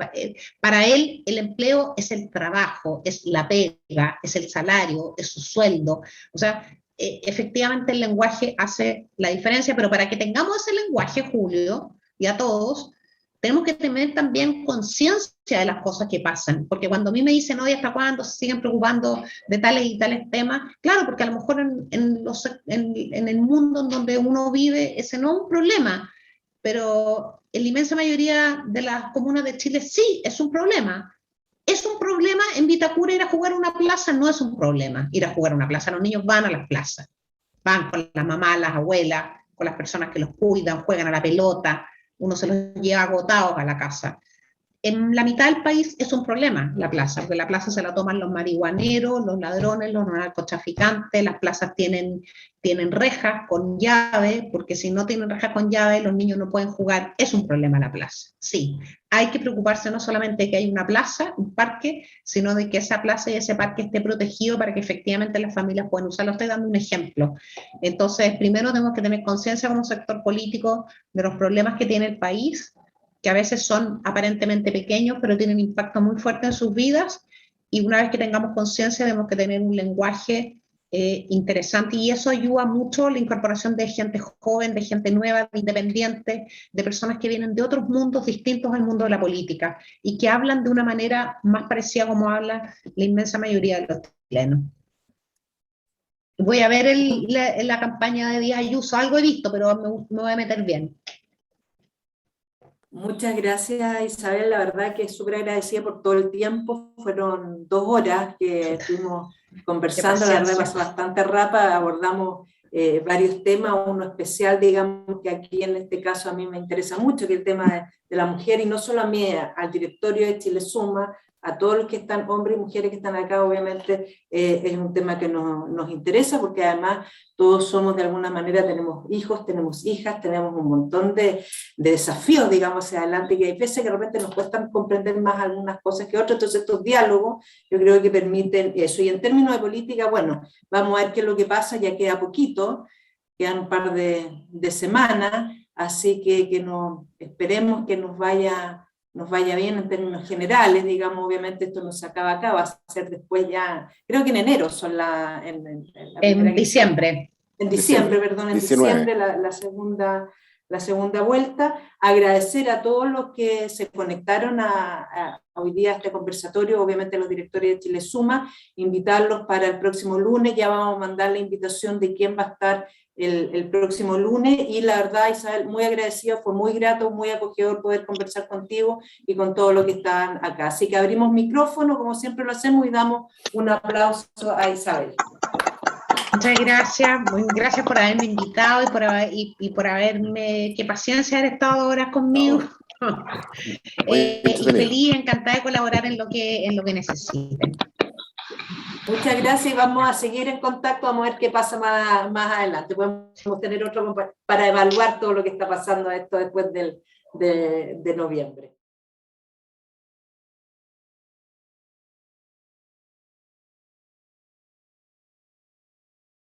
para él el empleo es el trabajo, es la pega, es el salario, es su sueldo. O sea, efectivamente el lenguaje hace la diferencia, pero para que tengamos ese lenguaje, Julio, y a todos, tenemos que tener también conciencia de las cosas que pasan, porque cuando a mí me dicen, oye, ¿hasta cuándo se siguen preocupando de tales y tales temas? Claro, porque a lo mejor en el mundo en donde uno vive, ese no es un problema, pero en la inmensa mayoría de las comunas de Chile sí es un problema. ¿Es un problema en Vitacura ir a jugar a una plaza? No es un problema ir a jugar a una plaza. Los niños van a las plazas, van con las mamás, las abuelas, con las personas que los cuidan, juegan a la pelota, uno se los lleva agotados a la casa. En la mitad del país es un problema la plaza, porque la plaza se la toman los marihuaneros, los ladrones, los narcotraficantes, las plazas tienen rejas con llave, porque si no tienen rejas con llave, los niños no pueden jugar, es un problema la plaza. Sí, hay que preocuparse no solamente de que hay una plaza, un parque, sino de que esa plaza y ese parque esté protegido para que efectivamente las familias puedan usarlo. Estoy dando un ejemplo. Entonces, primero tenemos que tener conciencia como sector político de los problemas que tiene el país, que a veces son aparentemente pequeños, pero tienen impacto muy fuerte en sus vidas, y una vez que tengamos conciencia tenemos que tener un lenguaje interesante, y eso ayuda mucho la incorporación de gente joven, de gente nueva, de independientes, de personas que vienen de otros mundos distintos al mundo de la política, y que hablan de una manera más parecida a como habla la inmensa mayoría de los chilenos. Voy a ver la campaña de Díaz Ayuso, algo he visto, pero me voy a meter bien. Muchas gracias, Isabel. La verdad que súper agradecida por todo el tiempo. Fueron 2 horas que estuvimos conversando. La verdad pasó bastante rápido. Abordamos varios temas, uno especial, digamos, que aquí en este caso a mí me interesa mucho, que es el tema de la mujer, y no solo a mí, al directorio de Chile Suma, a todos los que están, hombres y mujeres que están acá, obviamente es un tema que nos interesa, porque además todos somos de alguna manera, tenemos hijos, tenemos hijas, tenemos un montón de desafíos, digamos, hacia adelante, y hay veces que de repente nos cuesta comprender más algunas cosas que otras. Entonces estos diálogos yo creo que permiten eso. Y en términos de política, bueno, vamos a ver qué es lo que pasa, ya queda poquito, quedan un par de semanas, así que esperemos que nos vaya bien en términos generales, digamos. Obviamente esto no se acaba acá, va a ser después ya, creo que en enero son en diciembre. En diciembre, perdón, en 19. diciembre la segunda vuelta. Agradecer a todos los que se conectaron hoy día a este conversatorio, obviamente a los directores de Chile Suma, invitarlos para el próximo lunes. Ya vamos a mandar la invitación de quién va a estar el próximo lunes, y la verdad, Isabel, muy agradecida, fue muy grato, muy acogedor poder conversar contigo y con todos los que están acá. Así que abrimos micrófono, como siempre lo hacemos, y damos un aplauso a Isabel. Muchas gracias, gracias por haberme invitado y por haberme, qué paciencia haber estado ahora conmigo. Y feliz, encantada de colaborar en lo que necesiten. Muchas gracias, y vamos a seguir en contacto, vamos a ver qué pasa más adelante. Podemos tener otro para evaluar todo lo que está pasando esto después de noviembre.